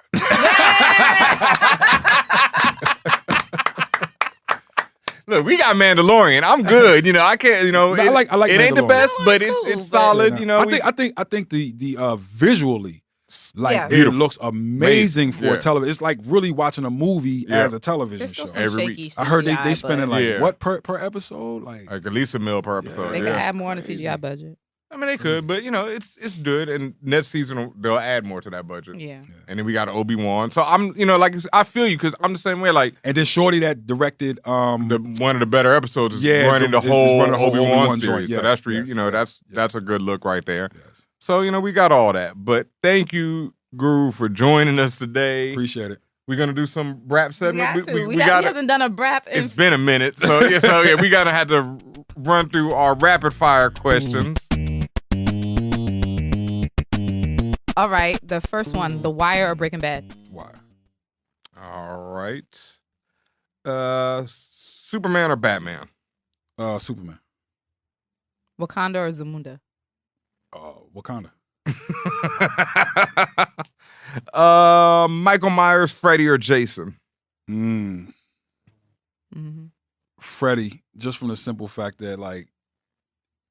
Look, we got Mandalorian. I'm good. I can't. I like it ain't the best, but it's solid. I think the visually, it looks amazing for television. It's like really watching a movie as a television show. Every week. I heard they spending what per episode? Like at least $1 million per episode. They could add more on the CGI budget. I mean, they could, but it's good. And next season they'll add more to that budget. Yeah. And then we got Obi-Wan. So I'm, like I feel you because I'm the same way. Like, and then Shorty that directed one of the better episodes is running the whole Obi-Wan series. Yes, so that's that's a good look right there. Yes. So we got all that. But thank you, Guru, for joining us today. Appreciate it. We're gonna do some rap segment. We haven't done a rap. It's been a minute, so we gotta have to run through our rapid fire questions. All right, the first one: The Wire or Breaking Bad? Wire. All right. Superman or Batman? Superman. Wakanda or Zamunda? Wakanda. Michael Myers, Freddy, or Jason? Freddy, just from the simple fact that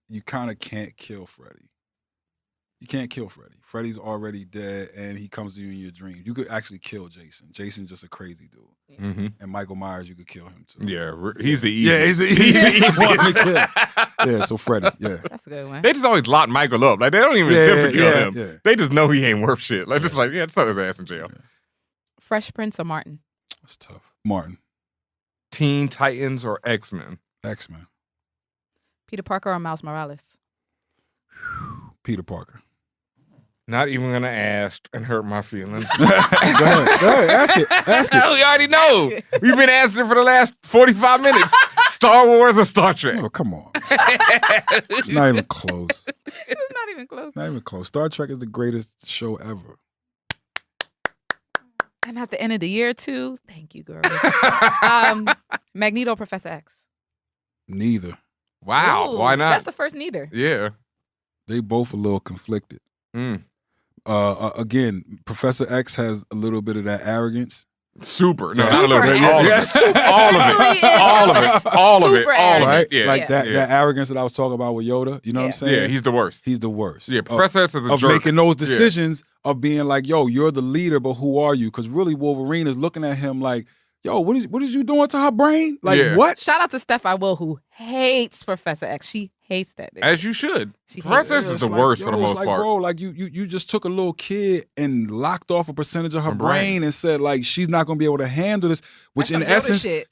you kind of can't kill Freddy. You can't kill Freddy. Freddy's already dead, and he comes to you in your dreams. You could actually kill Jason. Jason's just a crazy dude. Mm-hmm. And Michael Myers, you could kill him too. Yeah, he's the easiest. Yeah, he's the easiest one to kill. Yeah, so Freddy. Yeah, that's a good one. They just always lock Michael up. Like they don't even attempt to kill him. Yeah. They just know he ain't worth shit. Like just throw his ass in jail. Yeah. Fresh Prince or Martin? That's tough. Martin. Teen Titans or X-Men? X-Men. Peter Parker or Miles Morales? Peter Parker. Not even gonna ask and hurt my feelings. Go ahead. Ask it. We already know. We've been asking for the last 45 minutes. Star Wars or Star Trek? Oh, come on. It's not even close. It's not even close. Not even close. Star Trek is the greatest show ever. And at the end of the year too. Thank you, girl. Magneto or Professor X? Neither. Wow. Ooh, why not? That's the first neither. Yeah. They both a little conflicted. Again, Professor X has a little bit of that arrogance. Super. No, not a little bit. All of it. Right? Yeah. Like that arrogance that I was talking about with Yoda. You know what I'm saying? Yeah, he's the worst. He's the worst. Yeah, Professor X is a of jerk. making those decisions of being like, yo, you're the leader, but who are you? Because really Wolverine is looking at him like, yo, what is you doing to her brain? Like what? Shout out to Steph I Will, who hates Professor X. She hates that nigga. As you should. Professor X is the worst for the most part. Bro, like you just took a little kid and locked off a percentage of her brain and said like she's not gonna be able to handle this. Which in essence, you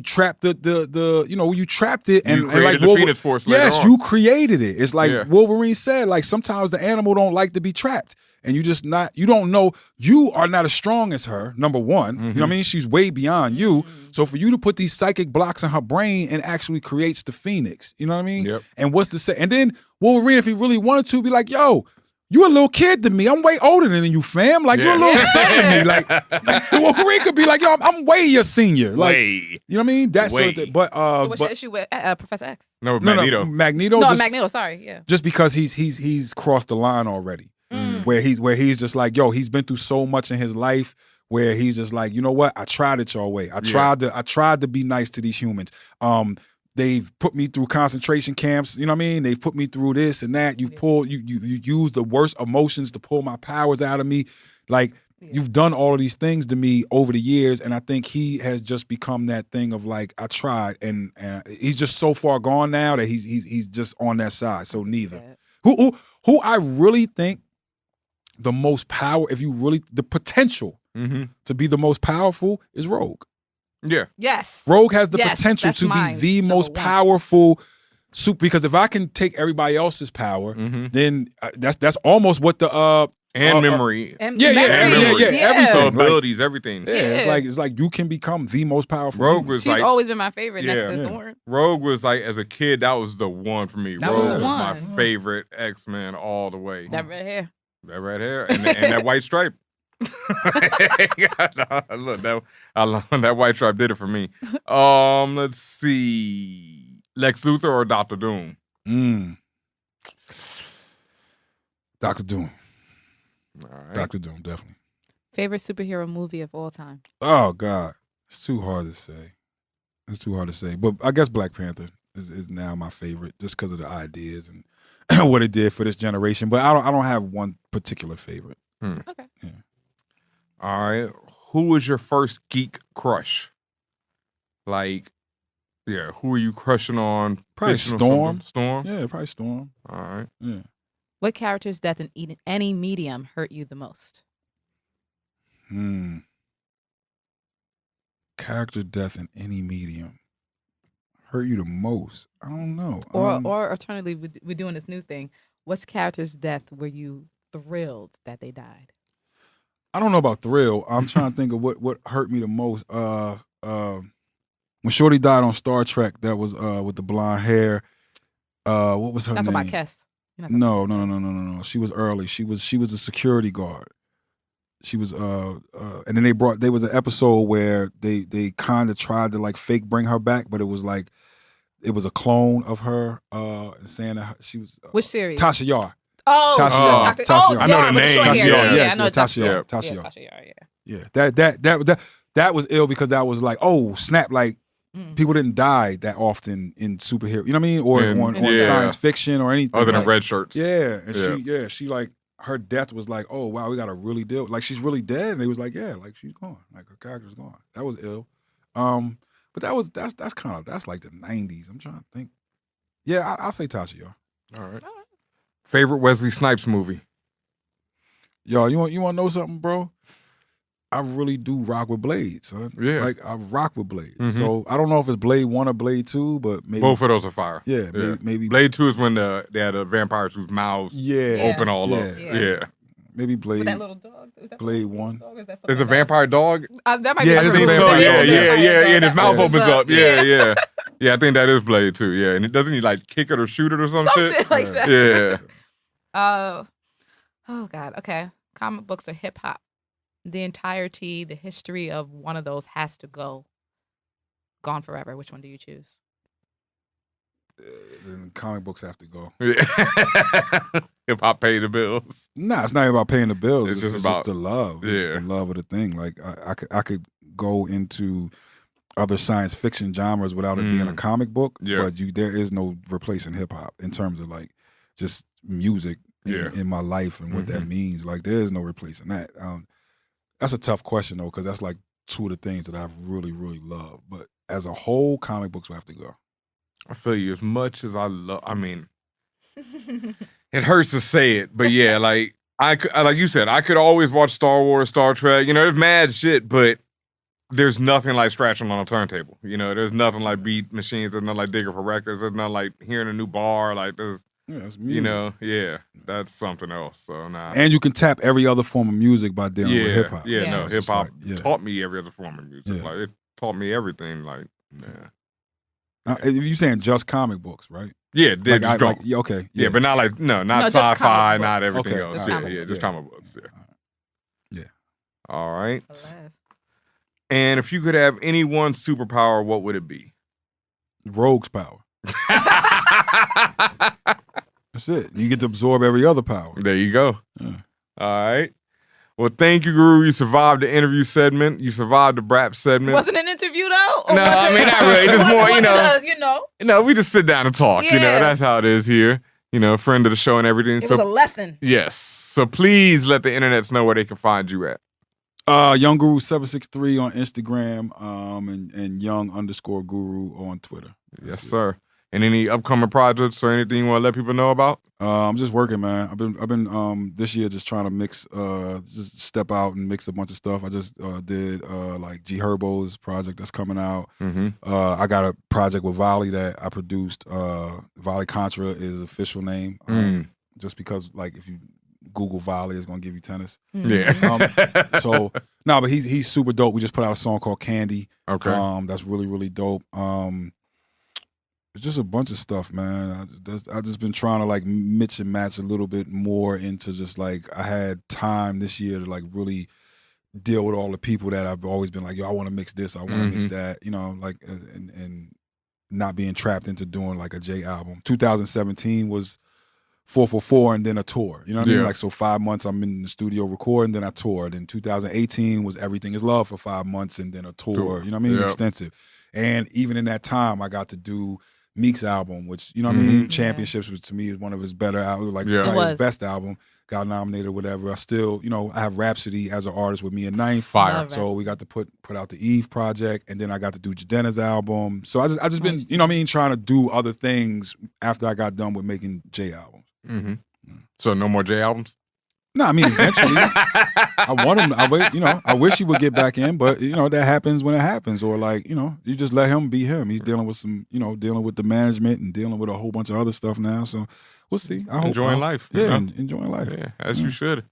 trapped you trapped it and created like the Phoenix Force later on. you created it. It's like Wolverine said, like sometimes the animal don't like to be trapped. And you don't know, you are not as strong as her, number one. You know what I mean? She's way beyond you. So for you to put these psychic blocks in her brain and actually creates the Phoenix, you know what I mean? Yep. And what's the say? And then Wolverine, if he really wanted to, be like, yo, you a little kid to me. I'm way older than you, fam. Like, you're a little son to me. Like Wolverine could be like, yo, I'm way your senior. Like, you know what I mean? That's sort of thing. But so what's your issue with Professor X? No, Magneto. Magneto, sorry, yeah. Just because he's crossed the line already. Where he's just like, yo, he's been through so much in his life where he's just like, you know what? I tried it your way. I tried to be nice to these humans. They've put me through concentration camps, you know what I mean? They've put me through this and that. You use the worst emotions to pull my powers out of me. Like you've done all of these things to me over the years, and I think he has just become that thing of like, I tried, and he's just so far gone now that he's just on that side. So neither. Who I really think the most power, the potential to be the most powerful is Rogue. Yeah. Yes. Rogue has the potential to be the most powerful super, because if I can take everybody else's power, then that's almost what the memory. Everything. So abilities, everything. Yeah, it's like you can become the most powerful. Rogue was She's always been my favorite next to Thorn. Rogue was like, as a kid, that was the one for me. That Rogue was the one. my favorite X-Men all the way. That red hair. That red hair and that white stripe. Look, that white stripe did it for me. Let's see. Lex Luthor or Dr. Doom? Dr. Doom. All right. Dr. Doom, definitely. Favorite superhero movie of all time? Oh, God. It's too hard to say. But I guess Black Panther is now my favorite just because of the ideas and what it did for this generation. But I don't have one particular favorite. Okay. Yeah. All right. Who was your first geek crush? Like, Yeah, who are you crushing on? Probably Fictional Storm. something? Storm? Yeah, probably Storm. All right. Yeah. What character's death in any medium hurt you the most? Character death in any medium hurt you the most? I don't know. Or alternatively, we're doing this new thing. What's character's death were you thrilled that they died? I don't know about thrill. I'm trying to think of what hurt me the most. When Shorty died on Star Trek, that was with the blonde hair. What was her That's name? about Kes. No. She was early. She was a security guard. She was and then there was an episode where they kind of tried to like fake bring her back, but it was a clone of her saying that she was which series? Tasha Yar. Oh, Tasha Yar. Tasha Yar. I know the name. Tasha Yar. Yeah, I know Tasha Yar. Tasha Yar. Yeah. That was ill because that was like, oh snap, like people didn't die that often in superhero, you know what I mean, or on science fiction or anything other than like, red shirts. Yeah, and she like her death was like, oh wow, we got to really deal. Like she's really dead, and they was like, yeah, like she's gone, like her character's gone. That was ill. But that's like the 90s. I'm trying to think. Yeah, I'll say Tasha Yar. All right. Favorite Wesley Snipes movie? Yo, you want to know something, bro? I really do rock with Blade, son. Yeah. Like I rock with Blade. Mm-hmm. So I don't know if it's Blade 1 or Blade 2, but maybe both of those are fire. Yeah, maybe Blade 2 is when they had the vampires whose mouths open all up. Yeah. Maybe Blade. With that little dog. Blade 1. Is a vampire dog? That might Yeah, be I think so. Yeah. And his mouth opens up. Yeah. Yeah, I think that is Blade 2. Yeah, and doesn't he like kick it or shoot it or some shit like that. Yeah. Oh God. Okay. Comic books or hip hop. The entirety, the history of one of those has to go. Gone forever. Which one do you choose? Then comic books have to go. Yeah. Hip hop pay the bills. Nah, it's not even about paying the bills. It's It's just just about the love. It's the love of the thing. Like I could go into other science fiction genres without it being a comic book. Yeah. But there is no replacing hip hop in terms of like just music in my life and what that means. Like there is no replacing that. That's a tough question though, because that's like two of the things that I've really, really loved. But as a whole, comic books will have to go. I feel you. As much as I mean, it hurts to say it, but yeah, like like you said, I could always watch Star Wars, Star Trek. You know, there's mad shit, but there's nothing like scratching on a turntable. You know, there's nothing like beat machines. There's nothing like digging for records. There's nothing like hearing a new bar. Like there's, it's music. you know, that's something else. So nah. And you can tap every other form of music by dealing with hip hop. Yeah, no, hip hop like, taught me every other form of music. Yeah. Like it taught me everything. Like, If you're saying just comic books, right? Yeah, they're just gone. Okay. Yeah, but not like not just sci-fi, comic not books. everything Okay, else. all right. Yeah, just comic books. Yeah. All right. And if you could have any one superpower, what would it be? Rogue's power. That's it. You get to absorb every other power. There you go. Yeah. All right. Well, thank you, Guru. You survived the interview segment. You survived the brap segment. Wasn't an interview though? No, I mean, not really. Just more, you know. We just sit down and talk. You know, Yeah. that's how it is here. You know, friend of the show and everything. It was a lesson. Yes. So please let the internets know where they can find you at. Young Guru 763 on Instagram, and young_guru on Twitter. Yes, sir. And any upcoming projects or anything you want to let people know about? I'm just working, man. I've been this year just trying to mix, just step out and mix a bunch of stuff. I just did like G Herbo's project that's coming out. I got a project with Volley that I produced. Volley Contra is his official name, just because like if you Google Volley, it's gonna give you tennis. Yeah. But he's super dope. We just put out a song called Candy. Okay. That's really, really dope. It's just a bunch of stuff, man. I just been trying to like mix and match a little bit more into just like I had time this year to like really deal with all the people that I've always been like, yo, I want to mix this, I want to mix that, you know, like and not being trapped into doing like a J album. 2017 was 444 and then a tour. You know what I mean? Like so 5 months I'm in the studio recording, then I toured. And 2018 was Everything Is Love for 5 months and then a tour. You know what I mean? Extensive. And even in that time I got to do Meek's album, which, you know what I mean? Championships, which to me is one of his better albums, like probably his best album. Got nominated, whatever. I still, you know, I have Rhapsody as an artist with me and Ninth. Fire. So we got to put out the Eve project, and then I got to do Jadena's album. So I just been, you know what I mean, trying to do other things after I got done with making J albums. So no more J albums? No, I mean, eventually, I want him. I wish he would get back in, but you know that happens when it happens, or like, you know, you just let him be him. He's dealing with some, you know, dealing with the management and dealing with a whole bunch of other stuff now. So we'll see. Enjoying life. Yeah, enjoying life. Yeah, as you should.